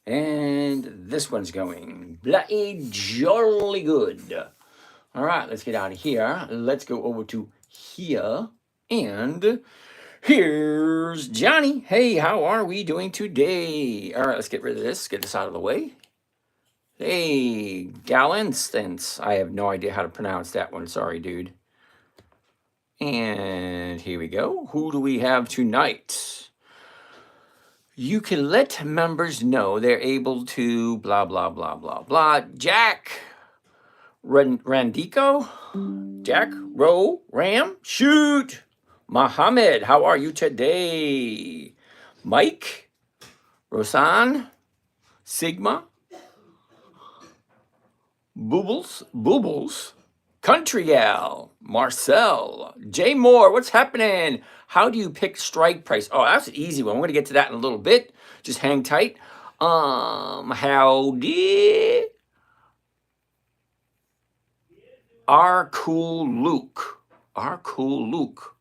And this one's going bloody jolly good. All right, let's get out of here. Let's go over to here. And here's Johnny. Hey, how are we doing today? All right, let's get rid of this. Get this out of the way. Hey, Galinstance. I have no idea how to pronounce that one. Sorry, dude. And here we go. Who do we have tonight? You can let members know they're able to blah, blah, blah, blah, blah. Jack Randico? Jack, Ro, Ram, shoot. Mohammed, how are you today? Mike, Rosan, Sigma, Boobles, Country Gal, Marcel, Jay Moore, what's happening? How do you pick strike price? Oh, that's an easy one. We're gonna get to that in a little bit. Just hang tight. Howdy. Our cool Luke.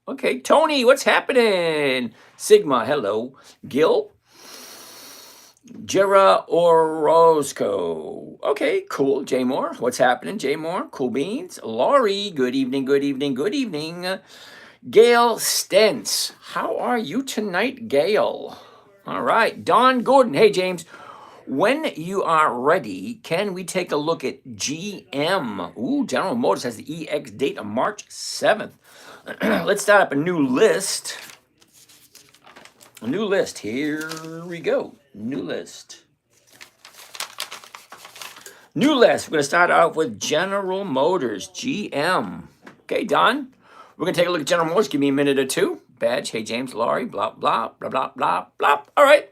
Okay, Tony, what's happening? Sigma, hello. Gil, Jera Orozco. Okay, cool. Jay Moore, what's happening? Jay Moore, cool beans. Laurie, good evening. Gail Stentz, how are you tonight, Gail? All right, Don Gordon. Hey, James. When you are ready, can we take a look at GM? Ooh, General Motors has the EX date of March 7th. Let's start up a new list. Here we go. New list. We're going to start out with General Motors, GM. Okay, Don. We're going to take a look at General Motors. Give me a minute or two. Badge. Hey, James, Laurie, blah, blah, blah, blah, blah, blah. All right.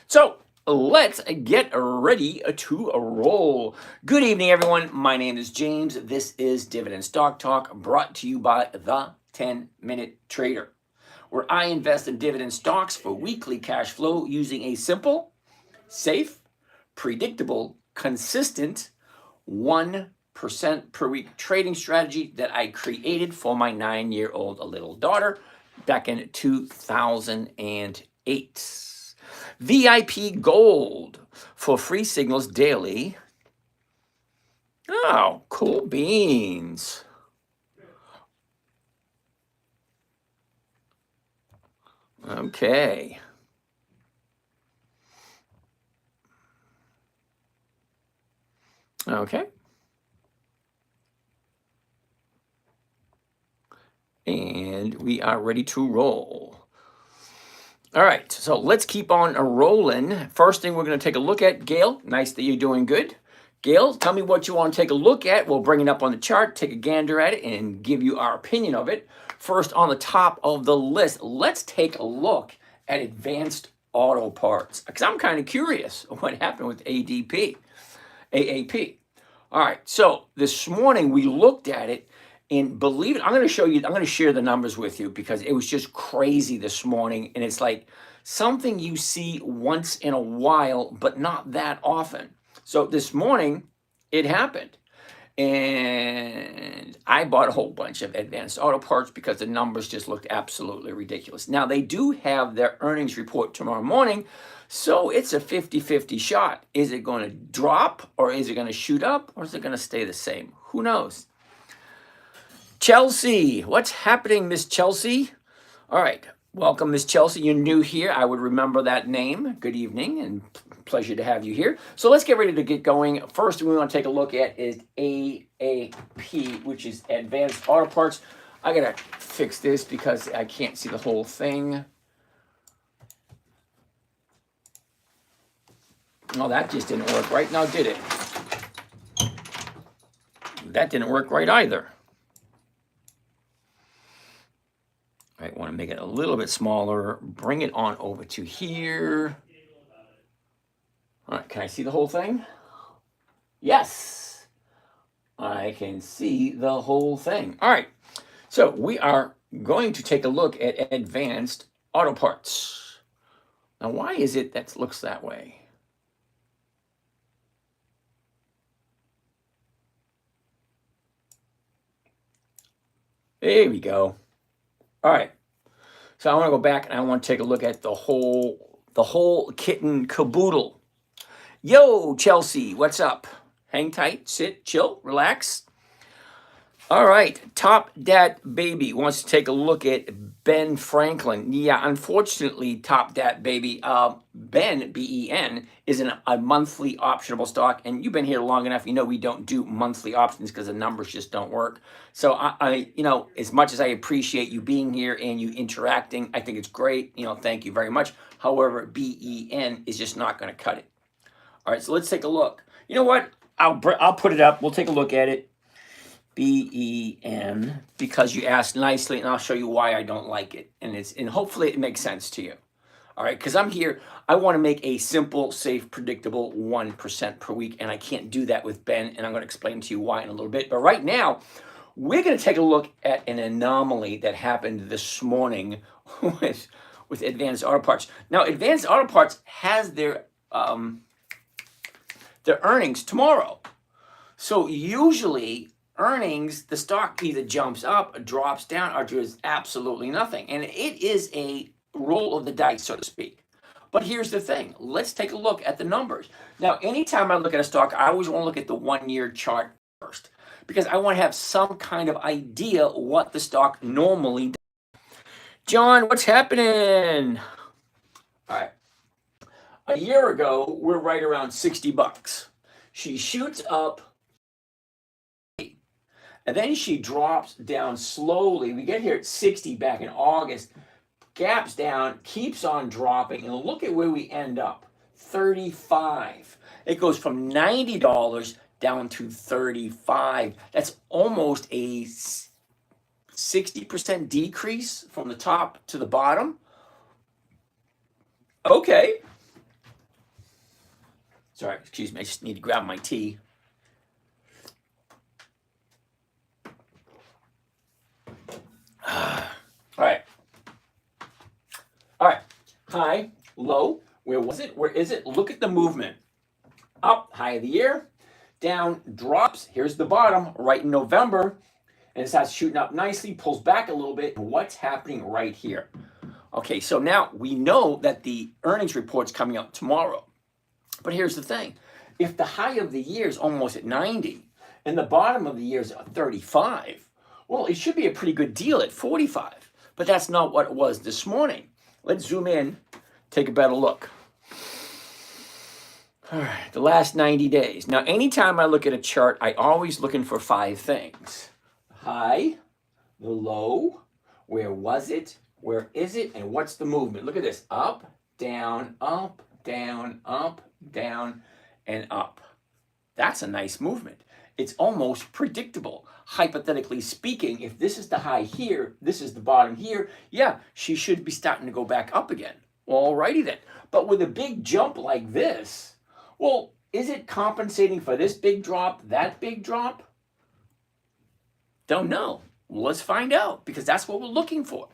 So let's get ready to roll. Good evening, everyone. My name is James. This is Dividend Stock Talk, brought to you by the 10-Minute Trader, where I invest in dividend stocks for weekly cash flow using a simple, safe, predictable, consistent 1% per week trading strategy that I created for my 9-year-old little daughter back in 2008. VIP Gold for free signals daily. Oh, cool beans. Okay. And we are ready to roll. All right, so let's keep on rolling. First thing we're going to take a look at, Gail. Nice that you're doing good. Gail, tell me what you want to take a look at. We'll bring it up on the chart, take a gander at it, and give you our opinion of it. First, on the top of the list, let's take a look at Advanced Auto Parts, because I'm kind of curious what happened with AAP. All right, so this morning we looked at it, and believe it, I'm going to share the numbers with you because it was just crazy this morning, and it's like something you see once in a while, but not that often. So this morning, it happened. And I bought a whole bunch of Advanced Auto Parts because the numbers just looked absolutely ridiculous. Now, they do have their earnings report tomorrow morning, so it's a 50-50 shot. Is it going to drop, or is it going to shoot up, or is it going to stay the same? Who knows? Chelsea, what's happening, Miss Chelsea? All right, welcome, Miss Chelsea. You're new here. I would remember that name. Good evening, and pleasure to have you here. So let's get ready to get going. First thing we want to take a look at is AAP, which is Advanced Auto Parts. I gotta fix this because I can't see the whole thing. Oh, that just didn't work right now, did it? That didn't work right either. I want to make it a little bit smaller, bring it on over to here. All right, can I see the whole thing? Yes, I can see the whole thing. All right, so we are going to take a look at Advanced Auto Parts. Now, why is it that looks that way? There we go. All right. So I want to go back and I want to take a look at the whole kit and caboodle. Yo, Chelsea, what's up? Hang tight, sit, chill, relax. All right, Top Dat Baby wants to take a look at Ben Franklin. Yeah, unfortunately, Top Dat Baby, Ben, B-E-N, is a monthly optionable stock. And you've been here long enough, you know we don't do monthly options because the numbers just don't work. So as much as I appreciate you being here and you interacting, I think it's great. Thank you very much. However, B-E-N is just not going to cut it. All right, so let's take a look. You know what? I'll put it up. We'll take a look at it. B-E-N, because you asked nicely, and I'll show you why I don't like it. And hopefully it makes sense to you. All right, because I'm here, I want to make a simple, safe, predictable 1% per week, and I can't do that with Ben, and I'm going to explain to you why in a little bit. But right now, we're going to take a look at an anomaly that happened this morning with Advanced Auto Parts. Now, Advanced Auto Parts has their earnings tomorrow. So usually earnings, the stock either jumps up, drops down, or does absolutely nothing. And it is a roll of the dice, so to speak. But here's the thing. Let's take a look at the numbers. Now, anytime I look at a stock, I always want to look at the 1-year chart first, because I want to have some kind of idea what the stock normally does. John, what's happening? All right. A year ago, we're right around 60 bucks. She shoots up, and then she drops down slowly. We get here at 60 back in August, gaps down, keeps on dropping, and look at where we end up, 35. It goes from $90 down to 35. That's almost a 60% decrease from the top to the bottom. Okay. Sorry, excuse me, I just need to grab my tea. All right. High, low. Where was it? Where is it? Look at the movement. Up, high of the year. Down, drops. Here's the bottom, right in November. And it starts shooting up nicely, pulls back a little bit. What's happening right here? Okay, so now we know that the earnings report's coming up tomorrow. But here's the thing. If the high of the year is almost at 90 and the bottom of the year is at 35, well, it should be a pretty good deal at 45. But that's not what it was this morning. Let's zoom in, take a better look. All right, the last 90 days. Now, anytime I look at a chart, I always looking for 5 things. High, the low, where was it, where is it, and what's the movement? Look at this, up, down, up, down, up, down, and up. That's a nice movement. It's almost predictable. Hypothetically speaking, if this is the high here, this is the bottom here, yeah, she should be starting to go back up again. Alrighty then. But with a big jump like this, well, is it compensating for this big drop, that big drop? Don't know. Well, let's find out, because that's what we're looking for.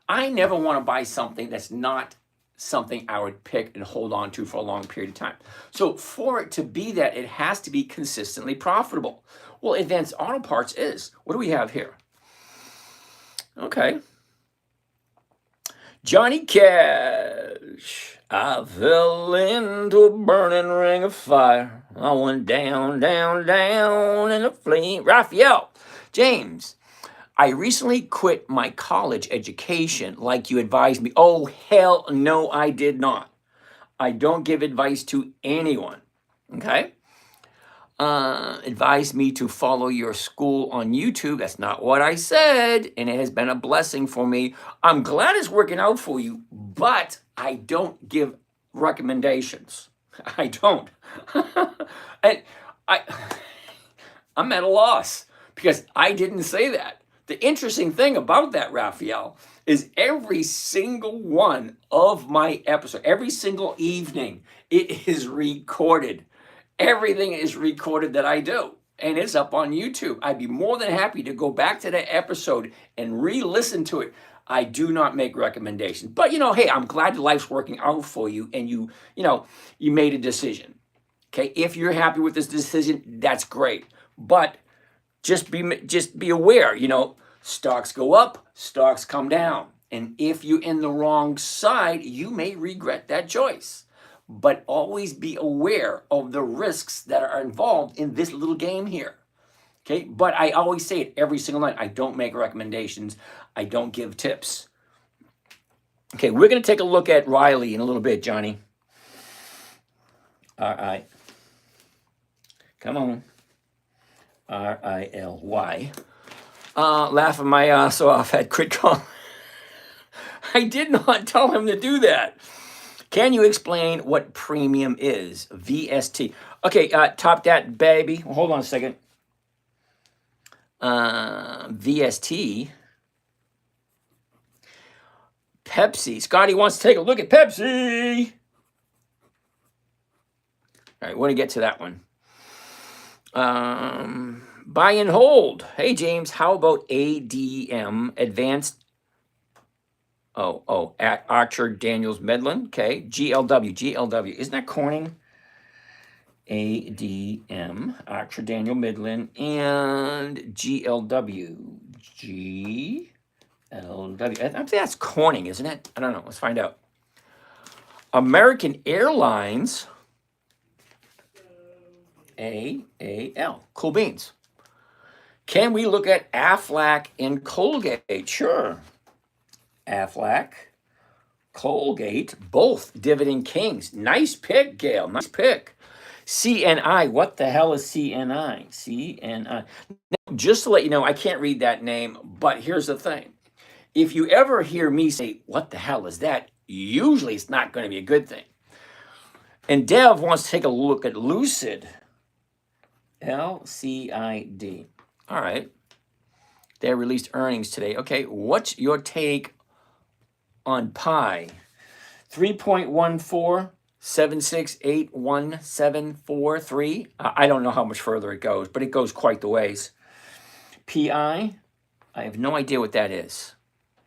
I never want to buy something that's not something I would pick and hold on to for a long period of time. So for it to be that, it has to be consistently profitable. Well, Advanced Auto Parts is. What do we have here? Okay. Johnny Cash. I fell into a burning ring of fire. I went down, down, down in a flame. Raphael. James. I recently quit my college education like you advised me. Oh, hell no, I did not. I don't give advice to anyone, okay? Advised me to follow your school on YouTube. That's not what I said, and it has been a blessing for me. I'm glad it's working out for you, but I don't give recommendations. I don't. And I'm at a loss because I didn't say that. The interesting thing about that, Raphael, is every single one of my episodes, every single evening, it is recorded. Everything is recorded that I do, and it's up on YouTube. I'd be more than happy to go back to that episode and re-listen to it. I do not make recommendations. But, hey, I'm glad life's working out for you, and you made a decision. Okay, if you're happy with this decision, that's great. But just be aware, stocks go up, stocks come down. And if you're in the wrong side, you may regret that choice. but always be aware of the risks that are involved in this little game here. Okay, but I always say it every single night. I don't make recommendations. I don't give tips. Okay, we're going to take a look at Riley in a little bit, Johnny. R-I. Come on. R-I-L-Y. Laughing my ass off at crit call. I did not tell him to do that. Can you explain what premium is? VST. Okay, top that, baby. Well, hold on a second. VST. Pepsi. Scotty wants to take a look at Pepsi. All right, we're going to get to that one. Buy and hold. Hey, James, how about ADM, Advanced? At Archer Daniels Medlin. Okay, GLW. Isn't that Corning? ADM, Archer Daniel Midland, and GLW. GLW. I think that's Corning, isn't it? I don't know. Let's find out. American Airlines. AAL. Cool beans. Can we look at Afflac and Colgate? Sure. Afflac, Colgate, both dividend kings. Nice pick, Gail. Nice pick. CNI. What the hell is CNI? CNI. Now, just to let you know, I can't read that name, but here's the thing. If you ever hear me say, what the hell is that? Usually it's not going to be a good thing. And Dev wants to take a look at Lucid. LCID. All right. They released earnings today. Okay, what's your take on Pi? 3.14, 7681743. I don't know how much further it goes, but it goes quite the ways. PI, I have no idea what that is.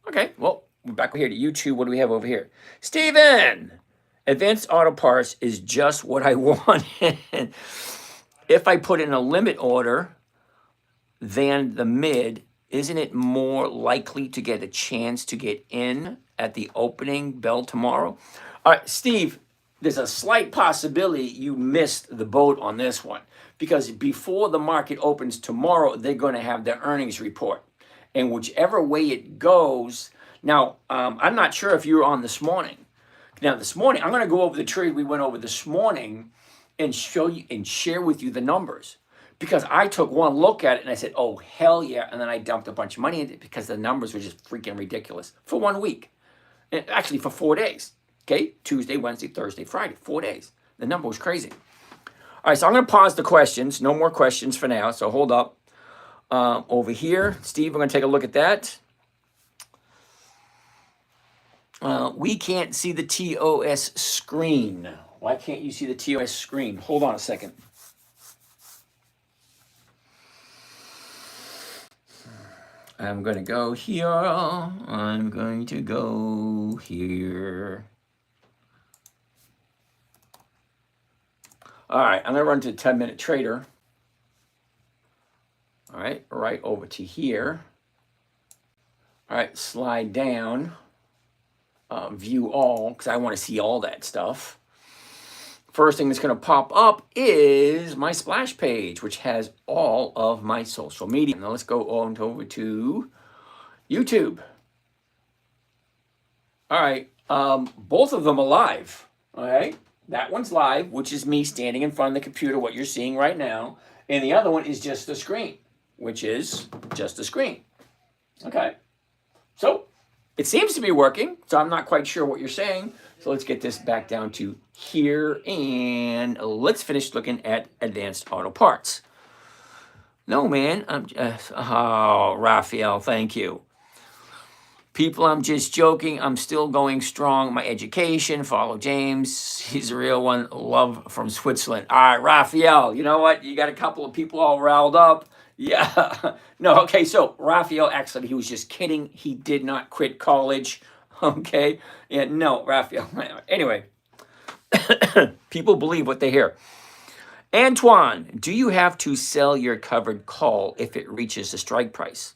Okay, well, we're back here to YouTube. What do we have over here? Steven! Advanced Auto Parts is just what I wanted. If I put in a limit order than the mid, isn't it more likely to get a chance to get in at the opening bell tomorrow? All right, Steve, there's a slight possibility you missed the boat on this one, because before the market opens tomorrow, they're going to have their earnings report. And whichever way it goes, now, I'm not sure if you were on this morning. Now, this morning, I'm going to go over the trade we went over this morning and show you and share with you the numbers. Because I took one look at it and I said, oh, hell yeah. And then I dumped a bunch of money in it because the numbers were just freaking ridiculous for 1 week. And actually, for 4 days. Okay? Tuesday, Wednesday, Thursday, Friday. 4 days. The number was crazy. All right, so I'm going to pause the questions. No more questions for now. So hold up. Over here, Steve, we're going to take a look at that. We can't see the TOS screen. Why can't you see the TOS screen? Hold on a second. I'm going to go here. I'm going to go here. All right, I'm going to run to the 10-minute trader. All right over to here. All right, slide down. View all, because I want to see all that stuff. First thing that's going to pop up is my splash page, which has all of my social media. Now let's go on over to YouTube. All right, both of them are live. All right, that one's live, which is me standing in front of the computer, what you're seeing right now. And the other one is just the screen, which is just the screen. Okay, so it seems to be working, so I'm not quite sure what you're saying. So let's get this back down to here, and let's finish looking at Advanced Auto Parts. No, man, I'm just, oh, Raphael, thank you. People, I'm just joking. I'm still going strong. My education, follow James. He's a real one. Love from Switzerland. All right, Raphael, you know what? You got a couple of people all riled up. Yeah. No, okay, so Raphael, actually, he was just kidding. He did not quit college. Okay? Yeah, no, Raphael. Anyway, people believe what they hear. Antoine, do you have to sell your covered call if it reaches the strike price?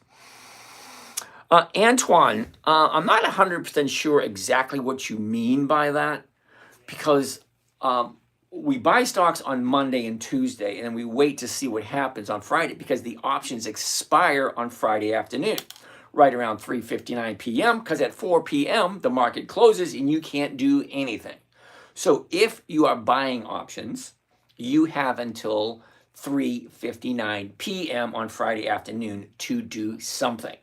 Antoine, I'm not 100% sure exactly what you mean by that, because we buy stocks on Monday and Tuesday, and then we wait to see what happens on Friday because the options expire on Friday afternoon, right around 3:59 p.m. because at 4 p.m. the market closes and you can't do anything. So if you are buying options, you have until 3:59 p.m. on Friday afternoon to do something.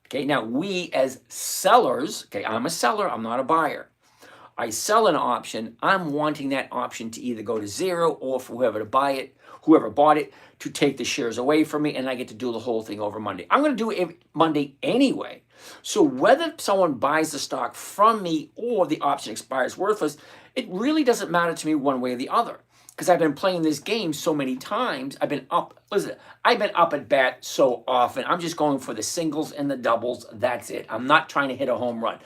Okay, now we as sellers, okay, I'm a seller, I'm not a buyer. I sell an option, I'm wanting that option to either go to zero or for whoever to buy it, whoever bought it, to take the shares away from me, and I get to do the whole thing over Monday. I'm going to do it Monday anyway. So whether someone buys the stock from me or the option expires worthless, it really doesn't matter to me one way or the other. Because I've been playing this game so many times. I've been up at bat so often. I'm just going for the singles and the doubles. That's it. I'm not trying to hit a home run.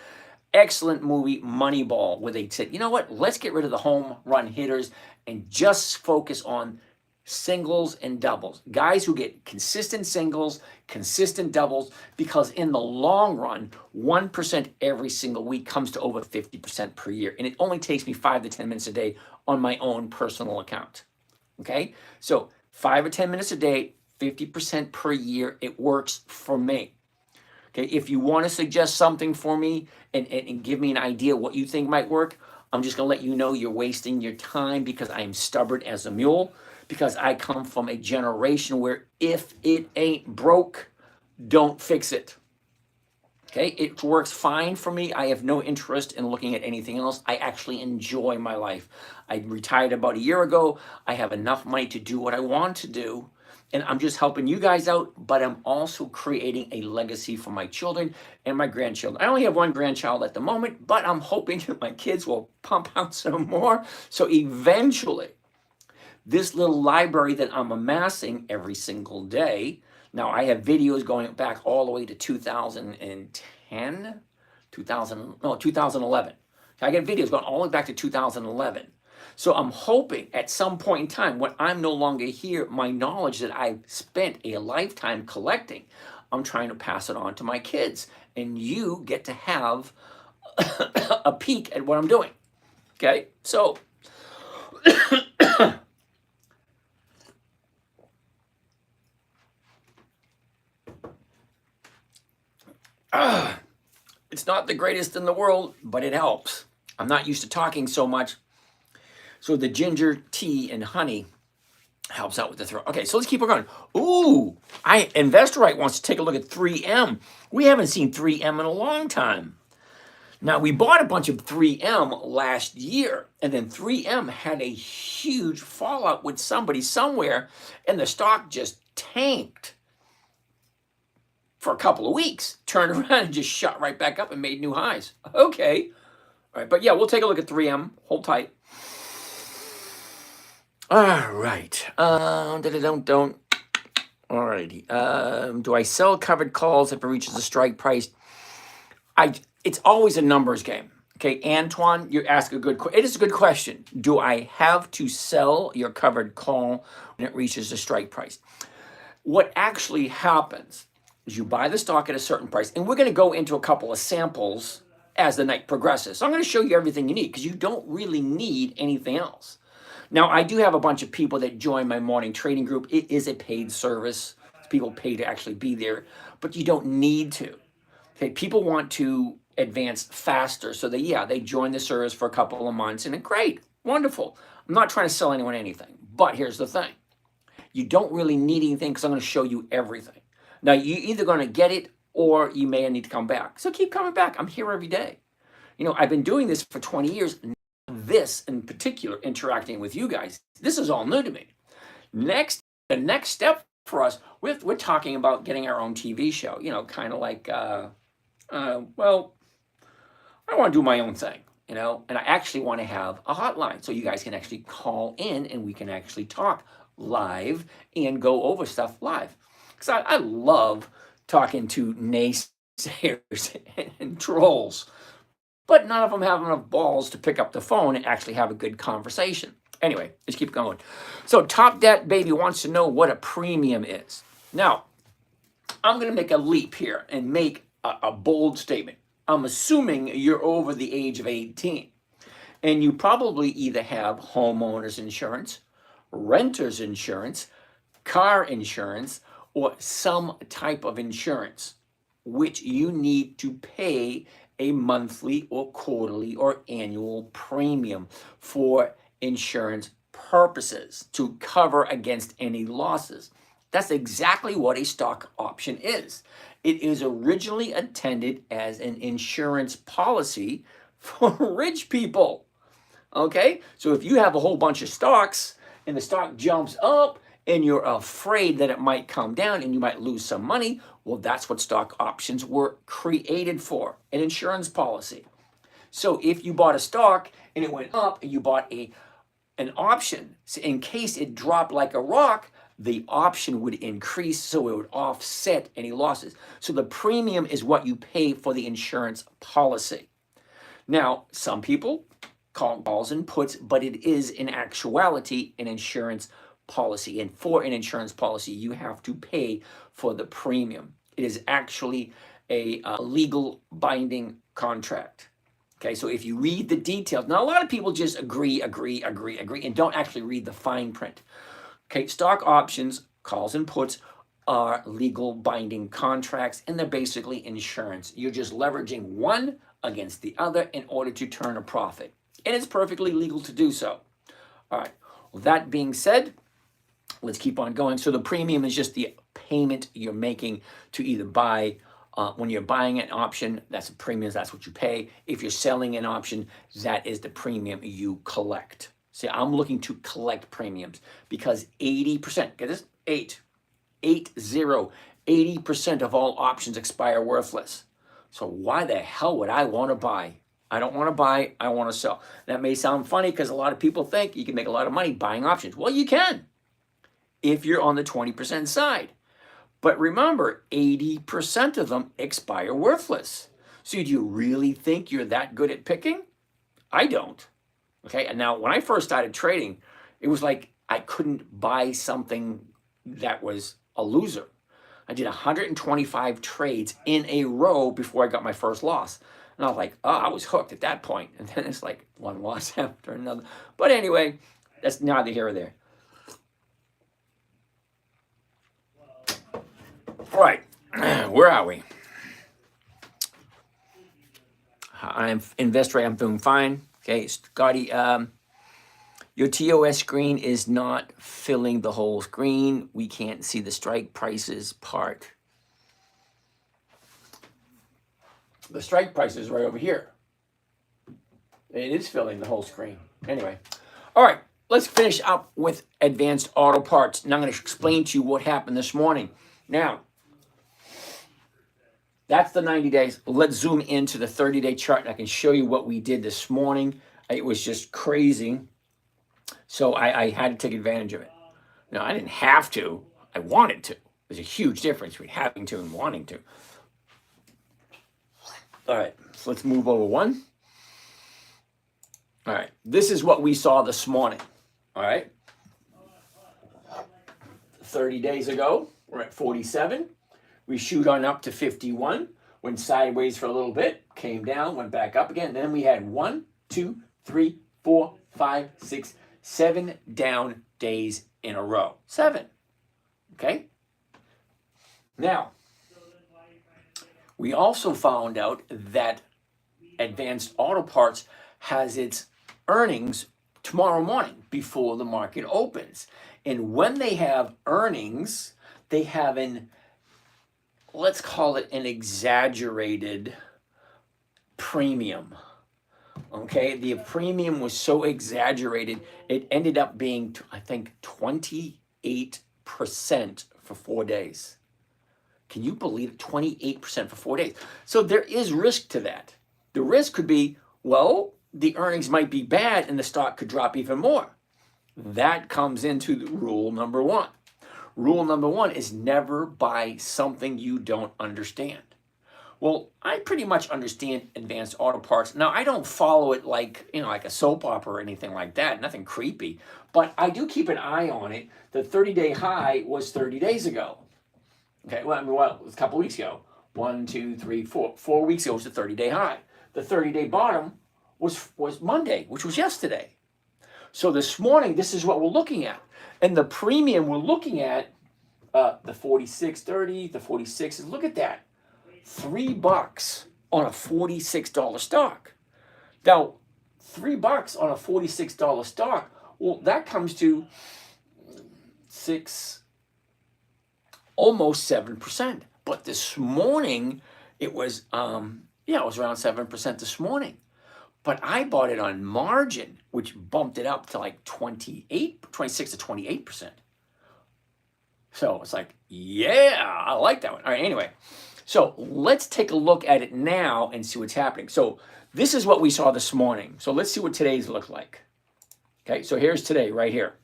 Excellent movie, Moneyball, where they said, you know what, let's get rid of the home run hitters and just focus on singles and doubles. Guys who get consistent singles, consistent doubles, because in the long run, 1% every single week comes to over 50% per year. And it only takes me 5 to 10 minutes a day on my own personal account. Okay? So 5 or 10 minutes a day, 50% per year, it works for me. Okay, if you want to suggest something for me and give me an idea what you think might work, I'm just going to let you know you're wasting your time because I am stubborn as a mule, because I come from a generation where if it ain't broke, don't fix it. Okay, it works fine for me. I have no interest in looking at anything else. I actually enjoy my life. I retired about a year ago. I have enough money to do what I want to do. And I'm just helping you guys out, but I'm also creating a legacy for my children and my grandchildren. I only have one grandchild at the moment, but I'm hoping that my kids will pump out some more. So eventually, this little library that I'm amassing every single day, now I have videos going back all the way to 2010, 2011. I get videos going all the way back to 2011. So I'm hoping at some point in time, when I'm no longer here, my knowledge that I've spent a lifetime collecting, I'm trying to pass it on to my kids. And you get to have a peek at what I'm doing. Okay? So, it's not the greatest in the world, but it helps. I'm not used to talking so much. So the ginger tea and honey helps out with the throat. Okay, so let's keep going. Ooh, InvestorRight wants to take a look at 3M. We haven't seen 3M in a long time. Now, we bought a bunch of 3M last year, and then 3M had a huge fallout with somebody somewhere, and the stock just tanked for a couple of weeks, turned around and just shot right back up and made new highs. Okay. All right, but yeah, we'll take a look at 3M. Hold tight. All right. Don't. All righty. Do I sell covered calls if it reaches a strike price? It's always a numbers game. Okay, Antoine, you ask a good question. It is a good question. Do I have to sell your covered call when it reaches a strike price? What actually happens is you buy the stock at a certain price, and we're going to go into a couple of samples as the night progresses. So I'm going to show you everything you need because you don't really need anything else. Now, I do have a bunch of people that join my morning trading group. It is a paid service. People pay to actually be there, but you don't need to. Okay, people want to advance faster, so they join the service for a couple of months, and it's great, wonderful. I'm not trying to sell anyone anything, but here's the thing. You don't really need anything because I'm going to show you everything. Now, you're either going to get it or you may need to come back. So keep coming back. I'm here every day. You know, I've been doing this for 20 years. This in particular, interacting with you guys, this is all new to me. The next step for us, we're talking about getting our own TV show, you know, kind of like, well, I want to do my own thing, you know, and I actually want to have a hotline so you guys can actually call in and we can actually talk live and go over stuff live. Because I love talking to naysayers and trolls. But none of them have enough balls to pick up the phone and actually have a good conversation. Anyway, let's keep going. So Top Debt Baby wants to know what a premium is. Now, I'm going to make a leap here and make a bold statement. I'm assuming you're over the age of 18. And you probably either have homeowners insurance, renters insurance, car insurance, or some type of insurance, which you need to pay a monthly or quarterly or annual premium for insurance purposes to cover against any losses. That's exactly what a stock option is. It is originally intended as an insurance policy for rich people. Okay? So if you have a whole bunch of stocks and the stock jumps up and you're afraid that it might come down and you might lose some money, well, that's what stock options were created for, an insurance policy. So if you bought a stock and it went up and you bought an option, so in case it dropped like a rock, the option would increase so it would offset any losses. So the premium is what you pay for the insurance policy. Now, some people call it calls and puts, but it is in actuality an insurance policy. And for an insurance policy, you have to pay for the premium. It is actually a legal binding contract. Okay, so if you read the details, now a lot of people just agree, and don't actually read the fine print. Okay, stock options, calls and puts are legal binding contracts, and they're basically insurance. You're just leveraging one against the other in order to turn a profit. And it's perfectly legal to do so. All right, well, that being said, let's keep on going. So the premium is just the payment you're making to either buy. When you're buying an option, that's a premium, that's what you pay. If you're selling an option, that is the premium you collect. See, I'm looking to collect premiums because 80%, get this, 80% of all options expire worthless. So why the hell would I want to buy? I don't want to buy, I want to sell. That may sound funny because a lot of people think you can make a lot of money buying options. Well, you can if you're on the 20% side. But remember, 80% of them expire worthless. So do you really think you're that good at picking? I don't. Okay, and now when I first started trading, it was like I couldn't buy something that was a loser. I did 125 trades in a row before I got my first loss. And I was like, oh, I was hooked at that point. And then it's like one loss after another. But anyway, that's neither here or there. All right, where are we? I'm investor. I'm doing fine. Okay, Scotty, your TOS screen is not filling the whole screen. We can't see the strike prices part. The strike price is right over here. It is filling the whole screen. Anyway, all right, let's finish up with advanced auto parts. Now I'm going to explain to you what happened this morning. Now, that's the 90 days. Let's zoom into the 30-day chart, and I can show you what we did this morning. It was just crazy. So I had to take advantage of it. Now, I didn't have to. I wanted to. There's a huge difference between having to and wanting to. All right, so let's move over one. All right, this is what we saw this morning. All right. 30 days ago, we're at 47. We shoot on up to 51, went sideways for a little bit, came down, went back up again. Then we had 1, 2, 3, 4, 5, 6, 7 down days in a row. 7. Okay? Now, we also found out that Advanced Auto Parts has its earnings tomorrow morning before the market opens. And when they have earnings, they have let's call it an exaggerated premium. Okay, the premium was so exaggerated, it ended up being, I think, 28% for 4 days. Can you believe it? 28% for 4 days. So there is risk to that. The risk could be, well, the earnings might be bad and the stock could drop even more. That comes into rule number 1. Rule number 1 is never buy something you don't understand. Well, I pretty much understand Advanced Auto Parts. Now, I don't follow it like, like a soap opera or anything like that, nothing creepy, but I do keep an eye on it. The 30-day high was 30 days ago. Okay, well, it was a couple weeks ago. 1, 2, 3, 4. 4 weeks ago was the 30-day high. The 30-day bottom was Monday, which was yesterday. So this morning, this is what we're looking at. And the premium we're looking at, the 46.30, the 46 look at that. $3 on a $46 stock. Now, $3 on a $46 stock, well, that comes to almost 7%. But this morning, it was, it was around 7% this morning. But I bought it on margin, which bumped it up to like 26 to 28%. So it's like, yeah, I like that one. All right, anyway. So let's take a look at it now and see what's happening. So this is what we saw this morning. So let's see what today's look like. Okay, so here's today right here.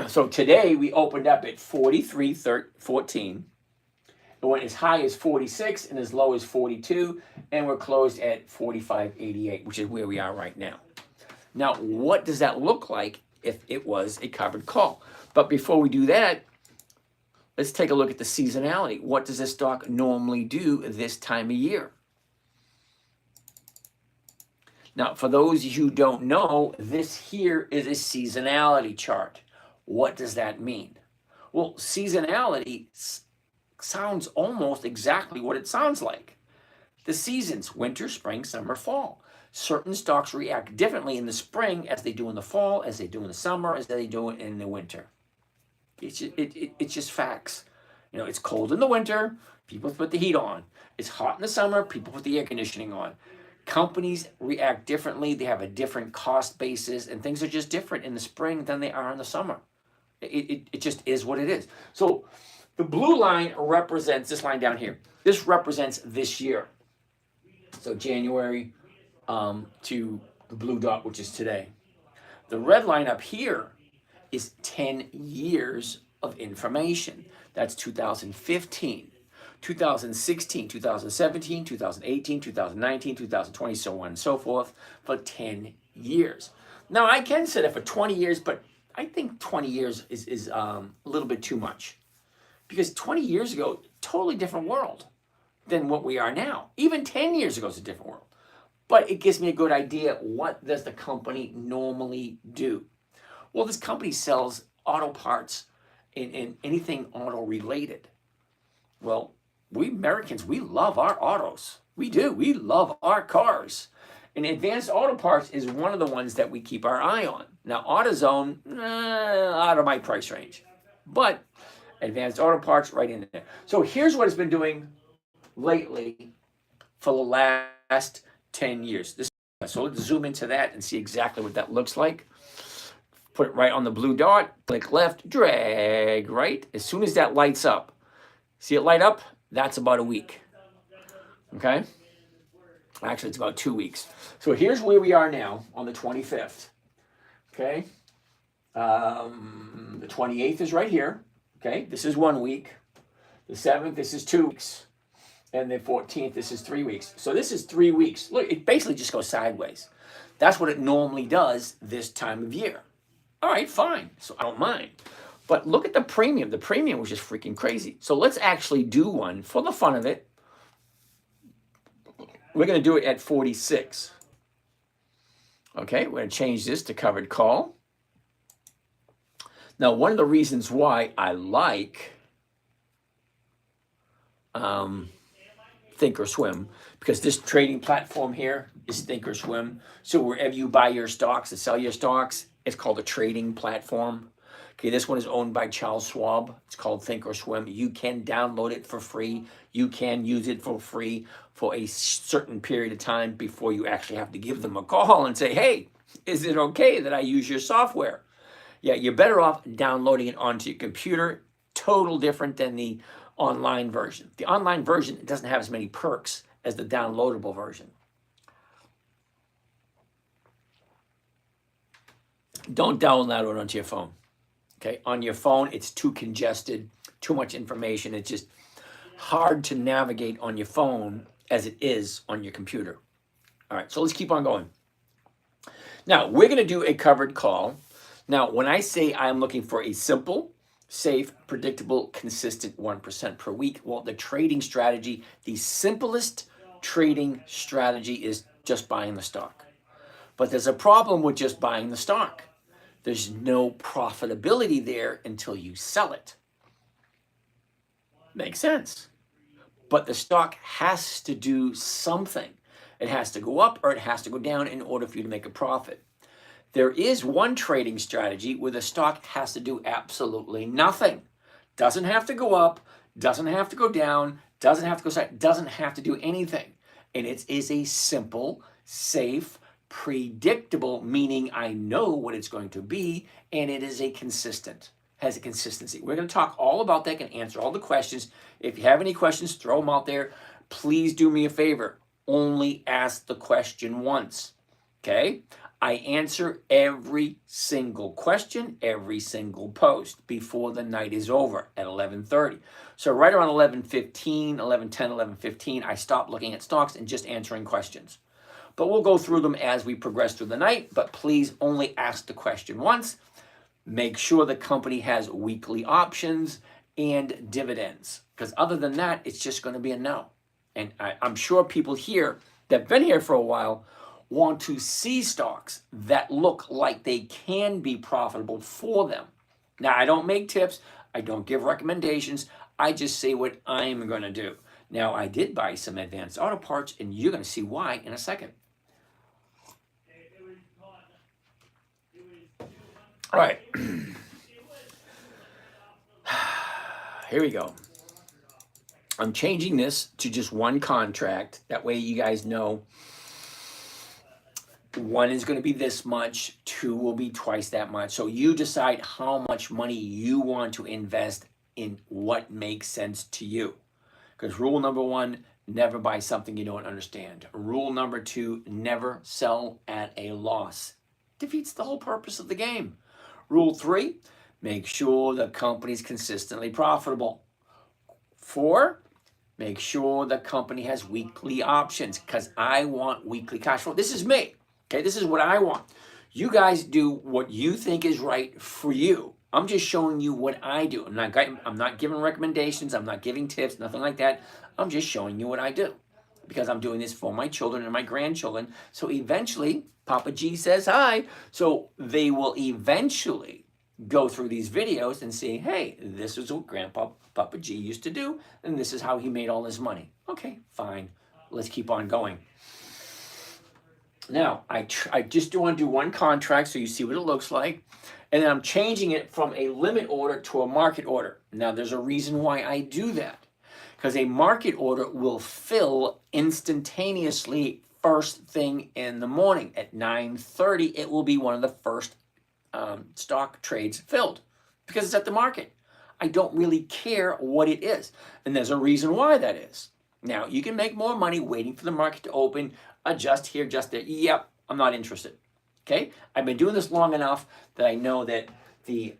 So today we opened up at 43.14. It went as high as 46 and as low as 42, and we're closed at 45.88, which is where we are right now. Now, what does that look like if it was a covered call? But before we do that, let's take a look at the seasonality. What does this stock normally do this time of year? Now, for those who don't know, this here is a seasonality chart. What does that mean? Well, seasonality sounds almost exactly what it sounds like. The seasons, winter, spring, summer, fall. Certain stocks react differently in the spring as they do in the fall, as they do in the summer, as they do in the winter. It's just facts. You know, it's cold in the winter, people put the heat on. It's hot in the summer, people put the air conditioning on. Companies react differently. They have a different cost basis, and things are just different in the spring than they are in the summer. It just is what it is. So the blue line represents this line down here. This represents this year. So January to the blue dot, which is today. The red line up here is 10 years of information. That's 2015, 2016, 2017, 2018, 2019, 2020, so on and so forth, for 10 years. Now, I can set it for 20 years, but I think 20 years is a little bit too much. Because 20 years ago, totally different world than what we are now. Even 10 years ago is a different world. But it gives me a good idea, what does the company normally do? Well, this company sells auto parts and anything auto related. Well, we Americans, we love our autos. We do. We love our cars. And Advanced Auto Parts is one of the ones that we keep our eye on. Now, AutoZone, out of my price range. But Advanced Auto Parts right in there. So here's what it's been doing lately for the last 10 years. So let's zoom into that and see exactly what that looks like. Put it right on the blue dot, click left, drag right. As soon as that lights up, see it light up? That's about a week. Okay? Actually, it's about 2 weeks. So here's where we are now on the 25th. Okay? The 28th is right here. Okay? This is 1 week. The 7th, this is 2 weeks. And the 14th, this is 3 weeks. So this is 3 weeks. Look, it basically just goes sideways. That's what it normally does this time of year. All right, fine. So I don't mind. But look at the premium. The premium was just freaking crazy. So let's actually do one for the fun of it. We're going to do it at 46. Okay, we're going to change this to covered call. Now, one of the reasons why I like Thinkorswim, because this trading platform here is Thinkorswim. So wherever you buy your stocks and sell your stocks, it's called a trading platform. Okay, this one is owned by Charles Schwab. It's called Thinkorswim. You can download it for free. You can use it for free for a certain period of time before you actually have to give them a call and say, hey, is it okay that I use your software? Yeah, you're better off downloading it onto your computer. Total different than the online version. The online version doesn't have as many perks as the downloadable version. Don't download it onto your phone. Okay, on your phone, it's too congested, too much information. It's just hard to navigate on your phone as it is on your computer. All right, so let's keep on going. Now, we're going to do a covered call. Now, when I say I'm looking for a simple, safe, predictable, consistent 1% per week, well, the trading strategy, the simplest trading strategy is just buying the stock. But there's a problem with just buying the stock. There's no profitability there until you sell it. Makes sense. But the stock has to do something. It has to go up or it has to go down in order for you to make a profit. There is one trading strategy where the stock has to do absolutely nothing. Doesn't have to go up, doesn't have to go down, doesn't have to go side, doesn't have to do anything. And it is a simple, safe, predictable, meaning I know what it's going to be, and it is has a consistency. We're going to talk all about that and answer all the questions. If you have any questions, throw them out there. Please do me a favor. Only ask the question once, okay? I answer every single question, every single post before the night is over at 11:30. So right around 11:15, 11:10, 11:15, I stop looking at stocks and just answering questions. But we'll go through them as we progress through the night, but please only ask the question once. Make sure the company has weekly options and dividends, because other than that, it's just going to be a no. And I'm sure people here that have been here for a while want to see stocks that look like they can be profitable for them. Now, I don't make tips. I don't give recommendations. I just say what I'm going to do. Now, I did buy some advanced auto parts, and you're going to see why in a second. All right. Here we go. I'm changing this to just one contract. That way you guys know one is going to be this much, two will be twice that much. So you decide how much money you want to invest in what makes sense to you. Because rule number one, never buy something you don't understand. Rule number two, never sell at a loss. Defeats the whole purpose of the game. Rule three, make sure the company's consistently profitable. 4, make sure the company has weekly options, because I want weekly cash flow. This is me. Okay, this is what I want. You guys do what you think is right for you. I'm just showing you what I do. I'm not giving recommendations. I'm not giving tips, nothing like that. I'm just showing you what I do, because I'm doing this for my children and my grandchildren. So eventually, Papa G says hi. So they will eventually go through these videos and see, hey, this is what Papa G used to do, and this is how he made all his money. Okay, fine. Let's keep on going. Now, I just want to do one contract so you see what it looks like. And then I'm changing it from a limit order to a market order. Now, there's a reason why I do that. Because a market order will fill instantaneously first thing in the morning. At 9:30, it will be one of the first stock trades filled, because it's at the market. I don't really care what it is. And there's a reason why that is. Now, you can make more money waiting for the market to open, adjust here, adjust there. Yep, I'm not interested. Okay? I've been doing this long enough that I know that there's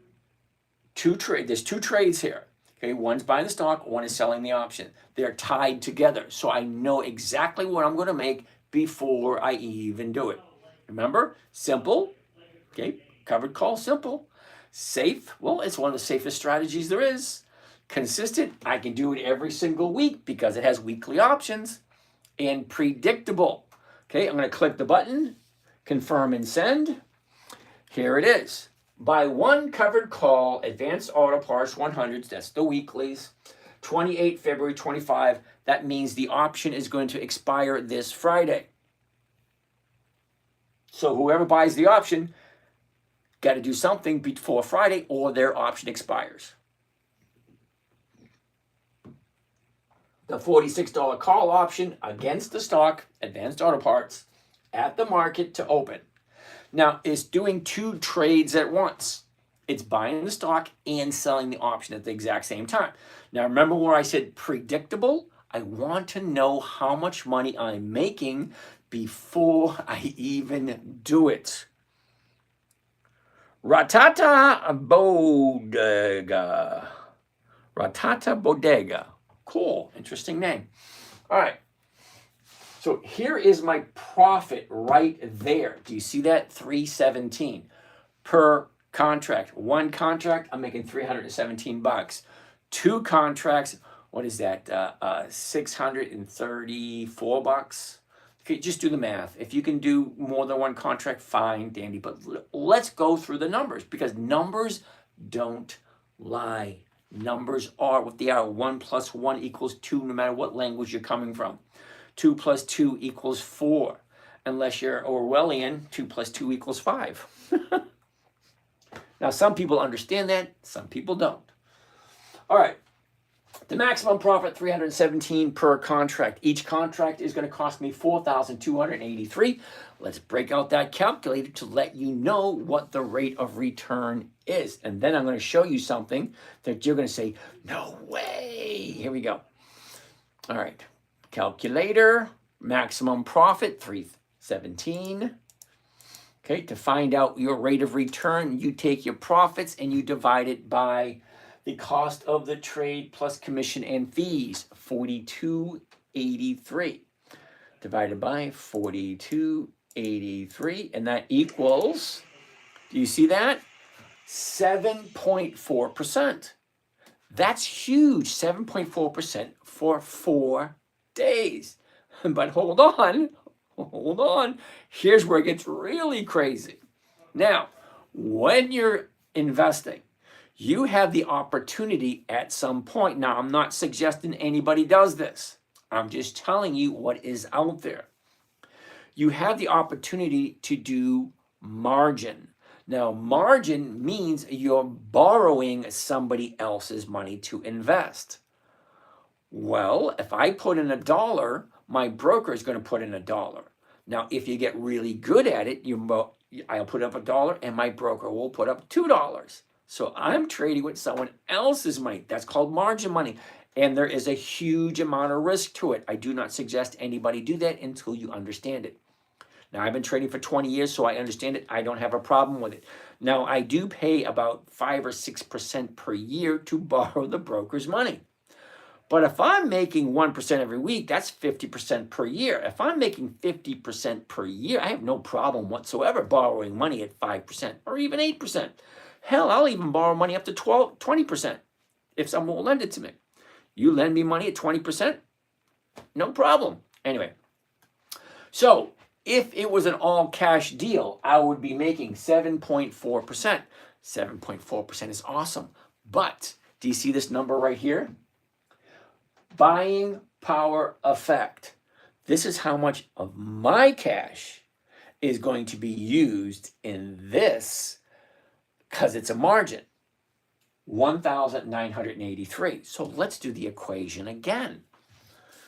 two trades here. Okay, one's buying the stock, one is selling the option. They're tied together. So I know exactly what I'm going to make before I even do it. Remember? Simple. Okay, covered call, simple. Safe, well, it's one of the safest strategies there is. Consistent, I can do it every single week because it has weekly options. And predictable. Okay, I'm going to click the button, confirm and send. Here it is. Buy one covered call, advanced auto parts 100s, that's the weeklies, 28 February 25. That means the option is going to expire this Friday. So whoever buys the option got to do something before Friday or their option expires. The $46 call option against the stock, advanced auto parts, at the market to open. Now, it's doing two trades at once. It's buying the stock and selling the option at the exact same time. Now, remember where I said predictable? I want to know how much money I'm making before I even do it. Ratata Bodega. Ratata Bodega. Cool, interesting name. All right. So here is my profit right there. Do you see that? $317 per contract. One contract, I'm making $317. Two contracts, what is that? $634. Okay, just do the math. If you can do more than one contract, fine, dandy. But let's go through the numbers, because numbers don't lie. Numbers are what they are. 1 plus 1 equals 2, no matter what language you're coming from. 2 plus 2 equals 4. Unless you're Orwellian, 2 plus 2 equals 5. Now, some people understand that, some people don't. All right. The maximum profit, $317 per contract. Each contract is going to cost me $4,283. Let's break out that calculator to let you know what the rate of return is. And then I'm going to show you something that you're going to say, no way. Here we go. All right. Calculator, maximum profit, $317. Okay, to find out your rate of return, you take your profits and you divide it by the cost of the trade plus commission and fees, $42.83. Divided by $42.83, and that equals, do you see that? 7.4%. That's huge, 7.4% for 4 days. But hold on. Here's where it gets really crazy. Now, when you're investing, you have the opportunity at some point. Now, I'm not suggesting anybody does this. I'm just telling you what is out there. You have the opportunity to do margin. Now, margin means you're borrowing somebody else's money to invest. Well, if I put in $1, my broker is going to put in $1. Now, if you get really good at it, I'll put up $1 and my broker will put up $2. So I'm trading with someone else's money. That's called margin money. And there is a huge amount of risk to it. I do not suggest anybody do that until you understand it. Now, I've been trading for 20 years, so I understand it. I don't have a problem with it. Now, I do pay about 5 or 6% per year to borrow the broker's money. But if I'm making 1% every week, that's 50% per year. If I'm making 50% per year, I have no problem whatsoever borrowing money at 5% or even 8%. Hell, I'll even borrow money up to 20% if someone will lend it to me. You lend me money at 20%, no problem. Anyway, so if it was an all-cash deal, I would be making 7.4%. 7.4% is awesome. But do you see this number right here? Buying power effect. This is how much of my cash is going to be used in this, because it's a margin. 1,983. So let's do the equation again.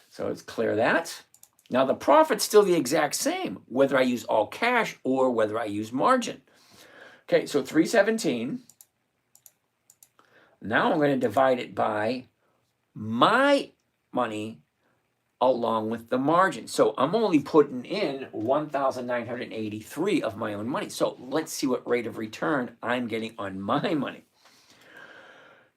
So let's clear that. Now the profit's still the exact same, whether I use all cash or whether I use margin. Okay, so 317. Now I'm going to divide it by my money along with the margin. So I'm only putting in 1,983 of my own money. So let's see what rate of return I'm getting on my money.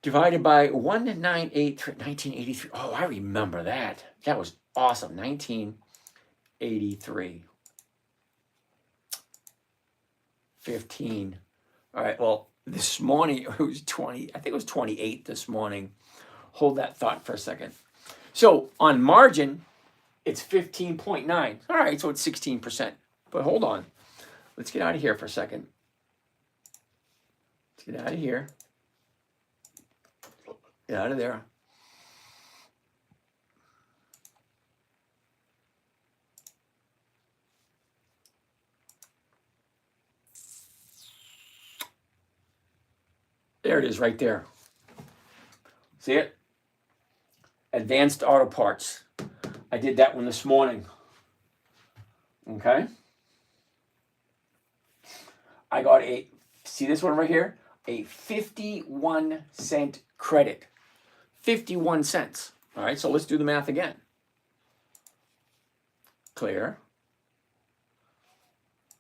Divided by 1983. Oh, I remember that. That was awesome. 1983. 15. All right, well, this morning it was 20. I think it was 28 this morning. Hold that thought for a second. So on margin, it's 15.9. All right, so it's 16%. But hold on. Let's get out of here for a second. Let's get out of here. Get out of there. There it is right there. See it? Advanced Auto Parts. I did that one this morning. Okay? I got see this one right here? A 51-cent credit. 51 cents. All right, so let's do the math again. Clear.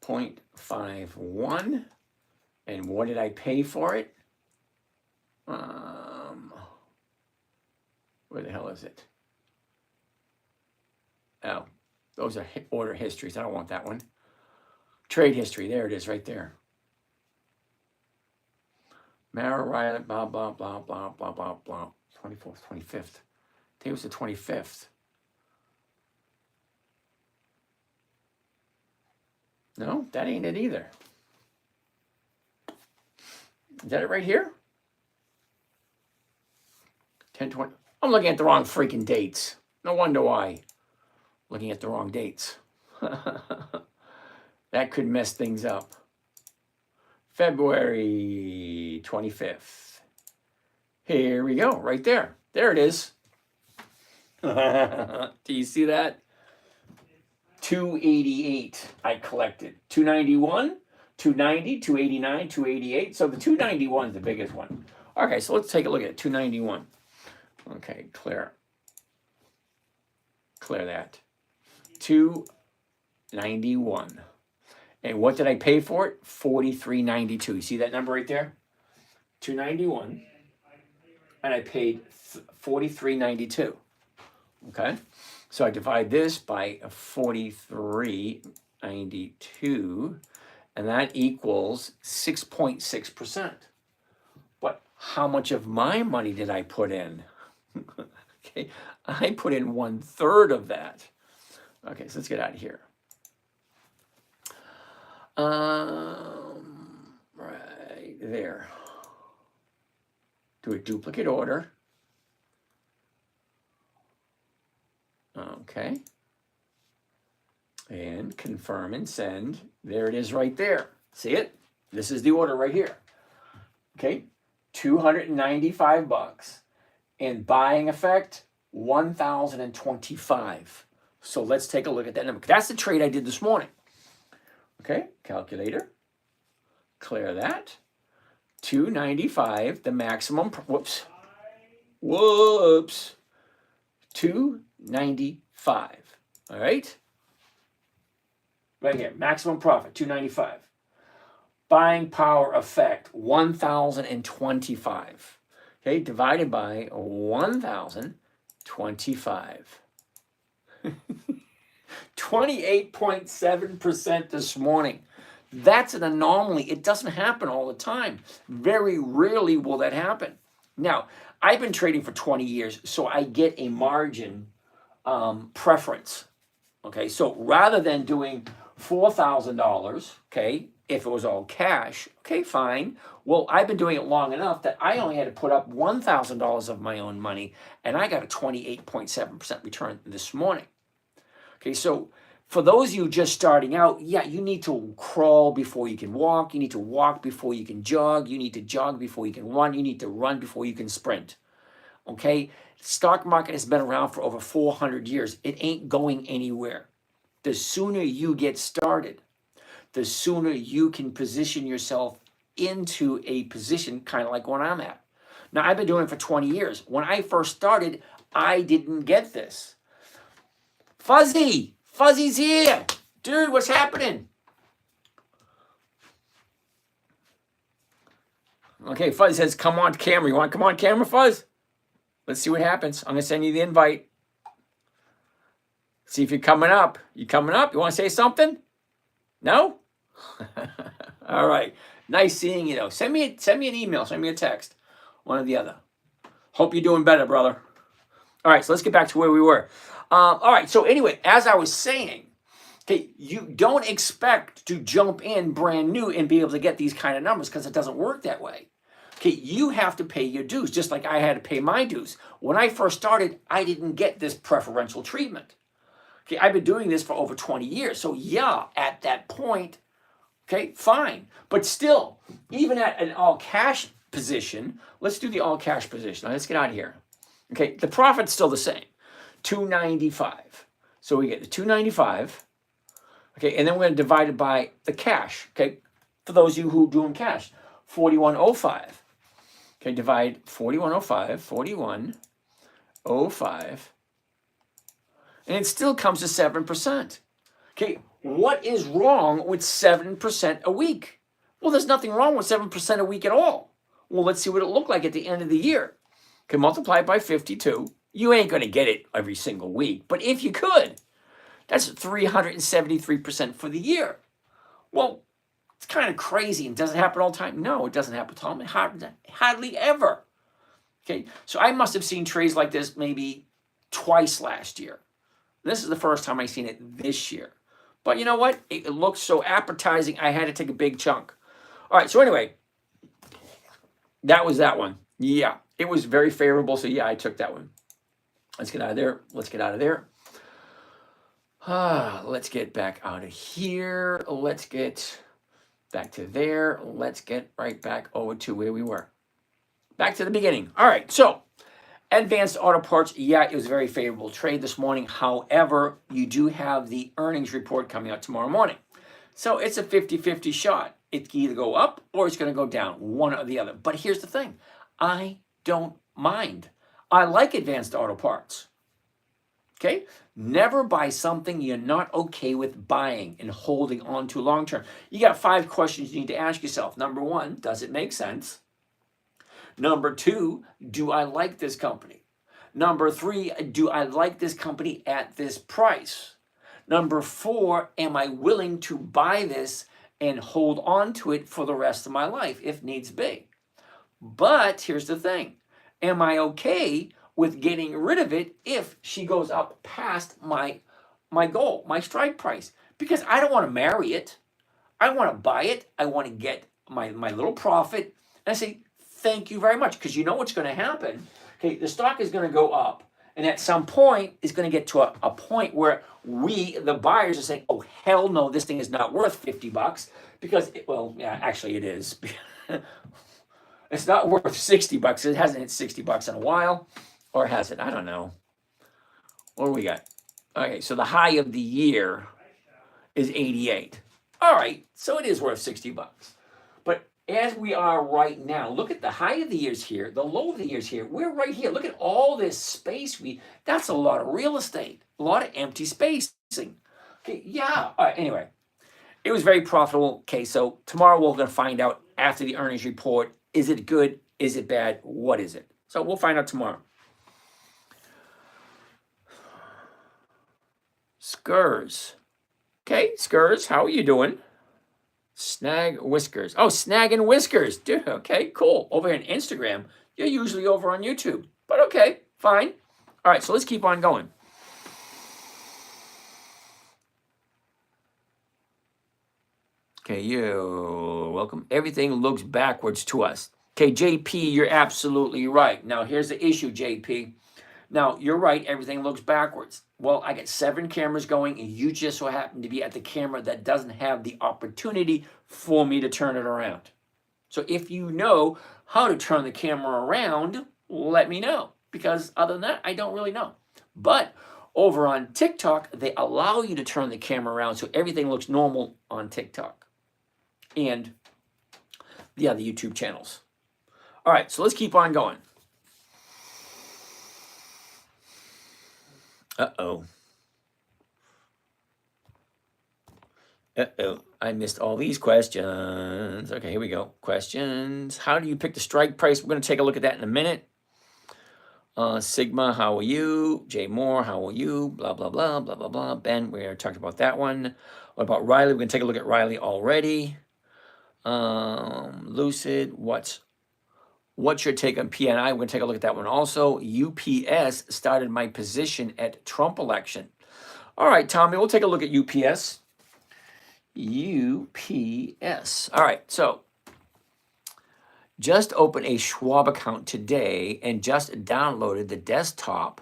0.51. And what did I pay for it? Where the hell is it? Oh, those are order histories. I don't want that one. Trade history. There it is right there. Mara Riley, blah, blah, blah, blah, blah, blah, blah. 24th, 25th. Today was the 25th. No, that ain't it either. Is that it right here? 1020. I'm looking at the wrong freaking dates. No wonder why. Looking at the wrong dates. That could mess things up. February 25th. Here we go, right there. There it is. Do you see that? 288 I collected. 291, 290, 289, 288. So the 291 is the biggest one. Okay, so let's take a look at it. 291. Okay, clear that. 291. And what did I pay for it? $43.92. You see that number right there? 291. And I paid $43.92. Okay? So I divide this by 43.92, and that equals 6.6%. But how much of my money did I put in? Okay, I put in 1/3 of that. Okay, so let's get out of here. Right there. Do a duplicate order. Okay. And confirm and send. There it is right there. See it? This is the order right here. Okay. $295. And buying effect, $1,025. So let's take a look at that number. That's the trade I did this morning. Okay. Calculator. Clear that. 295, the maximum. Whoops. 295. All right. Right here, maximum profit, 295. Buying power effect, 1,025. Okay, divided by 1,025. 28.7% this morning. That's an anomaly. It doesn't happen all the time. Very rarely will that happen. Now, I've been trading for 20 years, so I get a margin preference. Okay, so rather than doing $4,000, okay, if it was all cash, okay, fine. Well, I've been doing it long enough that I only had to put up $1,000 of my own money, and I got a 28.7% return this morning. Okay, so for those of you just starting out, yeah, you need to crawl before you can walk. You need to walk before you can jog. You need to jog before you can run. You need to run before you can sprint. Okay? Stock market has been around for over 400 years. It ain't going anywhere. The sooner you get started, the sooner you can position yourself into a position kind of like what I'm at. Now, I've been doing it for 20 years. When I first started, I didn't get this. Fuzzy's here. Dude, what's happening? Okay, Fuzz says, come on camera. You want to come on camera, Fuzz? Let's see what happens. I'm going to send you the invite. See if you're coming up. You coming up? You want to say something? No? All right. Nice seeing you, though. Send me an email. Send me a text. One or the other. Hope you're doing better, brother. All right, so let's get back to where we were. All right, so anyway, as I was saying, okay, you don't expect to jump in brand new and be able to get these kind of numbers because it doesn't work that way. Okay, you have to pay your dues, just like I had to pay my dues. When I first started, I didn't get this preferential treatment. Okay, I've been doing this for over 20 years. So yeah, at that point, okay, fine. But still, even at an all cash position, let's do the all cash position. Now, let's get out of here. Okay, the profit's still the same. 295. So we get the 295. Okay, and then we're going to divide it by the cash. Okay, for those of you who do in cash, 4105. Okay, divide 4105, 4105. And it still comes to 7%. Okay, what is wrong with 7% a week? Well, there's nothing wrong with 7% a week at all. Well, let's see what it looked like at the end of the year. Okay, multiply it by 52. You ain't going to get it every single week, but if you could, that's 373% for the year. Well, it's kind of crazy and does it happen all the time? No, it doesn't happen all the time. Hardly ever. Okay, so I must have seen trades like this maybe twice last year. This is the first time I've seen it this year. But you know what? It looked so appetizing, I had to take a big chunk. All right, so anyway, that was that one. Yeah, it was very favorable. So yeah, I took that one. Let's get out of there. Let's get out of there. Let's get back out of here. Let's get back to there. Let's get right back over to where we were. Back to the beginning. All right, so Advanced Auto Parts, yeah, it was a very favorable trade this morning. However, you do have the earnings report coming out tomorrow morning. So it's a 50-50 shot. It can either go up or it's going to go down, one or the other. But here's the thing. I don't mind. I like Advanced Auto Parts. Okay? Never buy something you're not okay with buying and holding on to long term. You got 5 questions you need to ask yourself. Number 1, does it make sense? Number 2, do I like this company? Number 3, do I like this company at this price? Number 4, am I willing to buy this and hold on to it for the rest of my life if needs be? But here's the thing. Am I okay with getting rid of it if she goes up past my goal, my strike price? Because I don't want to marry it. I want to buy it. I want to get my little profit. And I say, thank you very much, because you know what's going to happen. Okay, the stock is going to go up, and at some point, it's going to get to a point where we, the buyers, are saying, oh, hell no, this thing is not worth $50, because, well, yeah, actually it is. It's not worth $60. It hasn't hit $60 in a while, or has it? I don't know. What do we got? Okay, so the high of the year is 88. All right, so it is worth $60. But as we are right now, look at the high of the years here, the low of the years here. We're right here. Look at all this space. That's a lot of real estate, a lot of empty spacing. Okay, yeah. All right, anyway, it was very profitable. Okay, so tomorrow we're going to find out after the earnings report. Is it good? Is it bad? What is it? So we'll find out tomorrow. Skurs. Okay, Skurs, how are you doing? Snag Whiskers. Oh, Snag and Whiskers. Dude, okay, cool. Over here on Instagram. You're usually over on YouTube. But okay, fine. All right, so let's keep on going. Okay, you're welcome. Everything looks backwards to us. Okay, JP, you're absolutely right. Now, here's the issue, JP. Now, you're right. Everything looks backwards. Well, I got 7 cameras going, and you just so happen to be at the camera that doesn't have the opportunity for me to turn it around. So if you know how to turn the camera around, let me know. Because other than that, I don't really know. But over on TikTok, they allow you to turn the camera around so everything looks normal on TikTok. And the other YouTube channels. All right, so let's keep on going. Uh-oh. I missed all these questions. Okay, here we go. Questions. How do you pick the strike price? We're going to take a look at that in a minute. Sigma, how are you? Jay Moore, how are you? Blah, blah, blah, blah, blah, blah. Ben, we already talked about that one. What about Riley? We're going to take a look at Riley already. Lucid, what's your take on PNI? We're going to take a look at that one also. UPS started my position at Trump election. All right, Tommy, we'll take a look at UPS. UPS. All right, so just opened a Schwab account today and just downloaded the desktop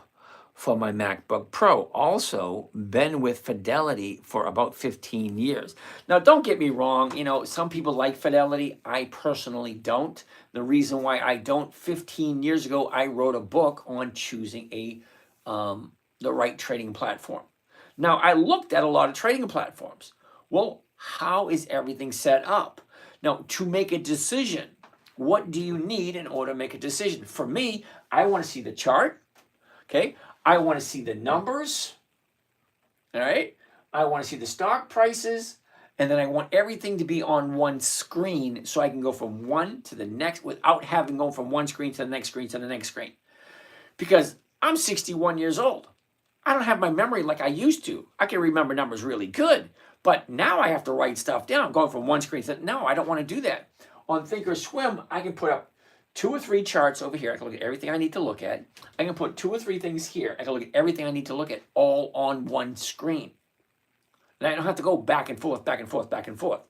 for my MacBook Pro. Also, been with Fidelity for about 15 years. Now, don't get me wrong. You know, some people like Fidelity. I personally don't. The reason why I don't, 15 years ago, I wrote a book on choosing the right trading platform. Now, I looked at a lot of trading platforms. Well, how is everything set up? Now, to make a decision, what do you need in order to make a decision? For me, I want to see the chart. Okay. I want to see the numbers, all right? I want to see the stock prices, and then I want everything to be on one screen so I can go from one to the next without having gone from one screen to the next screen to the next screen. Because I'm 61 years old. I don't have my memory like I used to. I can remember numbers really good, but now I have to write stuff down, going from one screen to no, I don't want to do that. On Thinkorswim, I can put up 2 or 3 charts over here. I can look at everything I need to look at. I can put 2 or 3 things here. I can look at everything I need to look at all on one screen. And I don't have to go back and forth, back and forth, back and forth.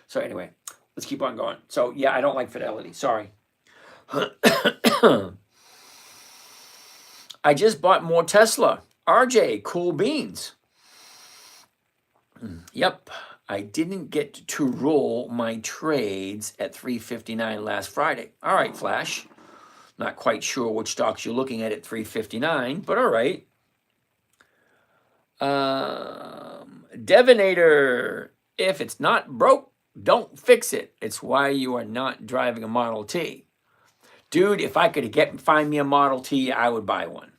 So anyway, let's keep on going. So yeah, I don't like Fidelity. Sorry. I just bought more Tesla. RJ, cool beans. Yep. I didn't get to roll my trades at 359 last Friday. All right, Flash. Not quite sure which stocks you're looking at 359, but all right. Devinator, if it's not broke, don't fix it. It's why you are not driving a Model T. Dude, if I could find me a Model T, I would buy one.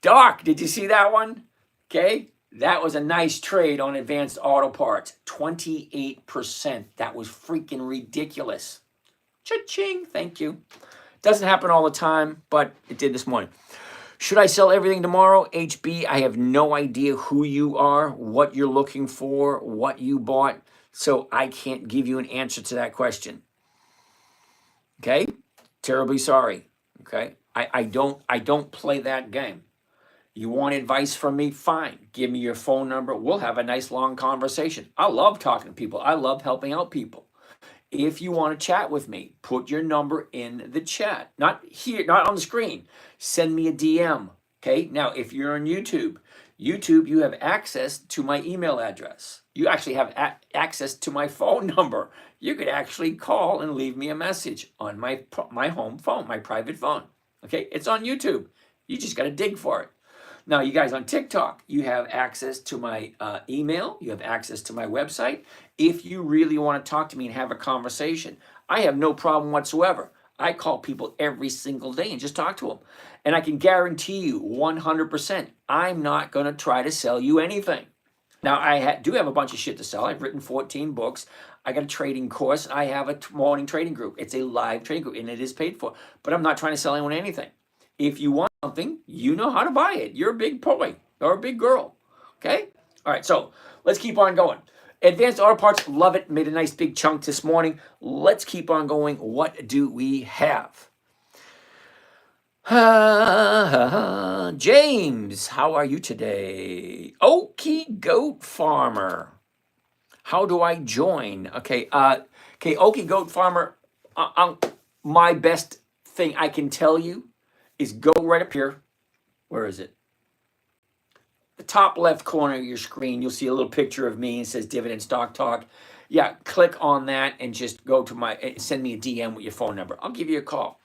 Doc, did you see that one? Okay, that was a nice trade on Advanced Auto Parts. 28%. That was freaking ridiculous. Cha-ching, thank you. Doesn't happen all the time, but it did this morning. Should I sell everything tomorrow? HB, I have no idea who you are, what you're looking for, what you bought, so I can't give you an answer to that question. Okay? Terribly sorry. Okay? I don't play that game. You want advice from me? Fine. Give me your phone number. We'll have a nice long conversation. I love talking to people. I love helping out people. If you want to chat with me, put your number in the chat. Not here, not on the screen. Send me a DM. Okay? Now, if you're on YouTube, you have access to my email address. You actually have access to my phone number. You could actually call and leave me a message on my home phone, my private phone. Okay? It's on YouTube. You just got to dig for it. Now, you guys on TikTok, you have access to my email. You have access to my website. If you really want to talk to me and have a conversation, I have no problem whatsoever. I call people every single day and just talk to them. And I can guarantee you 100%, I'm not going to try to sell you anything. Now, I do have a bunch of shit to sell. I've written 14 books. I got a trading course. I have a morning trading group. It's a live trading group, and it is paid for. But I'm not trying to sell anyone anything. If you want something, you know how to buy it. You're a big boy or a big girl. Okay? All right, so let's keep on going. Advanced Auto Parts, love it. Made a nice big chunk this morning. Let's keep on going. What do we have? James, how are you today? Okie Goat Farmer. How do I join? Okay, Okie Goat Farmer, my best thing I can tell you is go right up here. Where is it? The top left corner of your screen, you'll see a little picture of me. It says Dividend Stock Talk. Yeah, click on that and just go to send me a DM with your phone number. I'll give you a call.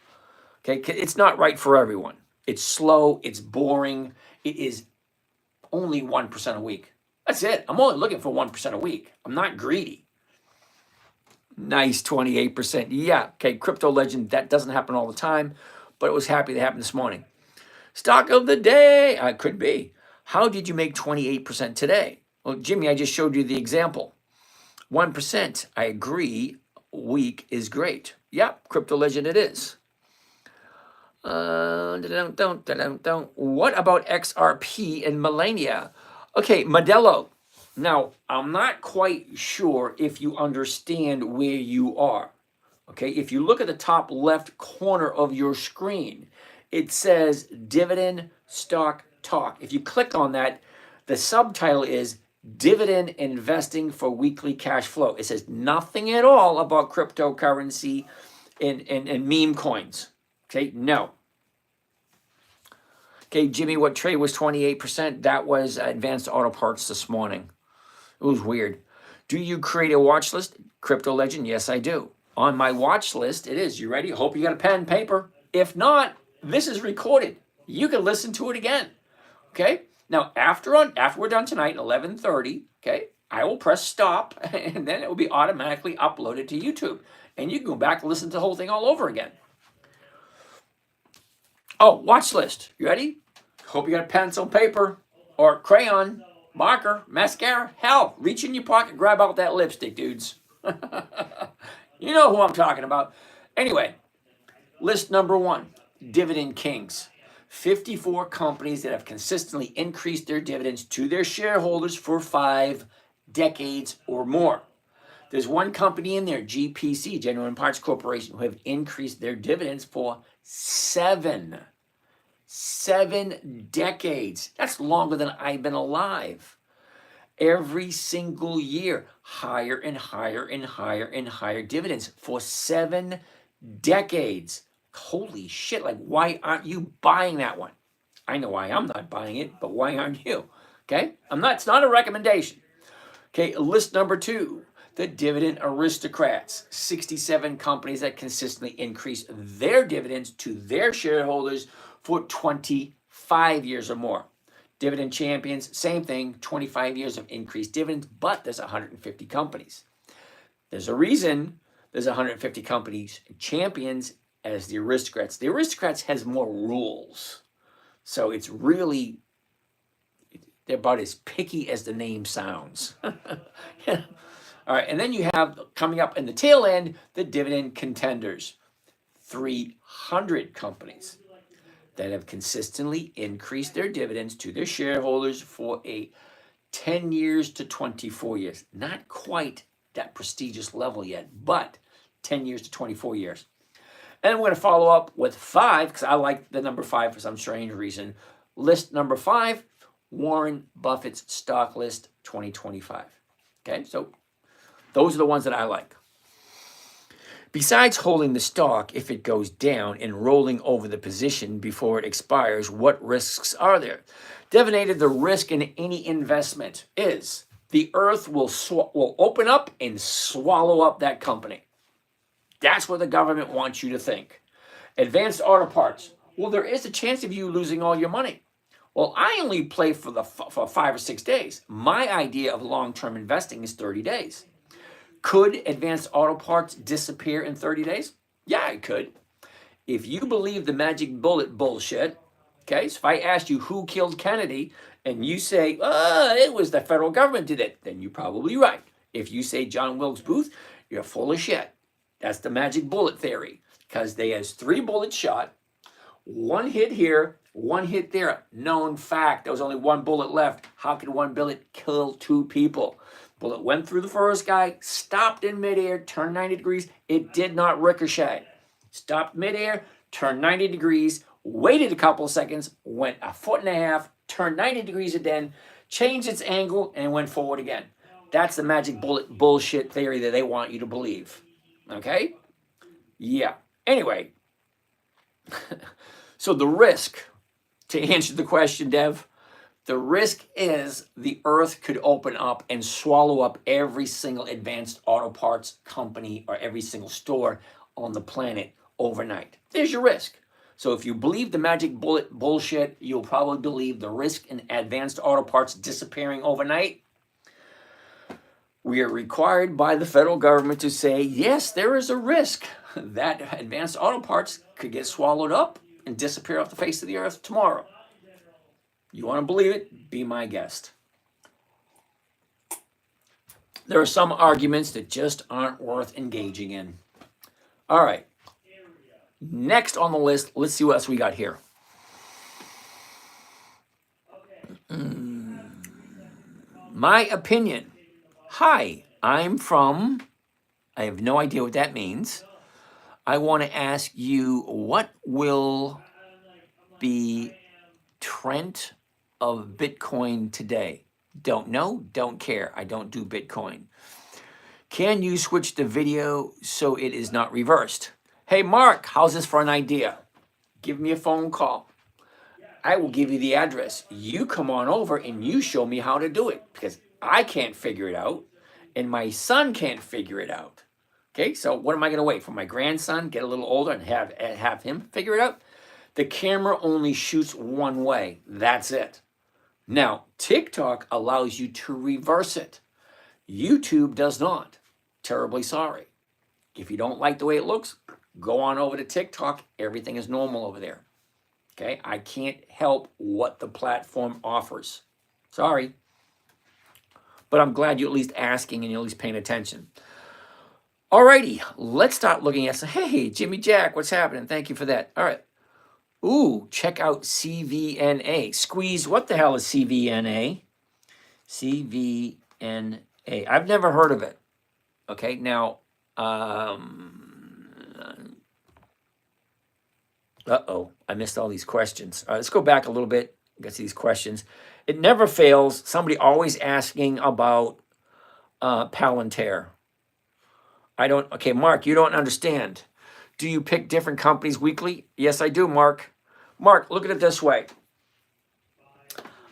Okay, it's not right for everyone. It's slow. It's boring. It is only 1% a week. That's it. I'm only looking for 1% a week. I'm not greedy. Nice 28%. Yeah, okay, Crypto Legend, that doesn't happen all the time, but it was happy to happen this morning. Stock of the day, could be. How did you make 28% today? Well, Jimmy, I just showed you the example. 1%, I agree, week is great. Yep, Crypto Legend it is. What about XRP and Millennia? Okay, Modelo. Now, I'm not quite sure if you understand where you are. Okay, if you look at the top left corner of your screen, it says Dividend Stock Talk. If you click on that, the subtitle is Dividend Investing for Weekly Cash Flow. It says nothing at all about cryptocurrency and meme coins. Okay, no. Okay, Jimmy, what trade was 28%? That was Advanced Auto Parts this morning. It was weird. Do you create a watch list? Crypto Legend, yes, I do. On my watch list, it is. You ready? Hope you got a pen and paper. If not, this is recorded. You can listen to it again. Okay? Now, after we're done tonight, 11:30, okay, I will press stop, and then it will be automatically uploaded to YouTube. And you can go back and listen to the whole thing all over again. Oh, watch list. You ready? Hope you got a pencil, paper, or crayon, marker, mascara. Hell, reach in your pocket, grab out that lipstick, dudes. You know who I'm talking about. Anyway, list number 1, Dividend Kings. 54 companies that have consistently increased their dividends to their shareholders for 5 decades or more. There's one company in there, GPC, Genuine Parts Corporation, who have increased their dividends for 7 7 decades. That's longer than I've been alive. Every single year, higher and higher and higher and higher dividends for 7 decades. Holy shit, like why aren't you buying that one? I know why I'm not buying it, but why aren't you? Okay, it's not a recommendation. Okay, list number 2, the dividend aristocrats. 67 companies that consistently increase their dividends to their shareholders for 25 years or more. Dividend champions, same thing, 25 years of increased dividends, but there's 150 companies. There's a reason there's 150 companies champions as the aristocrats. The aristocrats has more rules. So it's really, they're about as picky as the name sounds. Yeah. All right, and then you have, coming up in the tail end, the dividend contenders. 300 companies that have consistently increased their dividends to their shareholders for 10 years to 24 years. Not quite that prestigious level yet, but 10 years to 24 years. And we're going to follow up with 5, because I like the number 5 for some strange reason. List number 5, Warren Buffett's stock list 2025. Okay, so those are the ones that I like. Besides holding the stock if it goes down and rolling over the position before it expires, what risks are there? Divinated, the risk in any investment is the earth will open up and swallow up that company. That's what the government wants you to think. Advanced auto parts. Well, there is a chance of you losing all your money. Well, I only play for 5 or 6 days. My idea of long-term investing is 30 days. Could advanced auto parts disappear in 30 days? Yeah, it could. If you believe the magic bullet bullshit, okay, so if I asked you who killed Kennedy and you say, it was the federal government did it, then you're probably right. If you say John Wilkes Booth, you're full of shit. That's the magic bullet theory, because they has 3 bullets shot, 1 hit here, 1 hit there. Known fact, there was only 1 bullet left. How could 1 bullet kill 2 people? Bullet went through the first guy, stopped in midair, turned 90 degrees. It did not ricochet. Stopped midair, turned 90 degrees, waited a couple of seconds, went a foot and a half, turned 90 degrees again, changed its angle, and went forward again. That's the magic bullet bullshit theory that they want you to believe. Okay? Yeah. Anyway, so the risk, to answer the question, Dev, the risk is the earth could open up and swallow up every single advanced auto parts company or every single store on the planet overnight. There's your risk. So if you believe the magic bullet bullshit, you'll probably believe the risk in advanced auto parts disappearing overnight. We are required by the federal government to say, yes, there is a risk that advanced auto parts could get swallowed up and disappear off the face of the earth tomorrow. You want to believe it? Be my guest. There are some arguments that just aren't worth engaging in. All right. Next on the list, let's see what else we got here. My opinion. Hi, I'm from, I have no idea what that means. I want to ask you, what will be trend of Bitcoin today? Don't know, don't care. I don't do Bitcoin. Can you switch the video so it is not reversed? Hey, Mark, how's this for an idea? Give me a phone call. I will give you the address. You come on over and you show me how to do it, because I can't figure it out and my son can't figure it out. Okay, so what am I going to wait for my grandson, get a little older and have him figure it out? The camera only shoots one way. That's it. Now, TikTok allows you to reverse it. YouTube does not. Terribly sorry. If you don't like the way it looks, go on over to TikTok. Everything is normal over there. Okay? I can't help what the platform offers. Sorry. But I'm glad you're at least asking and you're at least paying attention. Alrighty, let's start looking at some. Hey, Jimmy Jack, what's happening? Thank you for that. All right. Ooh, check out CVNA. Squeeze, what the hell is CVNA? CVNA. I've never heard of it. Okay, now, let's Uh-oh, I missed all these questions. All right, let's go back a little bit, get to these questions. It never fails. Somebody always asking about Palantir. Okay, Mark, you don't understand. Do you pick different companies weekly? Yes, I do, Mark. Mark, look at it this way.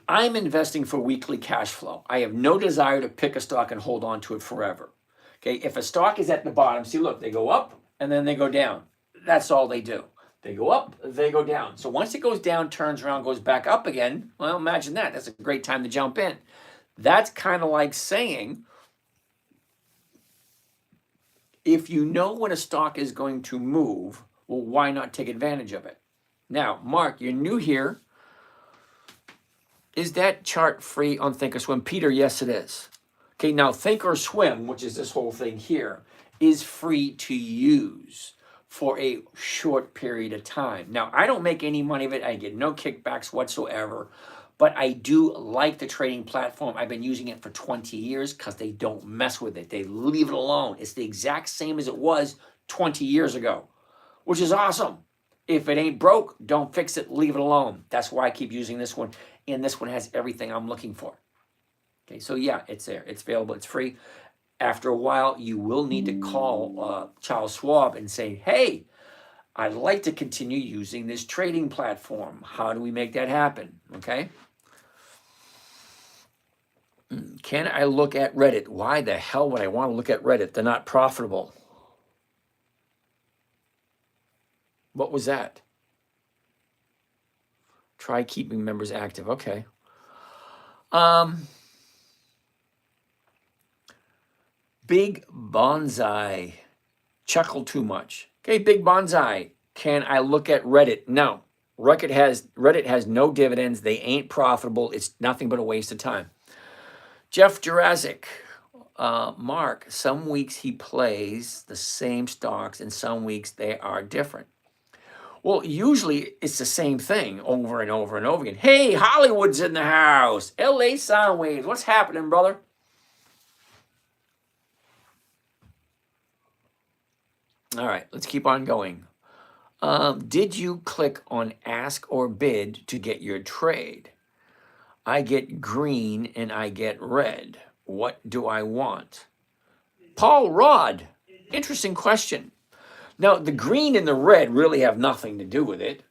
I'm investing for weekly cash flow. I have no desire to pick a stock and hold on to it forever. Okay, if a stock is at the bottom, see, look, they go up and then they go down. That's all they do. They go up, they go down. So once it goes down, turns around, goes back up again, well, imagine that. That's a great time to jump in. That's kind of like saying, if you know when a stock is going to move, well, why not take advantage of it? Now, Mark, you're new here. Is that chart free on Thinkorswim? Peter, yes, it is. Okay, now Thinkorswim, which is this whole thing here, is free to use for a short period of time. Now, I don't make any money of it. I get no kickbacks whatsoever, but I do like the trading platform. I've been using it for 20 years because they don't mess with it. They leave it alone. It's the exact same as it was 20 years ago, which is awesome. If it ain't broke, don't fix it, leave it alone. That's why I keep using this one, and this one has everything I'm looking for. Okay, so yeah, it's there. It's available. It's free. After a while, you will need to call Charles Schwab and say, hey, I'd like to continue using this trading platform. How do we make that happen? Okay. Can I look at Reddit? Why the hell would I want to look at Reddit? They're not profitable. What was that? Try keeping members active. Okay. Big Bonsai. Chuckle too much. Okay, Big Bonsai. Can I look at Reddit? No. Reddit has no dividends. They ain't profitable. It's nothing but a waste of time. Jeff Jurassic. Mark, some weeks he plays the same stocks and some weeks they are different. Well, usually it's the same thing over and over and over again. Hey, Hollywood's in the house. LA Soundwaves. What's happening, brother? All right, let's keep on going. Did you click on ask or bid to get your trade? I get green and I get red. What do I want? Paul Rod, interesting question. Now, the green and the red really have nothing to do with it.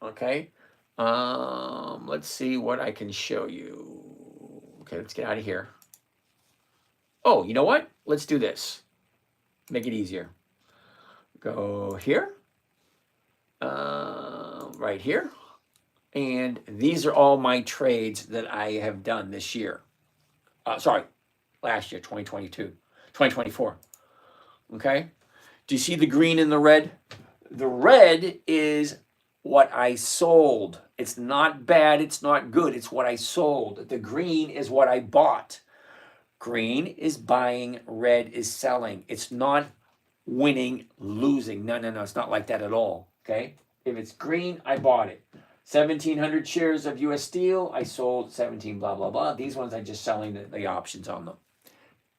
Okay. Let's see what I can show you. Okay, let's get out of here. Oh, you know what? Let's do this. Make it easier. Go here. Right here. And these are all my trades that I have done this year. Sorry, last year, 2024. Okay? Do you see the green and the red? The red is what I sold. It's not bad, it's not good, it's what I sold. The green is what I bought. Green is buying, red is selling. It's not winning, losing. No, it's not like that at all. Okay? If it's green, I bought it. 1,700 shares of US Steel, I sold 17, blah, blah, blah. These ones, I'm just selling the options on them.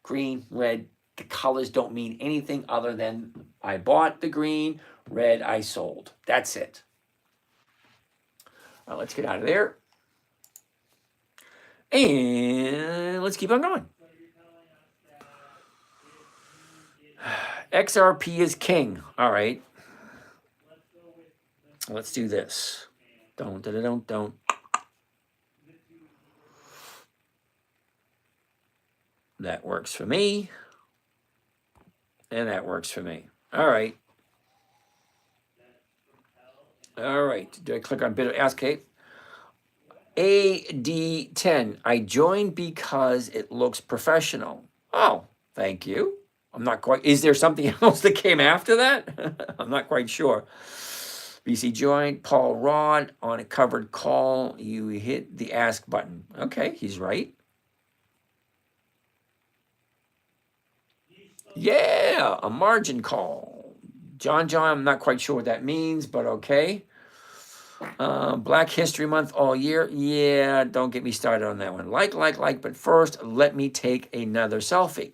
Green, red, the colors don't mean anything other than I bought the green, red, I sold. That's it. Let's get out of there. And let's keep on going. XRP is king. All right. Let's do this. Don't. That works for me. And that works for me. All right. All right. Do I click on bid or ask? Okay. AD10. I joined because it looks professional. Oh, thank you. I'm not quite. Is there something else that came after that? I'm not quite sure. BC joined. Paul Rod on a covered call. You hit the ask button. Okay, he's right. Yeah, a margin call. John, I'm not quite sure what that means, but okay. Black History Month all year. Yeah, don't get me started on that one. Like, but first, let me take another selfie.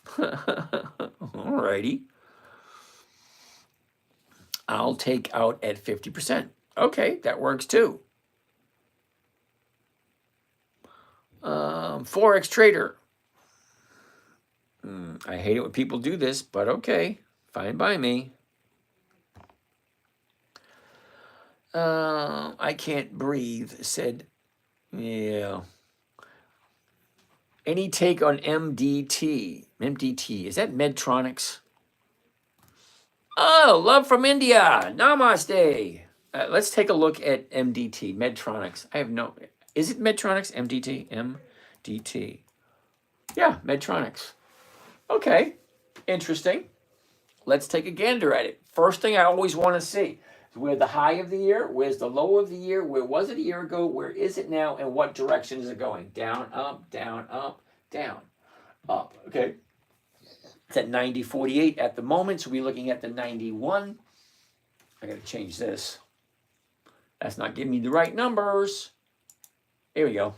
Alrighty. I'll take out at 50%. Okay, that works too. Forex trader. I hate it when people do this, but okay, fine by me. I can't breathe, said, yeah. Any take on MDT? MDT, is that Medtronics? Oh, love from India. Namaste. Let's take a look at MDT, Medtronics. I have no, is it Medtronics? MDT? MDT. Yeah, Medtronics. Okay, interesting. Let's take a gander at it. First thing I always want to see is where the high of the year, where's the low of the year, where was it a year ago, where is it now, and what direction is it going? Down, up, down, up, down, up. Okay. It's at 90.48 at the moment, so we're looking at the 91. I got to change this. That's not giving me the right numbers. Here we go.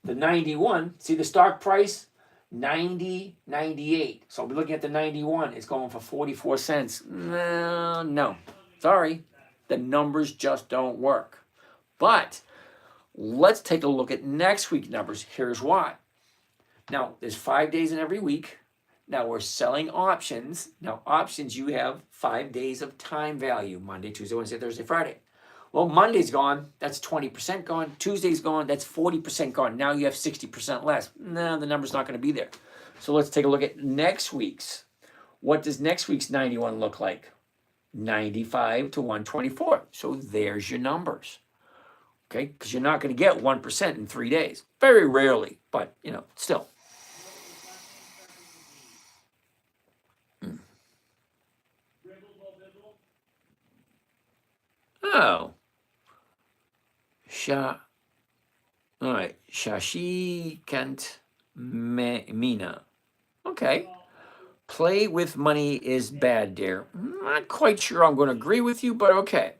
The 91, see the stock price? 90.98. So we're looking at the 91. It's going for 44 cents. No, sorry. The numbers just don't work. But let's take a look at next week's numbers. Here's why. Now, there's 5 days in every week. Now, we're selling options. Now, options, you have 5 days of time value. Monday, Tuesday, Wednesday, Thursday, Friday. Well, Monday's gone. That's 20% gone. Tuesday's gone. That's 40% gone. Now you have 60% less. No, the number's not going to be there. So let's take a look at next week's. What does next week's 91 look like? 95 to 124. So there's your numbers. Okay? Because you're not going to get 1% in 3 days. Very rarely, but, still. Oh. All right. Shashikant Mina. Okay. Play with money is bad, dear. Not quite sure I'm going to agree with you, but okay.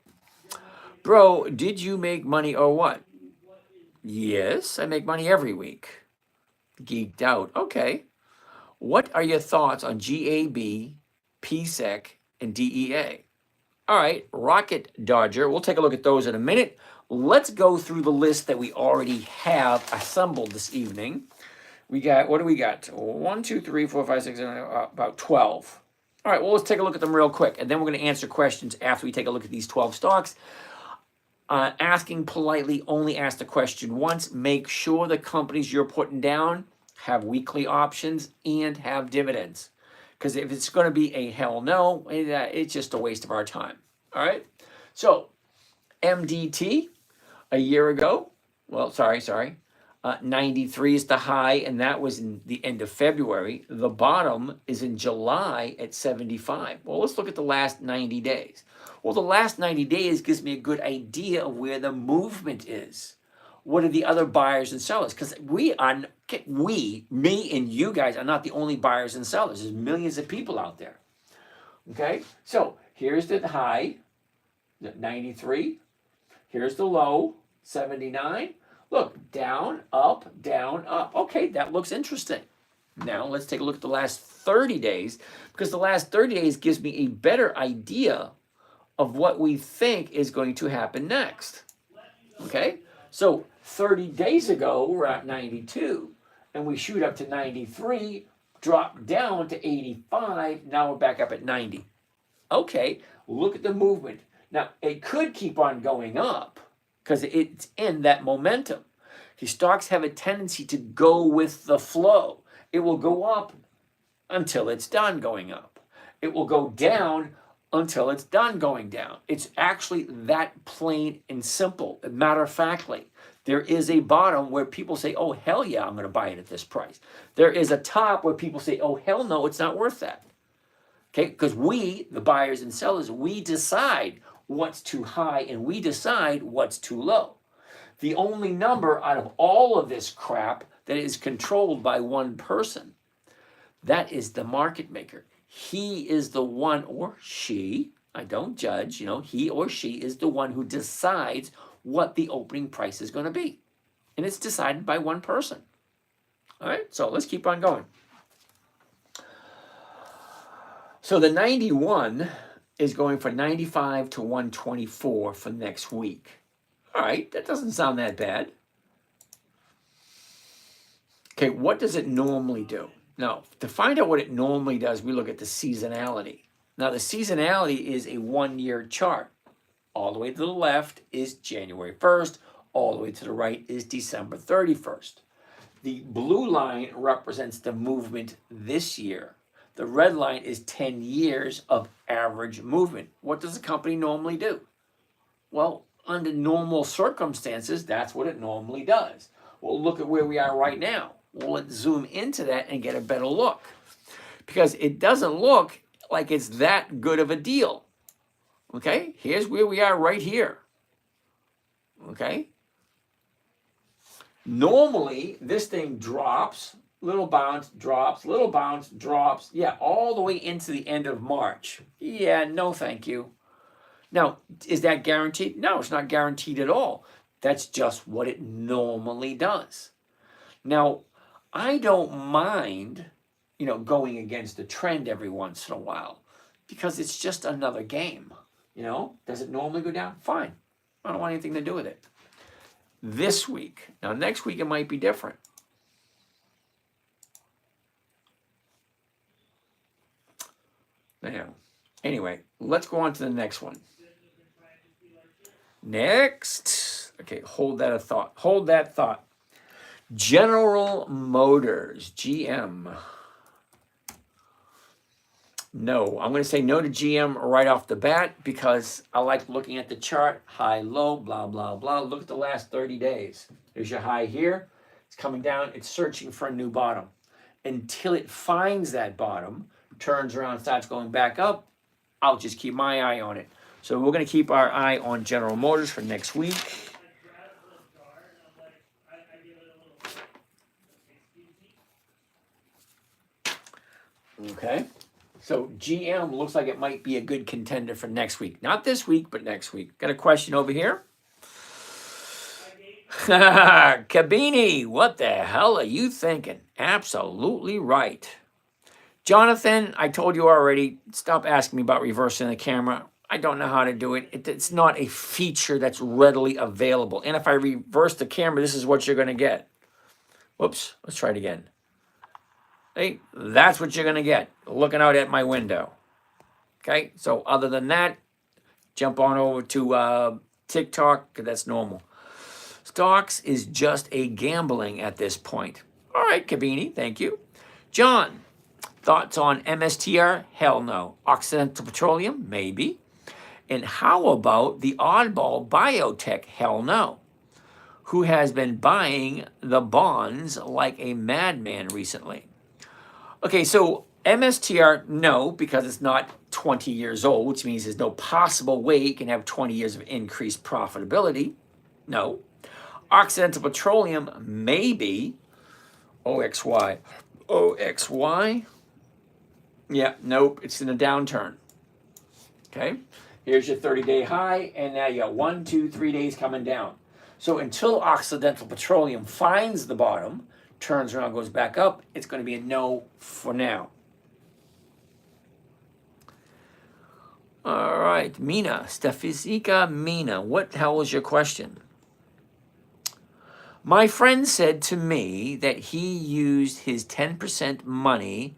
Bro, did you make money or what? Yes, I make money every week. Geeked out. Okay. What are your thoughts on GAB, PSEC, and DEA? All right, Rocket Dodger. We'll take a look at those in a minute. Let's go through the list that we already have assembled this evening. We got, what do we got? 1, 2, 3, 4, 5, 6, 7, about 12. All right, well, let's take a look at them real quick, and then we're going to answer questions after we take a look at these 12 stocks. Asking politely, only ask the question once. Make sure the companies you're putting down have weekly options and have dividends. Because if it's going to be a hell no, it's just a waste of our time. All right? So, MDT, a year ago, well, sorry, 93 is the high, and that was in the end of February. The bottom is in July at 75. Well, let's look at the last 90 days. Well, the last 90 days gives me a good idea of where the movement is. What are the other buyers and sellers? Because me and you guys are not the only buyers and sellers. There's millions of people out there. Okay? So here's the high, 93. Here's the low, 79. Look, down, up, down, up. Okay, that looks interesting. Now let's take a look at the last 30 days, because the last 30 days gives me a better idea of what we think is going to happen next. Okay? So 30 days ago, we're at 92, and we shoot up to 93, drop down to 85, now we're back up at 90. Okay, look at the movement. Now, it could keep on going up because it's in that momentum. These stocks have a tendency to go with the flow. It will go up until it's done going up. It will go down until it's done going down. It's actually that plain and simple. Matter of factly, there is a bottom where people say, oh, hell yeah, I'm going to buy it at this price. There is a top where people say, oh, hell no, it's not worth that. Okay, because we, the buyers and sellers, we decide what's too high and we decide what's too low. The only number out of all of this crap that is controlled by one person, that is the market maker. He is the one, or she, I don't judge, he or she is the one who decides what the opening price is going to be. And it's decided by one person. All right, so let's keep on going. So the 91 is going for 95 to 124 for next week. All right, that doesn't sound that bad. Okay, what does it normally do? Now, to find out what it normally does, we look at the seasonality. Now, the seasonality is a one-year chart. All the way to the left is January 1st. All the way to the right is December 31st. The blue line represents the movement this year. The red line is 10 years of average movement. What does the company normally do? Well, under normal circumstances, that's what it normally does. Well, look at where we are right now. Well, let's zoom into that and get a better look. Because it doesn't look like it's that good of a deal. Okay, here's where we are right here. Okay. Normally, this thing drops, little bounce, drops, little bounce, drops. Yeah, all the way into the end of March. Yeah, no thank you. Now, is that guaranteed? No, it's not guaranteed at all. That's just what it normally does. Now, I don't mind, going against the trend every once in a while because it's just another game. Does it normally go down? Fine. I don't want anything to do with it. This week. Now, next week it might be different. Now, anyway, let's go on to the next one. Next. Okay, hold that thought. Hold that thought. General Motors, GM. No, I'm going to say no to GM right off the bat because I like looking at the chart, high, low, blah, blah, blah. Look at the last 30 days. There's your high here. It's coming down. It's searching for a new bottom. Until it finds that bottom, turns around, starts going back up, I'll just keep my eye on it. So we're going to keep our eye on General Motors for next week. Okay. So GM looks like it might be a good contender for next week. Not this week, but next week. Got a question over here? Cabini, what the hell are you thinking? Absolutely right. Jonathan, I told you already, stop asking me about reversing the camera. I don't know how to do it. It's not a feature that's readily available. And if I reverse the camera, this is what you're going to get. Whoops, let's try it again. Hey, that's what you're going to get, looking out at my window. Okay, so other than that, jump on over to TikTok, because that's normal. Stocks is just a gambling at this point. All right, Kabini, thank you. John, thoughts on MSTR? Hell no. Occidental Petroleum? Maybe. And how about the oddball biotech? Hell no. Who has been buying the bonds like a madman recently? Okay, so MSTR, no, because it's not 20 years old, which means there's no possible way it can have 20 years of increased profitability. No. Occidental Petroleum, maybe. OXY. OXY? Yeah, nope, it's in a downturn. Okay, here's your 30-day high, and now you got 1, 2, 3 days coming down. So until Occidental Petroleum finds the bottom, turns around, goes back up, it's going to be a no for now. All right, Mina, Stefisika Mina, what the hell was your question? My friend said to me that he used his 10% money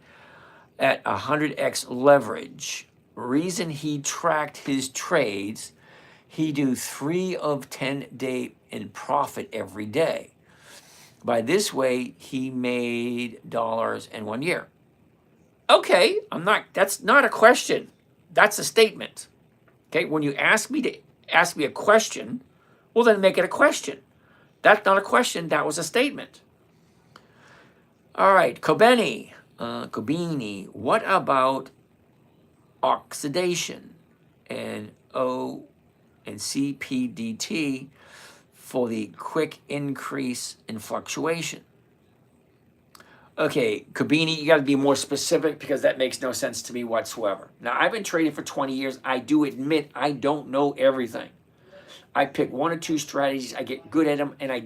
at 100x leverage. Reason he tracked his trades, he do 3 of 10 day in profit every day. By this way, he made dollars in 1 year. Okay, that's not a question. That's a statement. Okay, when you ask me a question, well then make it a question. That's not a question, that was a statement. All right, Kobeni, what about oxidation and O and CPDT for the quick increase in fluctuation? Okay, Kabini, you got to be more specific because that makes no sense to me whatsoever. Now, I've been trading for 20 years. I do admit I don't know everything. I pick 1 or 2 strategies, I get good at them, and I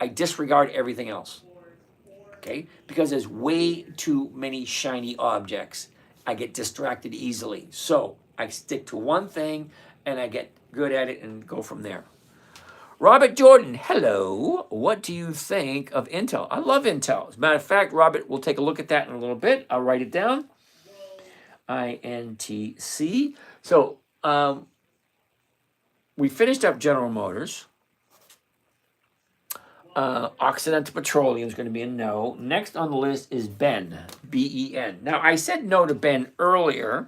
disregard everything else. Okay? Because there's way too many shiny objects. I get distracted easily. So, I stick to one thing and I get good at it and go from there. Robert Jordan, hello. What do you think of Intel? I love Intel. As a matter of fact, Robert, we'll take a look at that in a little bit. I'll write it down. INTC. So we finished up General Motors. Occidental Petroleum is going to be a no. Next on the list is Ben, B-E-N. Now, I said no to Ben earlier,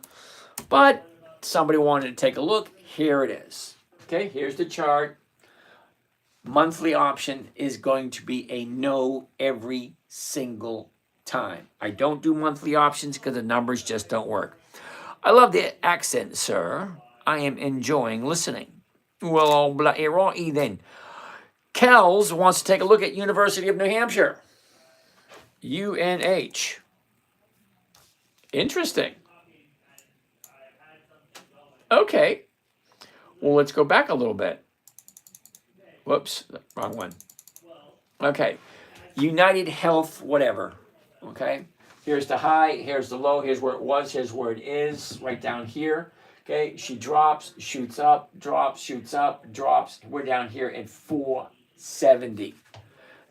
but somebody wanted to take a look. Here it is. Okay, here's the chart. Monthly option is going to be a no every single time. I don't do monthly options because the numbers just don't work. I love the accent, sir. I am enjoying listening. Well, then. Kells wants to take a look at University of New Hampshire. UNH. Interesting. Okay. Well, let's go back a little bit. Whoops, wrong one. Okay. United Health, whatever. Okay. Here's the high, here's the low, here's where it was, here's where it is, right down here. Okay, she drops, shoots up, drops, shoots up, drops. We're down here at 470.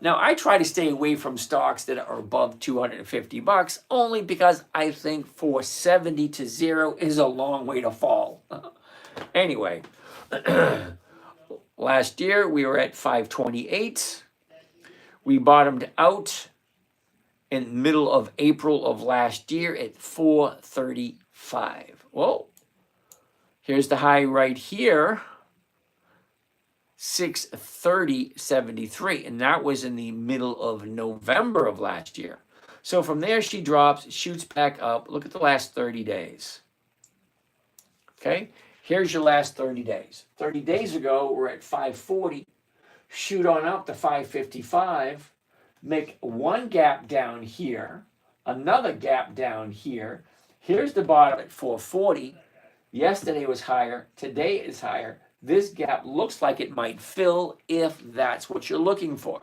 Now, I try to stay away from stocks that are above 250 bucks only because I think 470 to zero is a long way to fall. Anyway, last year we were at 528. We bottomed out in the middle of April of last year at 435. Well, here's the high right here, 630.73, and that was in the middle of November of last year. So from there, she drops, shoots back up. Look at the last 30 days. Okay, here's your last 30 days. 30 days ago, we're at 540. Shoot on up to 555. Make one gap down here, another gap down here. Here's the bottom at 440. Yesterday was higher. Today is higher. This gap looks like it might fill if that's what you're looking for.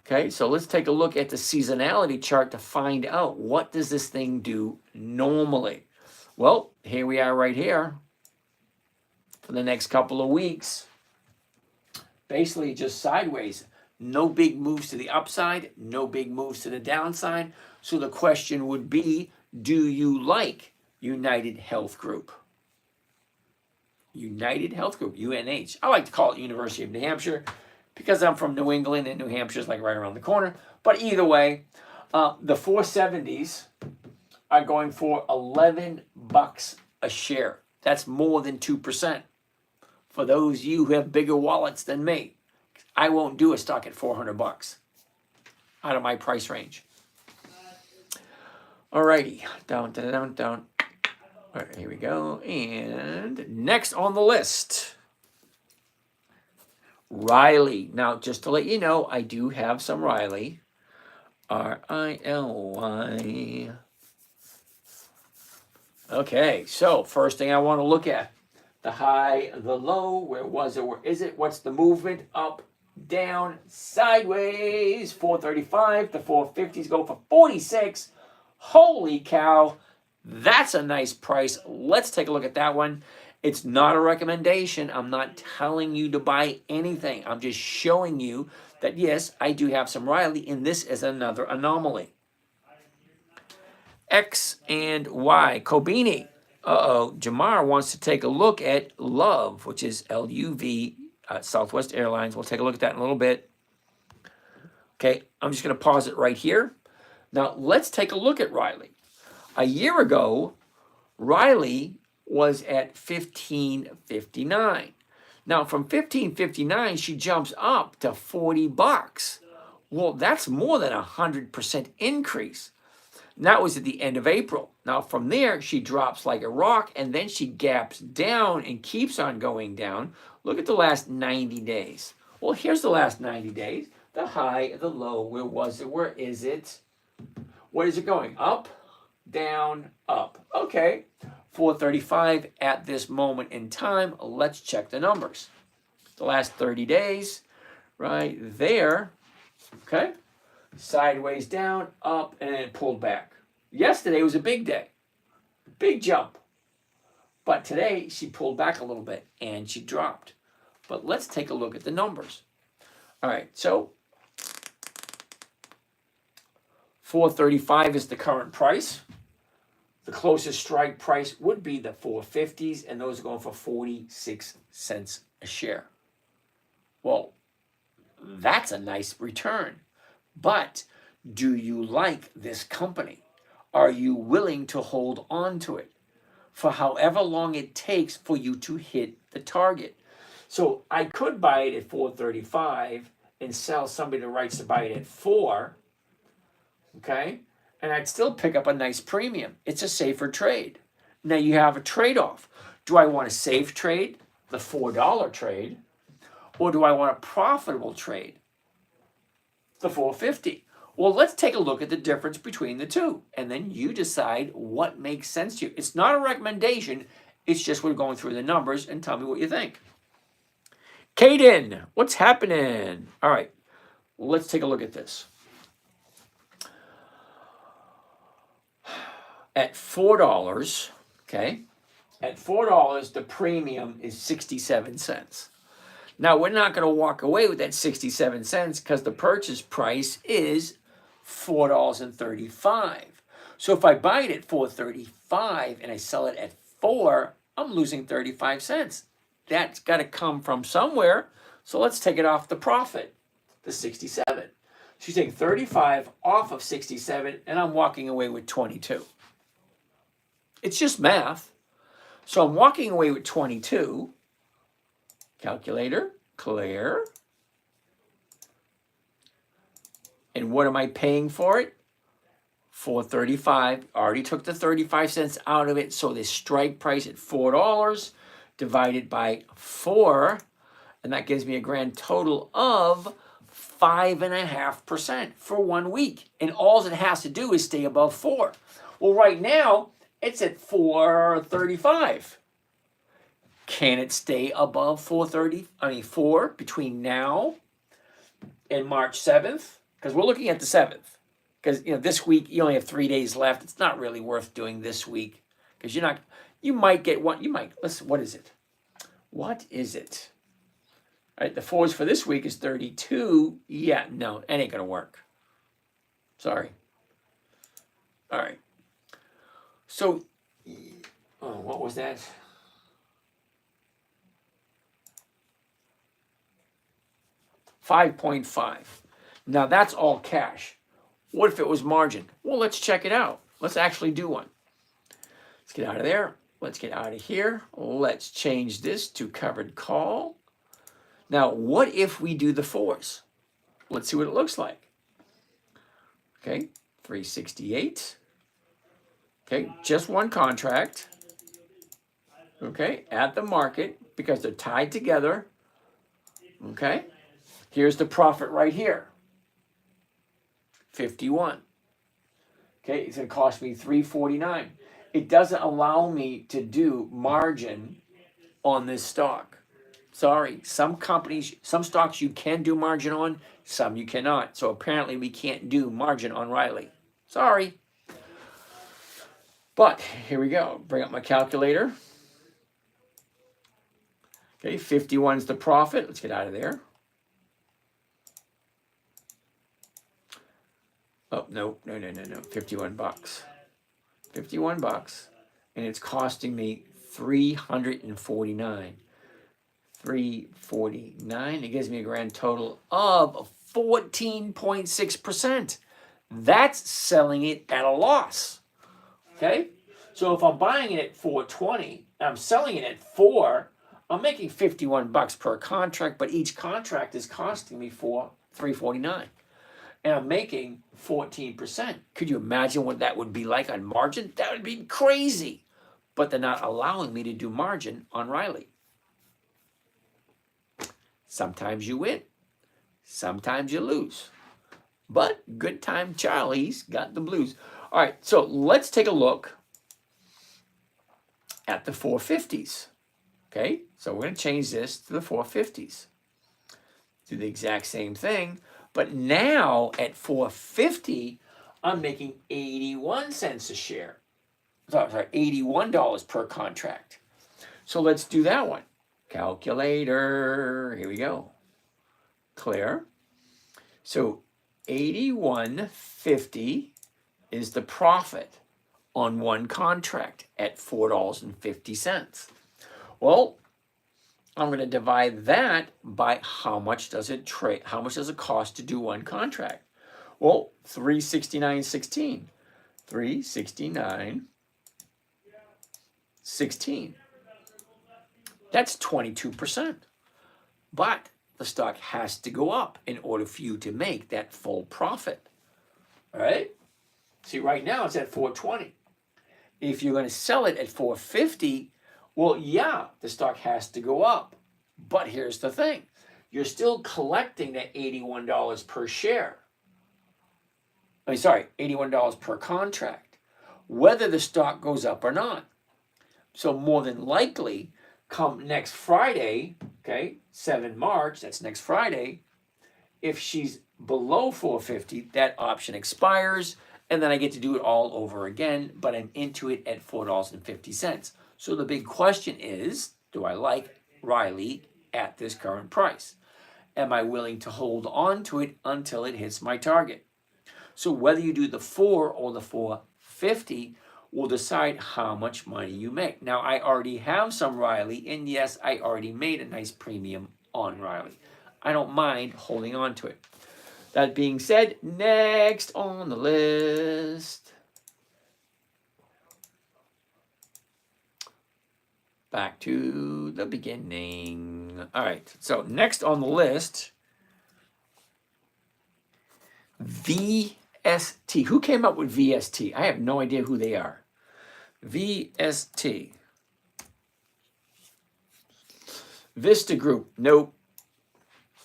Okay, so let's take a look at the seasonality chart to find out what does this thing do normally. Well, here we are right here for the next couple of weeks. Basically just sideways. No big moves to the upside, no big moves to the downside. So the question would be, do you like United Health Group? United Health Group, UNH. I like to call it University of New Hampshire because I'm from New England and New Hampshire is like right around the corner. But either way, the 470s are going for 11 bucks a share. That's more than 2%. For those of you who have bigger wallets than me, I won't do a stock at 400 bucks out of my price range. Alrighty, down. All right, here we go. And next on the list, Riley. Now, just to let you know, I do have some Riley. R-I-L-Y. Okay, so first thing I want to look at, the high, the low, where was it, where is it, what's the movement, up, down, sideways, 435, the 450s go for 46. Holy cow, that's a nice price. Let's take a look at that one. It's not a recommendation. I'm not telling you to buy anything. I'm just showing you that, yes, I do have some Riley, and this is another anomaly. X and Y, Kobini. Jamar wants to take a look at Love, which is L-U-V, Southwest Airlines. We'll take a look at that in a little bit. Okay, I'm just going to pause it right here. Now, let's take a look at Riley. A year ago, Riley was at 15.59. Now, from 15.59, she jumps up to 40 bucks. Well, that's more than 100% increase. And that was at the end of April. Now, from there, she drops like a rock, and then she gaps down and keeps on going down. Look at the last 90 days. Well, here's the last 90 days. The high, the low, where was it? Where is it? Where is it going? Up, down, up. Okay, 435 at this moment in time. Let's check the numbers. The last 30 days, right there, okay? Sideways down, up, and then it pulled back. Yesterday was a big day. Big jump. But today, she pulled back a little bit and she dropped. But let's take a look at the numbers. All right, so 435 is the current price. The closest strike price would be the 450s, and those are going for 46 cents a share. Well, that's a nice return. But do you like this company? Are you willing to hold on to it for however long it takes for you to hit the target? So I could buy it at 435 and sell somebody that writes to buy it at 4, okay? And I'd still pick up a nice premium. It's a safer trade. Now you have a trade-off. Do I want a safe trade, the $4 trade, or do I want a profitable trade, the 450? Well, let's take a look at the difference between the two, and then you decide what makes sense to you. It's not a recommendation. It's just we're going through the numbers, and tell me what you think. Caden, what's happening? All right, let's take a look at this. At $4, okay, at $4, the premium is 67 cents. Now, we're not going to walk away with that 67 cents because the purchase price is $4.35. So if I buy it at $4.35 and I sell it at $4, I'm losing 35 cents. That's got to come from somewhere. So let's take it off the profit, the 67. She's taking 35 off of 67, and I'm walking away with 22. It's just math. So I'm walking away with 22. Calculator, clear. And what am I paying for it? $4.35. Already took the 35 cents out of it. So the strike price at $4 divided by 4. And that gives me a grand total of 5.5% for 1 week. And all it has to do is stay above 4. Well, right now, it's at 4.35. Can it stay above 4 between now and March 7th? Because we're looking at the 7th. Because this week you only have 3 days left. It's not really worth doing this week because you might get one. Listen. What is it? What is it? All right, the 4s for this week is 32. Yeah, no, it ain't gonna work. Sorry. All right. So, what was that? $5.5. Now that's all cash. What if it was margin? Well, let's check it out. Let's actually do one. Let's get out of there. Let's get out of here. Let's change this to covered call. Now, what if we do the 4s? Let's see what it looks like. Okay, 368. Okay, just one contract. Okay, at the market because they're tied together. Okay, here's the profit right here. 51. Okay, it's going to cost me $3.49. It doesn't allow me to do margin on this stock. Sorry, some companies, some stocks you can do margin on, some you cannot. So apparently we can't do margin on Riley. Sorry. But here we go. Bring up my calculator. Okay, 51 is the profit. Let's get out of there. Oh, no. 51 bucks. 51 bucks. And it's costing me $349. $349. It gives me a grand total of 14.6%. That's selling it at a loss. Okay? So if I'm buying it at $4.20 and I'm selling it at $4, I'm making 51 bucks per contract, but each contract is costing me $3.49. And I'm making 14%. Could you imagine what that would be like on margin? That would be crazy. But they're not allowing me to do margin on Riley. Sometimes you win. Sometimes you lose. But good time Charlie's got the blues. All right, so let's take a look at the 450s. Okay, so we're going to change this to the 450s. Do the exact same thing. But now at 450, I'm making 81 cents a share. Sorry, $81 per contract. So let's do that one. Calculator, here we go. Clear. So 81.50 is the profit on one contract at $4.50. Well, I'm going to divide that by how much does it trade? How much does it cost to do one contract? Well, 369.16. 369.16. That's 22%. But the stock has to go up in order for you to make that full profit. All right? See, right now it's at 420. If you're going to sell it at 450, well, yeah, the stock has to go up. But here's the thing. You're still collecting that $81 per share. $81 per contract, whether the stock goes up or not. So more than likely, come next Friday, okay, 7 March, that's next Friday, if she's below 450, that option expires, and then I get to do it all over again, but I'm into it at $4.50. So the big question is, do I like Riley at this current price? Am I willing to hold on to it until it hits my target? So whether you do the 4 or the 450 will decide how much money you make. Now, I already have some Riley, and yes, I already made a nice premium on Riley. I don't mind holding on to it. That being said, next on the list, back to the beginning. All right, so next on the list, VST. Who came up with VST? I have no idea who they are. VST. Vista Group. Nope.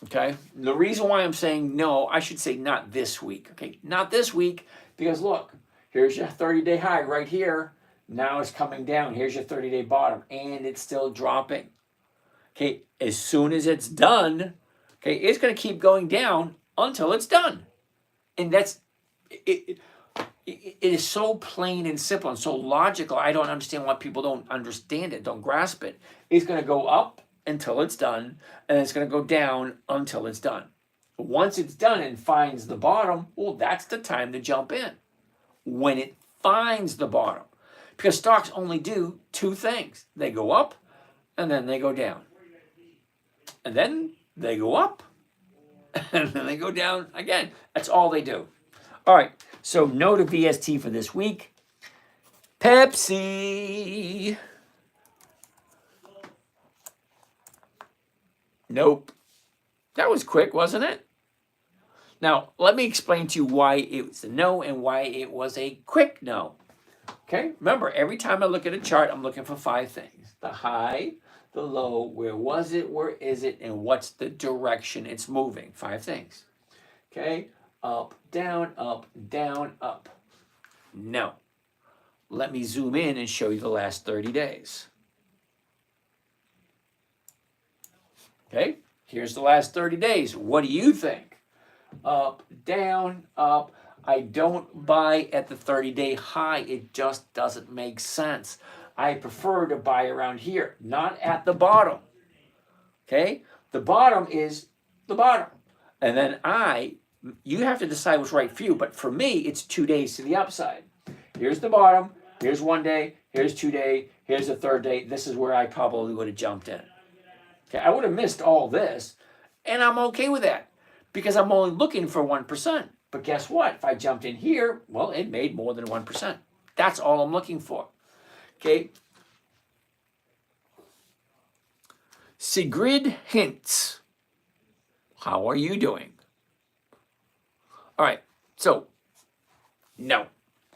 Okay. The reason why I'm saying no, I should say not this week. Okay. Not this week because look, here's your 30-day high right here. Now it's coming down. Here's your 30-day bottom and it's still dropping. Okay. As soon as it's done, okay, it's going to keep going down until it's done. And that's it. It is so plain and simple and so logical. I don't understand why people don't understand it, don't grasp it. It's going to go up until it's done, and it's going to go down until it's done. Once it's done and finds the bottom, well, that's the time to jump in. When it finds the bottom. Because stocks only do 2 things. They go up, and then they go down. And then they go up, and then they go down again. That's all they do. All right, so no to VST for this week. Pepsi. Nope. That was quick, wasn't it? Now, let me explain to you why it was a no and why it was a quick no. Okay, remember, every time I look at a chart, I'm looking for 5 things. The high, the low, where was it, where is it, and what's the direction it's moving. 5 things. Okay, up, down, up, down, up. No. Let me zoom in and show you the last 30 days. Okay, here's the last 30 days. What do you think? Up, down, up. I don't buy at the 30-day high. It just doesn't make sense. I prefer to buy around here, not at the bottom. Okay, the bottom is the bottom. And then you have to decide what's right for you. But for me, it's 2 days to the upside. Here's the bottom. Here's 1 day. Here's 2 day. Here's the 3rd day. This is where I probably would have jumped in. Okay, I would have missed all this, and I'm okay with that because I'm only looking for 1%. But guess what? If I jumped in here, well, it made more than 1%. That's all I'm looking for. Okay. Sigrid Hintz. How are you doing? All right. So, no,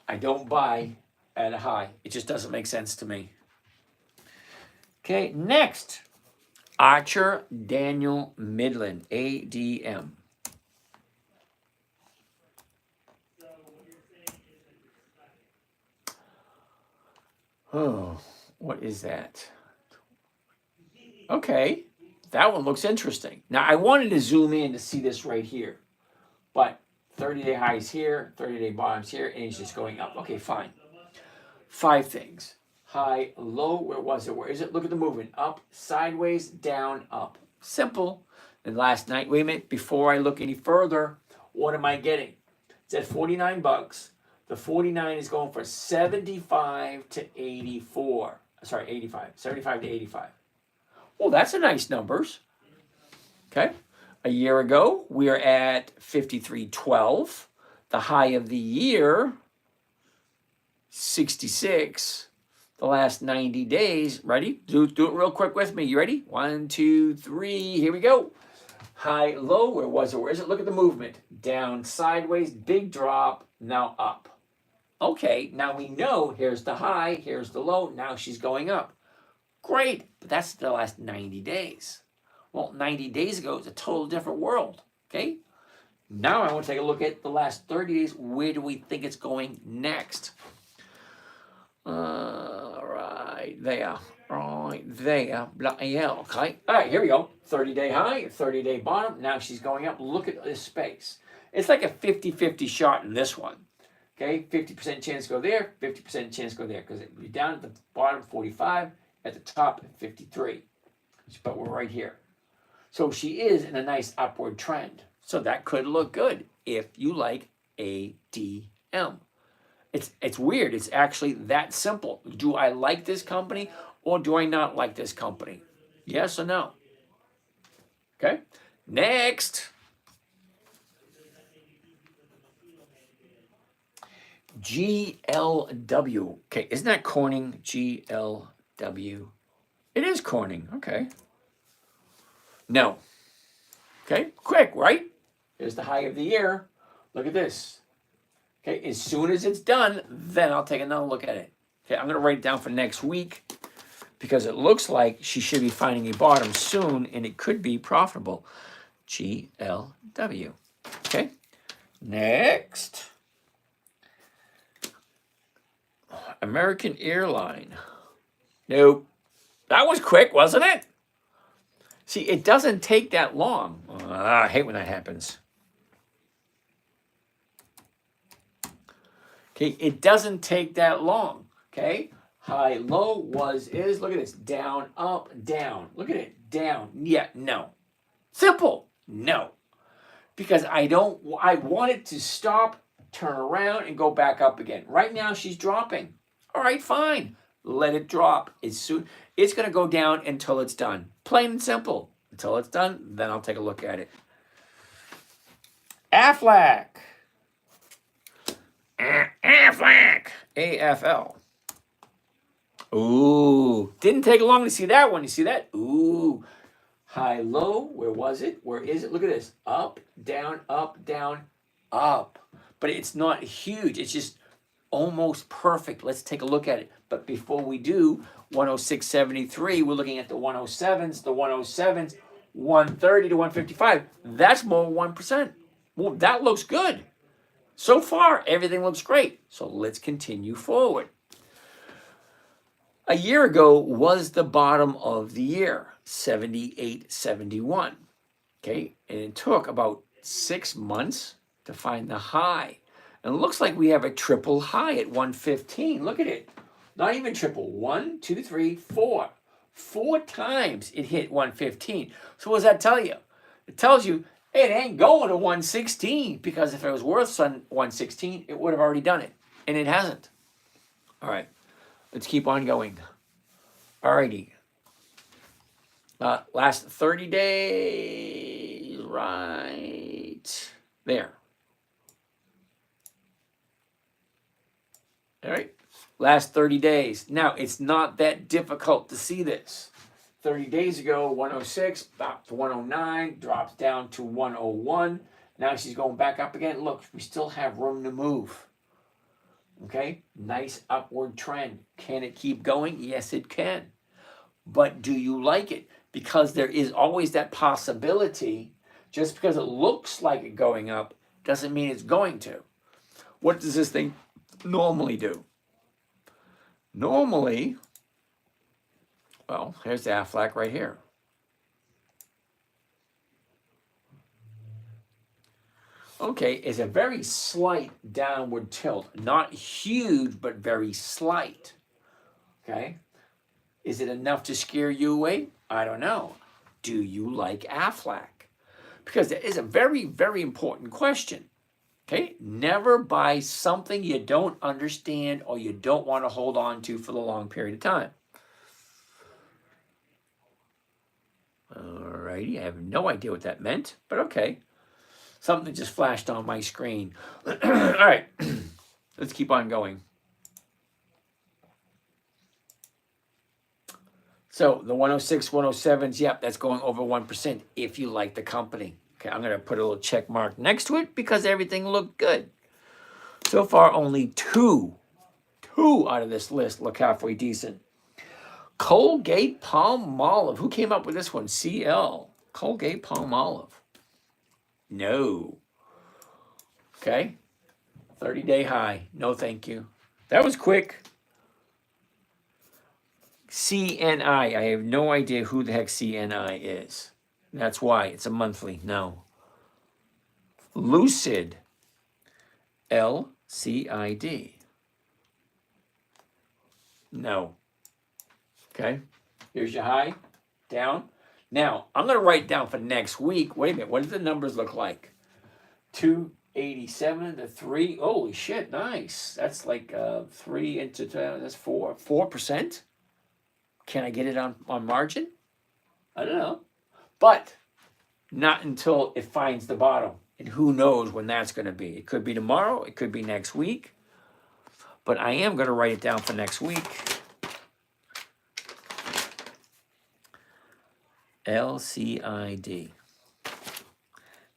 I don't buy at a high. It just doesn't make sense to me. Okay, next. Archer Daniel Midland, ADM. Oh, what is that? Okay, that one looks interesting. Now, I wanted to zoom in to see this right here, but 30-day highs here, 30-day bottoms here, and it's just going up. Okay, fine. 5 things. high, low, where was it? Where is it? Look at the movement. Up, sideways, down, up. Simple. And last night, wait a minute, before I look any further, what am I getting? It's at 49 bucks. The 49 is going for 75 to 84. Sorry, 85. 75 to 85. Well, that's a nice numbers. Okay. A year ago, we are at 53.12. The high of the year, 66. The last 90 days. Ready? Do it real quick with me. You ready? 1, 2, 3. Here we go. High, low. Where was it? Where is it? Look at the movement. Down, sideways, big drop. Now up. Okay, now we know here's the high, here's the low. Now she's going up. Great, but that's the last 90 days. Well, 90 days ago, it's a total different world. Okay? Now I want to take a look at the last 30 days. Where do we think it's going next? Right there. Right there. Yeah, okay. All right, here we go. 30-day high, 30-day bottom. Now she's going up. Look at this space. It's like a 50-50 shot in this one. Okay, 50% chance to go there, 50% chance to go there. Because you're down at the bottom, 45. At the top, 53. But we're right here. So she is in a nice upward trend. So that could look good if you like ADM. It's weird. It's actually that simple. Do I like this company or do I not like this company? Yes or no? Okay. Next. GLW. Okay, isn't that Corning? GLW. It is Corning. Okay. No. Okay, quick, right? Here's the high of the year. Look at this. Okay, as soon as it's done, then I'll take another look at it. Okay, I'm going to write it down for next week because it looks like she should be finding a bottom soon and it could be profitable. GLW. Okay, next. American Airline. Nope. That was quick, wasn't it? See, it doesn't take that long. I hate when that happens. Okay, it doesn't take that long. Okay, high, low, was, is. Look at this. Down, up, down. Look at it. Down. Yeah, no. Simple. No. Because I want it to stop, turn around, and go back up again. Right now, she's dropping. All right, fine. Let it drop. It's going to go down until it's done. Plain and simple. Until it's done, then I'll take a look at it. Afflac. Afflac. AFL. Ooh. Didn't take long to see that one. You see that? Ooh. High, low. Where was it? Where is it? Look at this. Up, down, up. But it's not huge. It's just almost perfect. Let's take a look at it. But before we do, 106.73, we're looking at the 107s, 130 to 155. That's more than 1%. Well, that looks good. So far, everything looks great. So let's continue forward. A year ago was the bottom of the year, 78.71. Okay, and it took about 6 months to find the high. And it looks like we have a triple high at 115. Look at it. Not even triple. 1, 2, 3, 4. 4 times it hit 115. So what does that tell you? It tells you it ain't going to 116 because if it was worth 116, it would have already done it. And it hasn't. All right. Let's keep on going. All righty. Last 30 days. Right there. All right. Last 30 days. Now, it's not that difficult to see this. 30 days ago, 106, back to 109, drops down to 101. Now she's going back up again. Look, we still have room to move. Okay? Nice upward trend. Can it keep going? Yes, it can. But do you like it? Because there is always that possibility. Just because it looks like it going up doesn't mean it's going to. What does this thing normally do? Normally, well, here's the Afflac right here. Okay, it's a very slight downward tilt. Not huge, but very slight. Okay? Is it enough to scare you away? I don't know. Do you like Afflac? Because that is a very, very important question. Okay? Never buy something you don't understand or you don't want to hold on to for the long period of time. Alrighty, I have no idea what that meant, but okay. Something just flashed on my screen. All right, let's keep on going. So the 106, 107s, yep, that's going over 1% if you like the company. Okay, I'm going to put a little check mark next to it because everything looked good. So far, only two out of this list look halfway decent. Colgate Palmolive. Who came up with this one? CL. Colgate Palmolive. No. Okay. 30-day high. No, thank you. That was quick. CNI. I have no idea who the heck CNI is. That's why. It's a monthly. No. Lucid. LCID. No. Okay. Here's your high. Down. Now, I'm going to write down for next week. Wait a minute. What do the numbers look like? 287 to 3. Holy shit. Nice. That's like 3 into 2. That's 4. 4%? Can I get it on margin? I don't know. But not until it finds the bottom. And who knows when that's going to be. It could be tomorrow. It could be next week. But I am going to write it down for next week. LCID.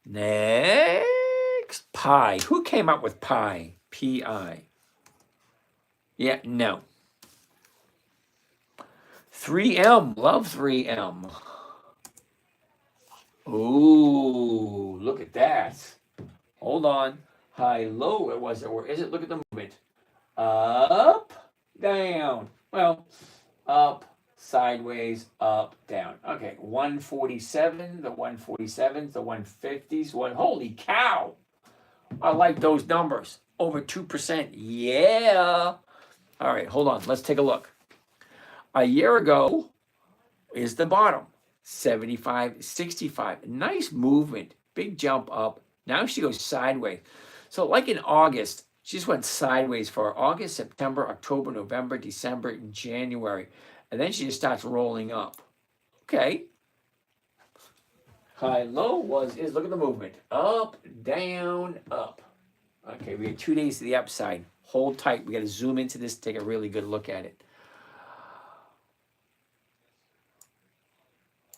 Next. Pi. Who came up with pi? P-I. Yeah, no. 3M. Love 3M. Ooh, look at that. Hold on. High, low. Where was it? Where is it? Look at the movement. Up, down. Well, up, sideways, up, down. Okay, 147, the 147s, the 150s. Holy cow. I like those numbers. Over 2%. Yeah. All right, hold on. Let's take a look. A year ago is the bottom. 75, 65. Nice movement. Big jump up. Now she goes sideways. So like in August, she just went sideways for August, September, October, November, December, and January. And then she just starts rolling up. Okay. High, low is look at the movement. Up, down, up. Okay, we have 2 days to the upside. Hold tight. We got to zoom into this, take a really good look at it.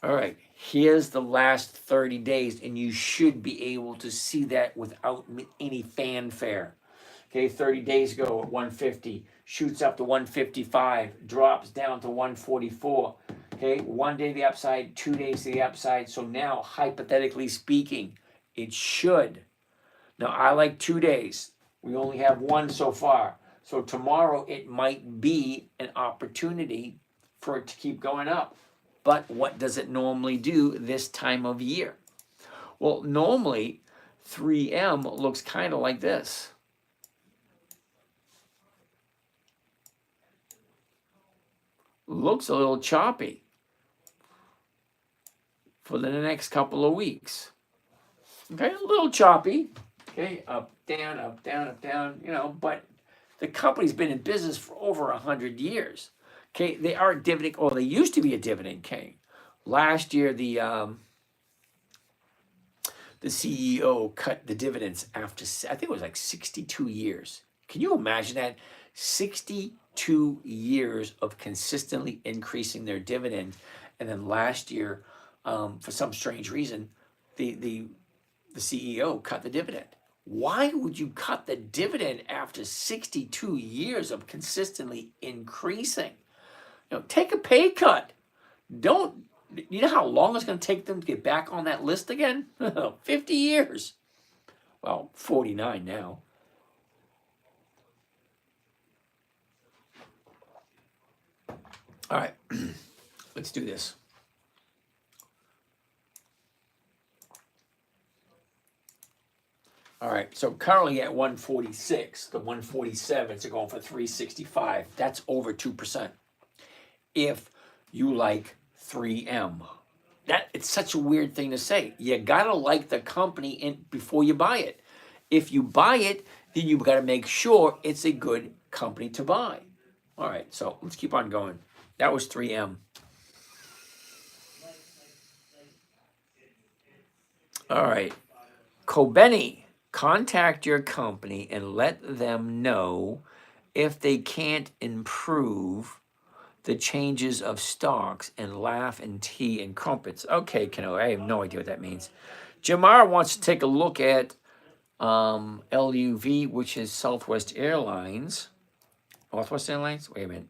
All right, here's the last 30 days, and you should be able to see that without any fanfare. Okay, 30 days ago at 150, shoots up to 155, drops down to 144. Okay, 1 day to the upside, 2 days to the upside. So now, hypothetically speaking, it should. Now, I like 2 days. We only have one so far. So tomorrow, it might be an opportunity for it to keep going up. But what does it normally do this time of year? Well, normally 3M looks kind of like this. Looks a little choppy for the next couple of weeks. Okay, a little choppy. Okay, up, down, up, down, up, down, but the company's been in business for over 100 years. Okay, they are a dividend, or they used to be a dividend king. Last year, the CEO cut the dividends after, I think it was like 62 years. Can you imagine that? 62 years of consistently increasing their dividend. And then last year, for some strange reason, the CEO cut the dividend. Why would you cut the dividend after 62 years of consistently increasing? Take a pay cut. Don't, you know how long it's going to take them to get back on that list again? 50 years. Well, 49 now. All right, let's do this. All right, so currently at 146, the 147s are going for 365. That's over 2%. if you like 3M. It's such a weird thing to say. You gotta like the company before you buy it. If you buy it, then you've got to make sure it's a good company to buy. All right, so let's keep on going. That was 3M. All right, Kobeni, contact your company and let them know if they can't improve the changes of stocks and laugh and tea and crumpets. Okay, Kano, I have no idea what that means. Jamar wants to take a look at LUV, which is Southwest Airlines. Northwest Airlines? Wait a minute.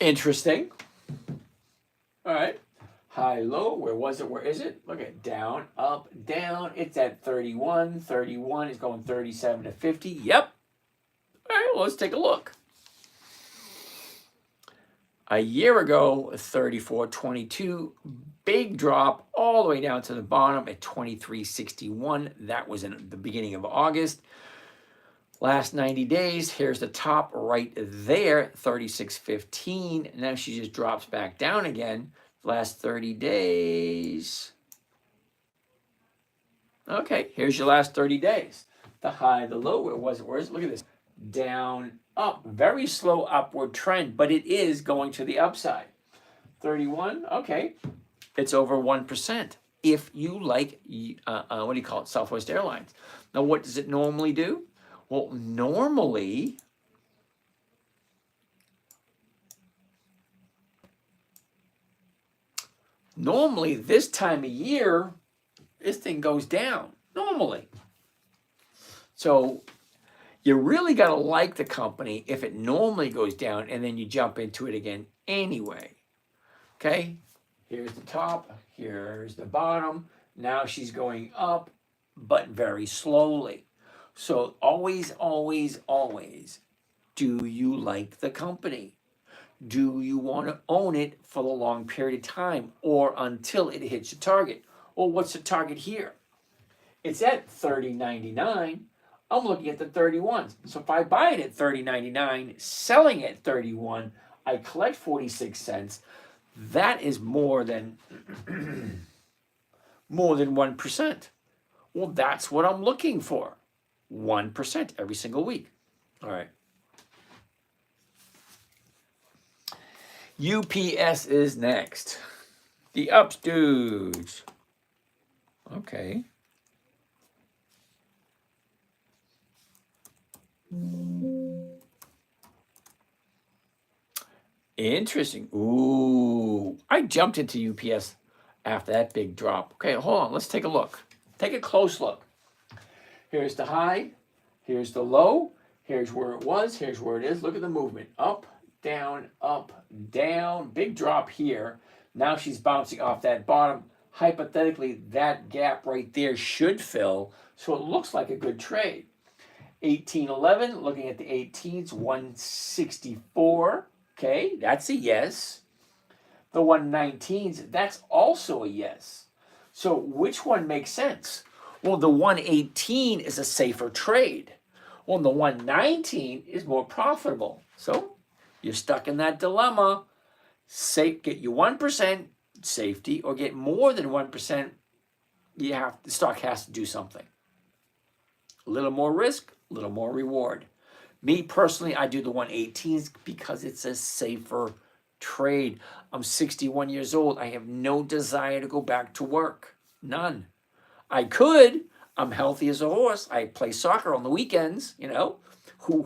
Interesting. All right. High, low. Where was it? Where is it? Look at down, up, down. It's at 31. 31 is going 37 to 50. Yep. All right, well, let's take a look. A year ago, 34.22, big drop all the way down to the bottom at 23.61. That was in the beginning of August. Last 90 days, here's the top right there, 36.15. Now she just drops back down again. Last 30 days. Okay, here's your last 30 days. The high, the low, where was it? Where is it? Look at this. Down, up. Very slow upward trend, but it is going to the upside. 31, okay. It's over 1%. If you like, what do you call it? Southwest Airlines. Now, what does it normally do? Well, normally, this time of year, this thing goes down. Normally. So you really got to like the company if it normally goes down and then you jump into it again anyway. Okay? Here's the top. Here's the bottom. Now she's going up, but very slowly. So always, always, always, do you like the company? Do you want to own it for the long period of time or until it hits your target? Well, what's the target here? It's at $30.99. I'm looking at the 31s. So if I buy it at $30.99, selling at 31, I collect 46 cents. That is more than 1%. Well, that's what I'm looking for. 1% every single week. All right. UPS is next. The ups dudes. Okay. Interesting. Ooh, I jumped into UPS after that big drop. Okay, hold on. Let's take a look. Take a close look. Here's the high. Here's the low. Here's where it was. Here's where it is. Look at the movement. Up, down, up, down. Big drop here. Now she's bouncing off that bottom. Hypothetically, that gap right there should fill. So it looks like a good trade. 1811, looking at the 18s, 164. Okay, that's a yes. The 119s, that's also a yes. So which one makes sense? Well, the 118 is a safer trade. Well, the 119 is more profitable. So you're stuck in that dilemma. Get you 1% safety or get more than 1%. The stock has to do something. A little more risk, a little more reward. Me personally, I do the 118s because it's a safer trade. I'm 61 years old. I have no desire to go back to work. None. I could. I'm healthy as a horse. I play soccer on the weekends, you know.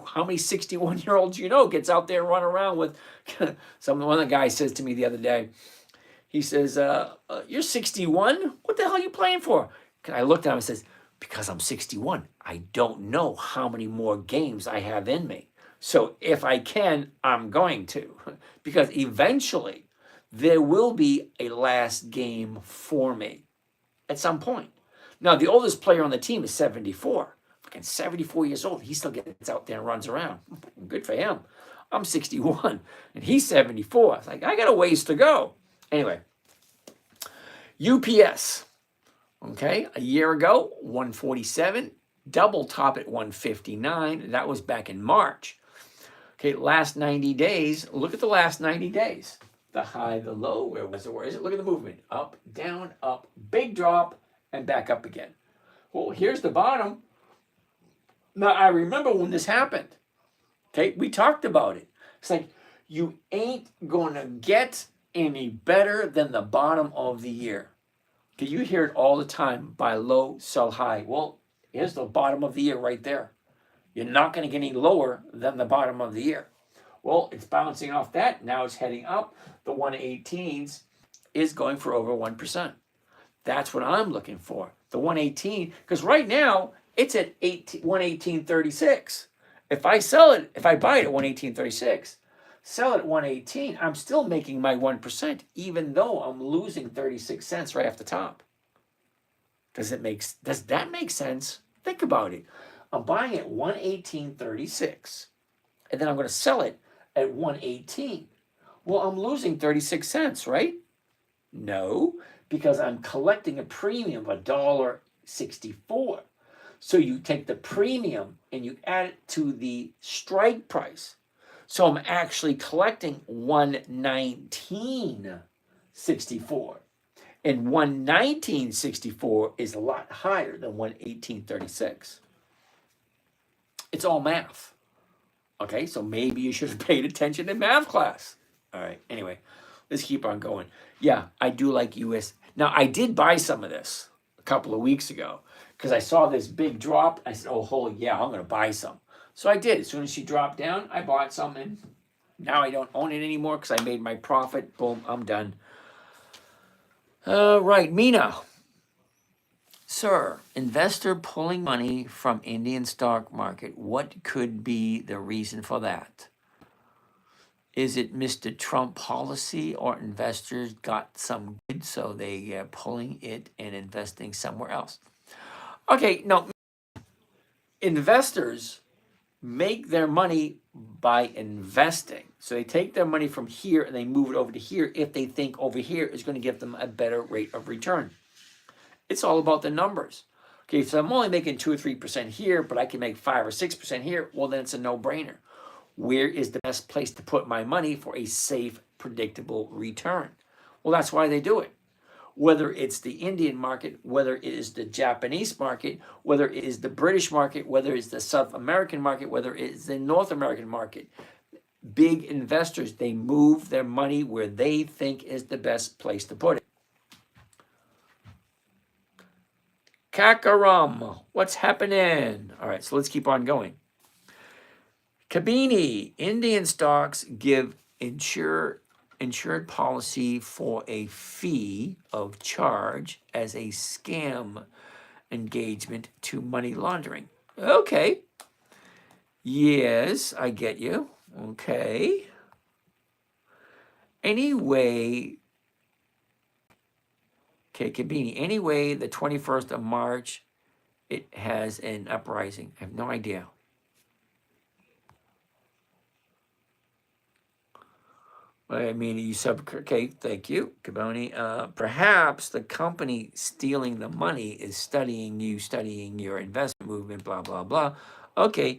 How many 61-year-olds you know gets out there and run around with one of the guys says to me the other day, he says, you're 61? What the hell are you playing for? And I looked at him and says, because I'm 61, I don't know how many more games I have in me. So if I can, I'm going to. Because eventually, there will be a last game for me at some point. Now, the oldest player on the team is 74. Fucking 74 years old. He still gets out there and runs around. Good for him. I'm 61, and he's 74. It's like, I got a ways to go. Anyway, UPS. Okay, a year ago, 147, double top at 159. That was back in March. Okay, last 90 days, look at the last 90 days. The high, the low, where was it? Where is it? Look at the movement. Up, down, up, big drop, and back up again. Well, here's the bottom. Now, I remember when this happened. Okay, we talked about it. It's like, you ain't going to get any better than the bottom of the year. Okay, you hear it all the time, buy low, sell high. Well, here's the bottom of the year right there. You're not going to get any lower than the bottom of the year. Well, it's bouncing off that. Now it's heading up. The 118s is going for over 1%. That's what I'm looking for. The 118, because right now it's at 118.36. If I sell it, if I buy it at 118.36, sell it at 118, I'm still making my 1%, even though I'm losing 36 cents right off the top. Does that make sense? Think about it. I'm buying it at 118.36, and then I'm going to sell it at 118. Well, I'm losing 36 cents, right? No, because I'm collecting a premium of $1.64. So you take the premium and you add it to the strike price. So I'm actually collecting 119.64. And 119.64 is a lot higher than 118.36. It's all math. Okay, so maybe you should have paid attention in math class. All right, anyway, let's keep on going. Yeah, I do like US. Now, I did buy some of this a couple of weeks ago because I saw this big drop. I said, oh, holy yeah, I'm going to buy some. So I did. As soon as she dropped down, I bought some, and now I don't own it anymore because I made my profit. Boom, I'm done. All right, Mina. Sir, investor pulling money from Indian stock market. What could be the reason for that? Is it Mr. Trump policy, or investors got some good so they are pulling it and investing somewhere else? Okay, no. Investors make their money by investing. So they take their money from here and they move it over to here if they think over here is going to give them a better rate of return. It's all about the numbers. Okay, so I'm only making 2 or 3% here, but I can make 5 or 6% here. Well, then it's a no-brainer. Where is the best place to put my money for a safe, predictable return? Well, that's why they do it. Whether it's the Indian market, whether it is the Japanese market, whether it is the British market, whether it's the South American market, whether it is the North American market, big investors, they move their money where they think is the best place to put it. Kakaram, what's happening? All right, so let's keep on going. Kabini, Indian stocks give insured policy for a fee of charge as a scam engagement to money laundering. Okay. Yes, I get you. Okay. Anyway, okay, Kabini, anyway, the 21st of March, it has an uprising. I have no idea. I mean, okay, thank you, Caboni. Perhaps the company stealing the money is studying your investment movement, blah, blah, blah. Okay,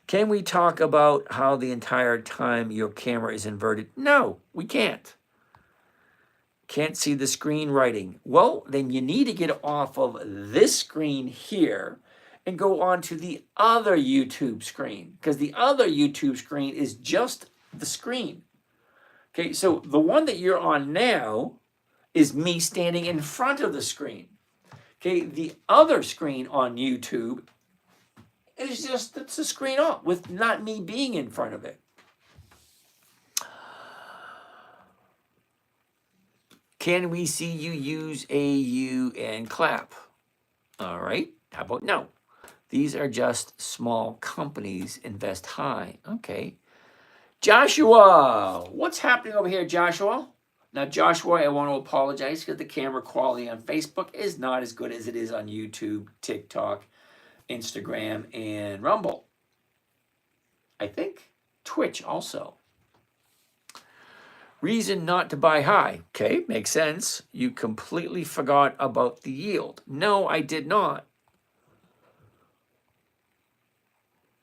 can we talk about how the entire time your camera is inverted? No, we can't. Can't see the screen writing. Well, then you need to get off of this screen here and go on to the other YouTube screen, because the other YouTube screen is just the screen. Okay, so the one that you're on now is me standing in front of the screen. Okay, the other screen on YouTube is just, it's a screen off with not me being in front of it. Can we see you use AU and clap? All right, how about no? These are just small companies, invest high. Okay. Joshua, what's happening over here, Joshua? Now, Joshua, I want to apologize because the camera quality on Facebook is not as good as it is on YouTube, TikTok, Instagram, and Rumble. I think Twitch also. Reason not to buy high. Okay, makes sense. You completely forgot about the yield. No, I did not.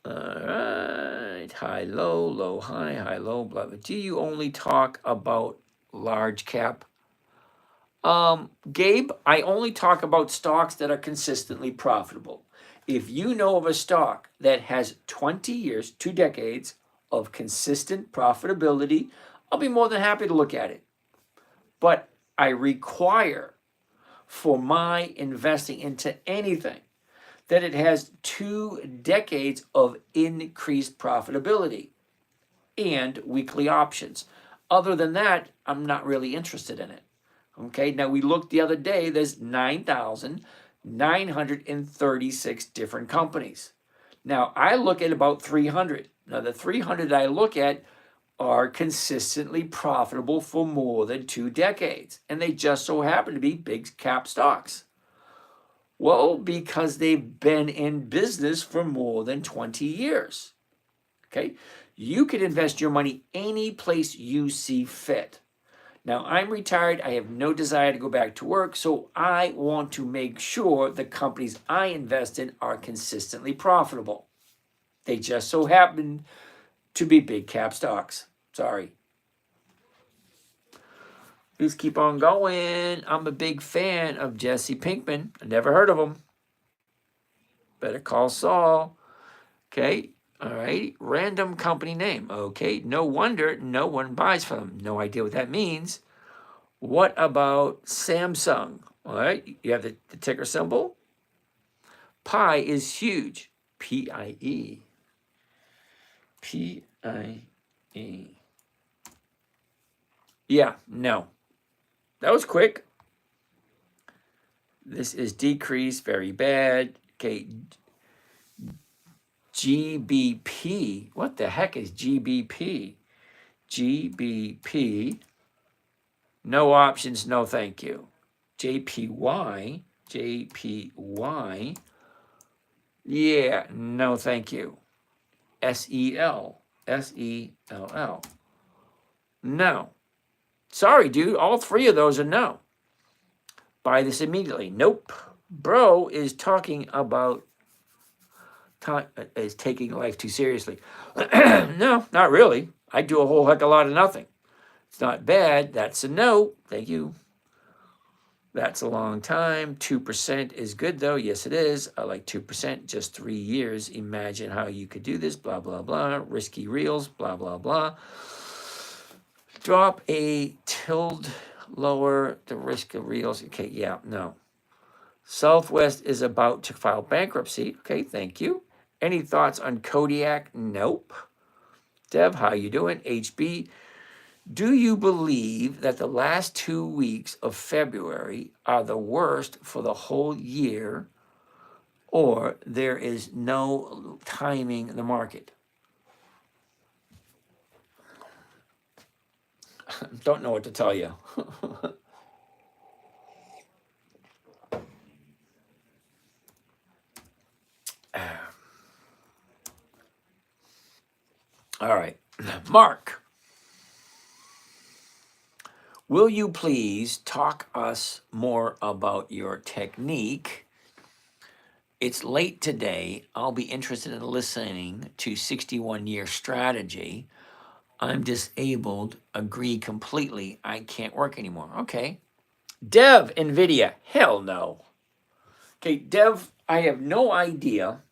All right. right, high, low, high, low, blah, blah. Do you only talk about large cap? Gabe, I only talk about stocks that are consistently profitable. If you know of a stock that has 20 years, 2 decades of consistent profitability, I'll be more than happy to look at it. But I require for my investing into anything that it has 2 decades of increased profitability and weekly options. Other than that, I'm not really interested in it. Okay, now we looked the other day, there's 9,936 different companies. Now I look at about 300. Now the 300 I look at are consistently profitable for more than 2 decades, and they just so happen to be big cap stocks. Well, because they've been in business for more than 20 years. Okay, you can invest your money any place you see fit. Now, I'm retired. I have no desire to go back to work, so I want to make sure the companies I invest in are consistently profitable. They just so happen to be big cap stocks. Sorry. Please keep on going. I'm a big fan of Jesse Pinkman. I never heard of him. Better call Saul. Okay. All right. Random company name. Okay. No wonder no one buys from them. No idea what that means. What about Samsung? All right. You have the ticker symbol. Pi is huge. P-I-E. P-I-E. Yeah. No. That was quick. This is decreased. Very bad. Okay. GBP. What the heck is GBP? GBP. No options, no thank you. JPY. JPY. Yeah, no thank you. SEL. SELL. No. Sorry, dude. All 3 of those are no. Buy this immediately. Nope. Bro is talking about is taking life too seriously. No, not really. I do a whole heck of a lot of nothing. It's not bad. That's a no. Thank you. That's a long time. 2% is good, though. Yes, it is. I like 2%. Just 3 years. Imagine how you could do this. Blah, blah, blah. Risky reels. Blah, blah, blah. Drop a tilde lower the risk of reels. Okay, yeah, no. Southwest is about to file bankruptcy. Okay, thank you. Any thoughts on Kodiak? Nope. Dev, how you doing? HB, do you believe that the last 2 weeks of February are the worst for the whole year, or there is no timing in the market? Don't know what to tell you. All right. Mark, will you please talk us more about your technique? It's late today. I'll be interested in listening to 61-year strategy. I'm disabled. Agree completely. I can't work anymore. Okay. Dev, Nvidia. Hell no. Okay, Dev, I have no idea.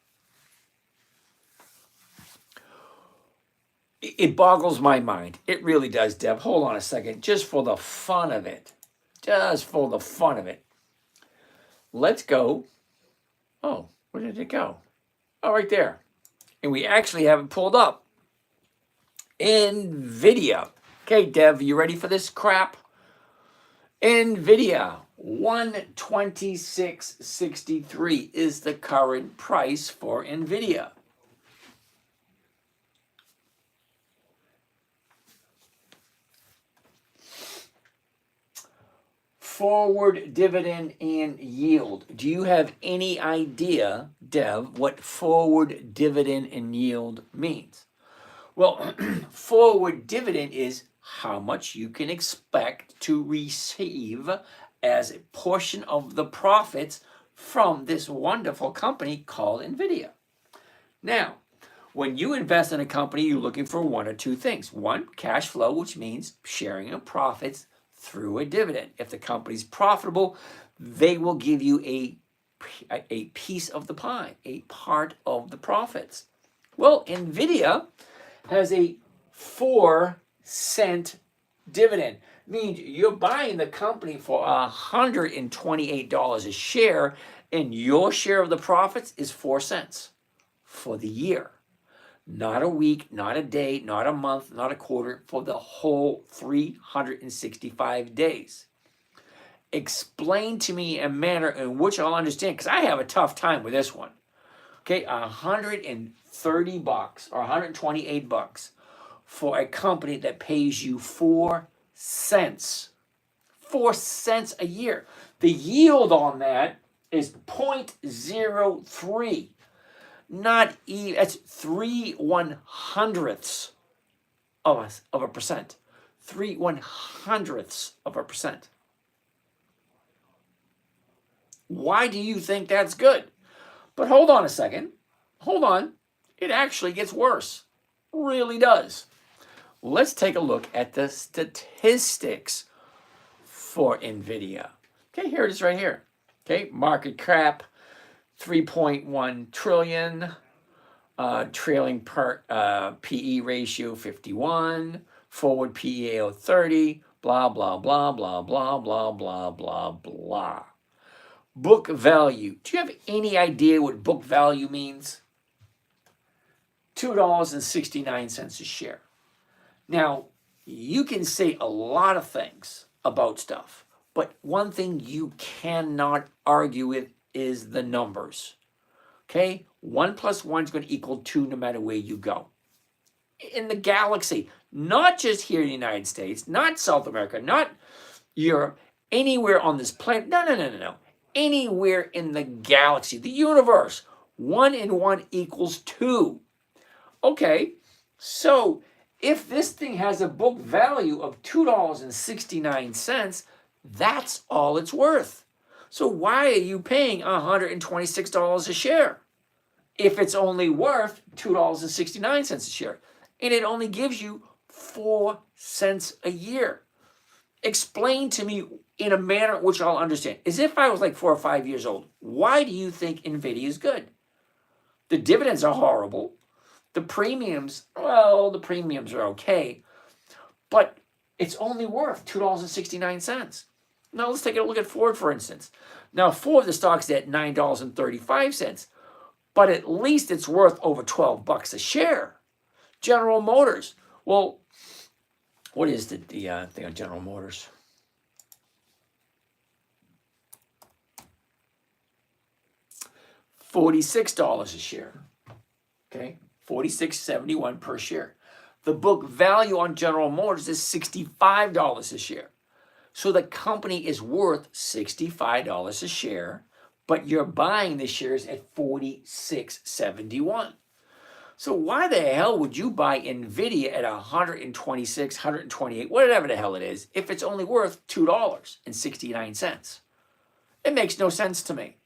It boggles my mind. It really does, Deb. Hold on a second. Just for the fun of it. Just for the fun of it. Let's go. Oh, where did it go? Oh, right there. And we actually have it pulled up. Nvidia. Okay, Dev, you ready for this crap? Nvidia. 126.63 is the current price for Nvidia. Forward dividend and yield. Do you have any idea, Dev, what forward dividend and yield means? Well, forward dividend is how much you can expect to receive as a portion of the profits from this wonderful company called Nvidia. Now, When you invest in a company, you're looking for one or two things. One, cash flow, which means sharing of profits through a dividend. If the company's profitable, they will give you a piece of the pie, a part of the profits. Well, Nvidia has a 4-cent dividend. Means you're buying the company for $128 a share, and your share of the profits is 4 cents for the year. Not a week, not a day, not a month, not a quarter, for the whole 365 days. Explain to me a manner in which I'll understand, because I have a tough time with this one. Okay, $130 or $128 for a company that pays you 4 cents. 4 cents a year. The yield on that is 0.03. Not even, that's 3/100ths of a percent. 3/100ths of a percent. Why do you think that's good? But hold on a second. Hold on. It actually gets worse. Really does. Let's take a look at the statistics for Nvidia. Okay, here it is right here. Okay, market cap, 3.1 trillion, trailing PE ratio 51, forward PEA 30, blah, blah, blah, blah, blah, blah, blah, blah, blah. Book value. Do you have any idea what book value means? $2.69 a share. Now, you can say a lot of things about stuff, but one thing you cannot argue with is the numbers. Okay? 1 + 1 is going to equal 2 no matter where you go. In the galaxy, not just here in the United States, not South America, not Europe, anywhere on this planet. No. Anywhere in the galaxy, the universe, 1 and 1 equals 2. Okay, so if this thing has a book value of $2.69, that's all it's worth. So why are you paying $126 a share if it's only worth $2.69 a share? And it only gives you 4 cents a year. Explain to me in a manner which I'll understand. As if I was like 4 or 5 years old. Why do you think Nvidia is good? The dividends are horrible. The premiums, well, the premiums are okay. But it's only worth $2.69. Now let's take a look at Ford, for instance. Now Ford, the stock's at $9.35, but at least it's worth over $12 a share. General Motors, well, what is the thing on General Motors? $46 a share. Okay, $46.71 per share. The book value on General Motors is $65 a share. So the company is worth $65 a share, but you're buying the shares at $46.71. So why the hell would you buy Nvidia at 126, 128, whatever the hell it is, if it's only worth $2.69? It makes no sense to me.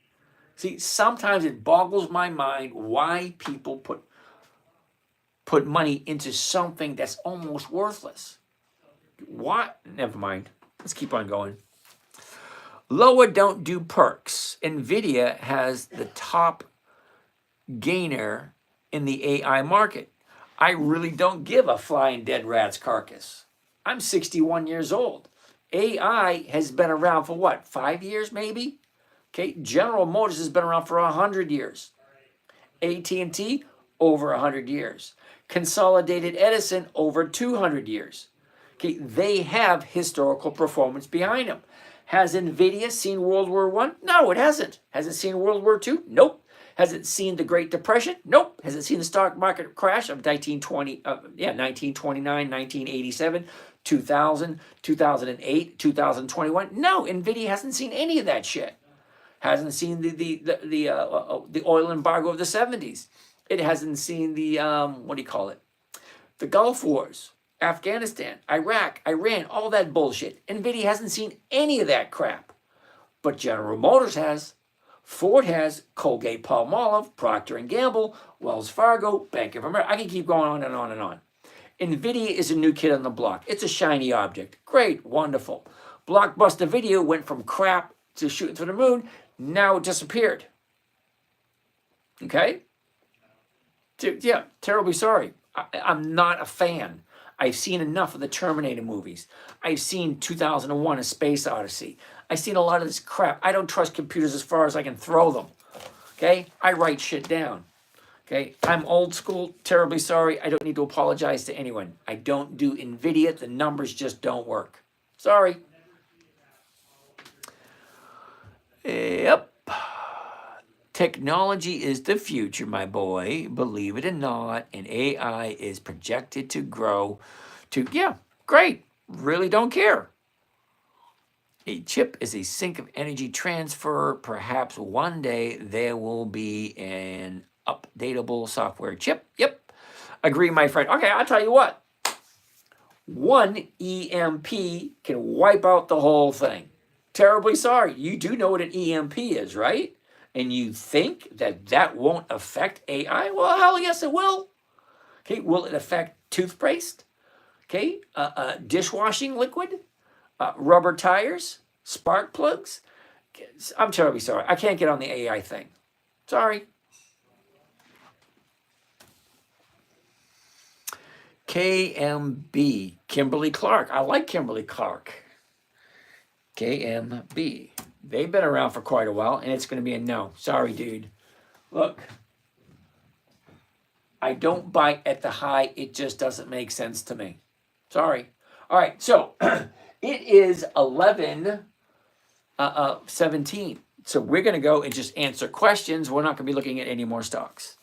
See, sometimes it boggles my mind why people put money into something that's almost worthless. Why? Never mind. Let's keep on going. Lower don't do perks. Nvidia has the top gainer in the AI market. I really don't give a flying dead rat's carcass. I'm 61 years old. AI has been around for what, 5 years maybe? Okay, General Motors has been around for 100 years. AT&T, over 100 years. Consolidated Edison, over 200 years. Okay, they have historical performance behind them. Has Nvidia seen World War I? No, it hasn't. Has it seen World War II? Nope. Has it seen the Great Depression? Nope. Has it seen the stock market crash of 1929, 1987, 2000, 2008, 2021? No, Nvidia hasn't seen any of that shit. Hasn't seen the oil embargo of the 70s. It hasn't seen the, the Gulf Wars, Afghanistan, Iraq, Iran, all that bullshit. Nvidia hasn't seen any of that crap. But General Motors has. Ford has Colgate Palmolive, Procter & Gamble, Wells Fargo, Bank of America. I can keep going on and on and on. Nvidia is a new kid on the block. It's a shiny object. Great, wonderful. Blockbuster Video went from crap to shooting through the moon. Now it disappeared. Okay? Yeah, terribly sorry. I'm not a fan. I've seen enough of the Terminator movies. I've seen 2001: A Space Odyssey. I've seen a lot of this crap. I don't trust computers as far as I can throw them. Okay? I write shit down. Okay? I'm old school. Terribly sorry. I don't need to apologize to anyone. I don't do Nvidia. The numbers just don't work. Sorry. Yep. Technology is the future, my boy. Believe it or not. And AI is projected to grow to, yeah, great. Really don't care. A chip is a sink of energy transfer. Perhaps one day there will be an updatable software chip. Yep. Agree, my friend. Okay, I'll tell you what. One EMP can wipe out the whole thing. Terribly sorry. You do know what an EMP is, right? And you think that that won't affect AI? Well, hell yes, it will. Okay, will it affect toothpaste? Okay, dishwashing liquid, rubber tires, spark plugs? I'm terribly sorry. I can't get on the AI thing. Sorry. KMB, Kimberly Clark. I like Kimberly Clark. KMB. They've been around for quite a while, and it's going to be a no. Sorry, dude. Look, I don't buy at the high. It just doesn't make sense to me. Sorry. All right, so it is 11:17. So we're going to go and just answer questions. We're not going to be looking at any more stocks.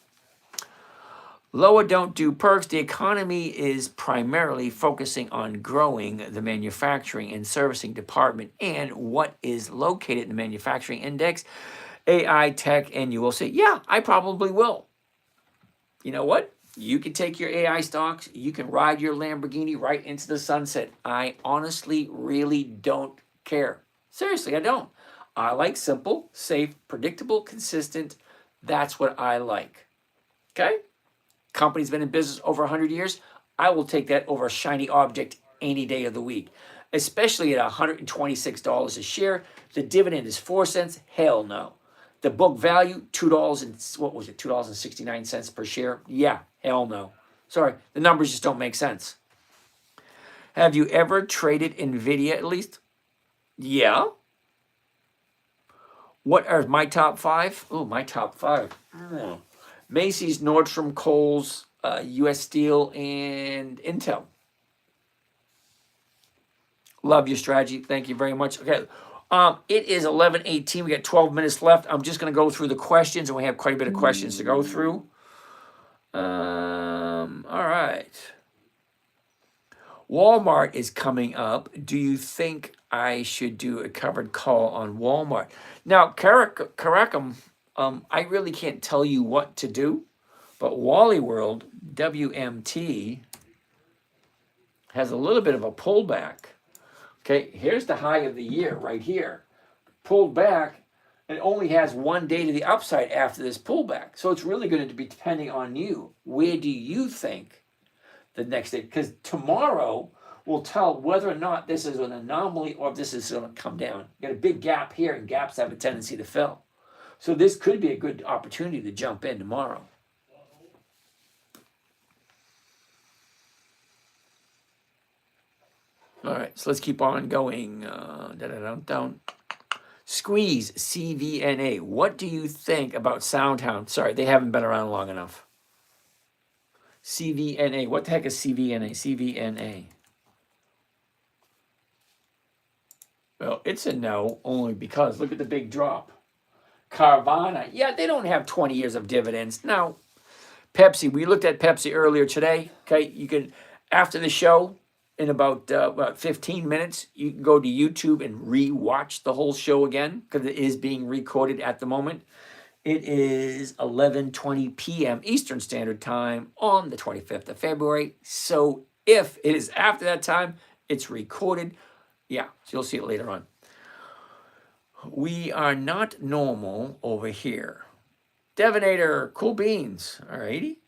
Lower don't do perks. The economy is primarily focusing on growing the manufacturing and servicing department and what is located in the manufacturing index, AI, tech, and you will say, yeah, I probably will. You know what? You can take your AI stocks. You can ride your Lamborghini right into the sunset. I honestly really don't care. Seriously, I don't. I like simple, safe, predictable, consistent. That's what I like. Okay? Company's been in business over 100 years. I will take that over a shiny object any day of the week, especially at $126 a share. The dividend is 4 cents. Hell no. The book value, $2 and what was it? $2.69 per share. Yeah, hell no. Sorry, the numbers just don't make sense. Have you ever traded Nvidia at least? Yeah. What are my top 5? Oh, my top 5. Macy's, Nordstrom, Kohl's, U.S. Steel, and Intel. Love your strategy. Thank you very much. Okay, it is 11:18. We got 12 minutes left. I'm just going to go through the questions, and we have quite a bit of questions to go through. All right. Walmart is coming up. Do you think I should do a covered call on Walmart? Now, Caracum, I really can't tell you what to do, but Wally World, WMT, has a little bit of a pullback. Okay, here's the high of the year right here. Pulled back, and only has one day to the upside after this pullback. So it's really going to be depending on you. Where do you think the next day? Because tomorrow will tell whether or not this is an anomaly or if this is going to come down. You got a big gap here, and gaps have a tendency to fill. So this could be a good opportunity to jump in tomorrow. All right, so let's keep on going. Squeeze, CVNA. What do you think about SoundHound? Sorry, they haven't been around long enough. CVNA. What the heck is CVNA? CVNA. Well, it's a no, only because look at the big drop. Carvana. Yeah, they don't have 20 years of dividends. Now, Pepsi. We looked at Pepsi earlier today. Okay, you can, after the show, in about 15 minutes, you can go to YouTube and re-watch the whole show again because it is being recorded at the moment. It is 11:20 p.m. Eastern Standard Time on the 25th of February. So if it is after that time, it's recorded. Yeah, so you'll see it later on. We are not normal over here. Devinator, cool beans. All righty.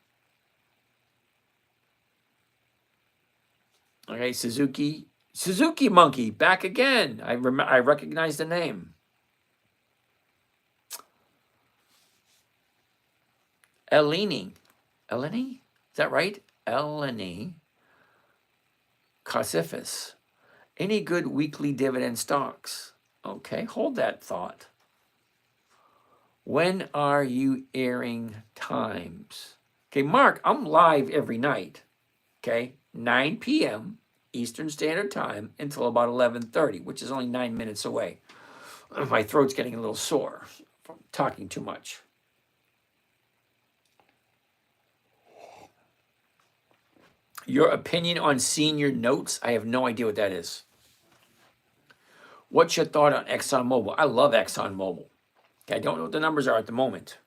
Okay, Suzuki Monkey, back again. I recognize the name. Eleni, is that right? Eleni Cosifis. Any good weekly dividend stocks? Okay, hold that thought. When are you airing times? Okay, Mark, I'm live every night. Okay, 9 p.m. Eastern Standard Time until about 11:30, which is only 9 minutes away. My throat's getting a little sore from talking too much. Your opinion on senior notes? I have no idea what that is. What's your thought on ExxonMobil? I love ExxonMobil. Okay, I don't know what the numbers are at the moment.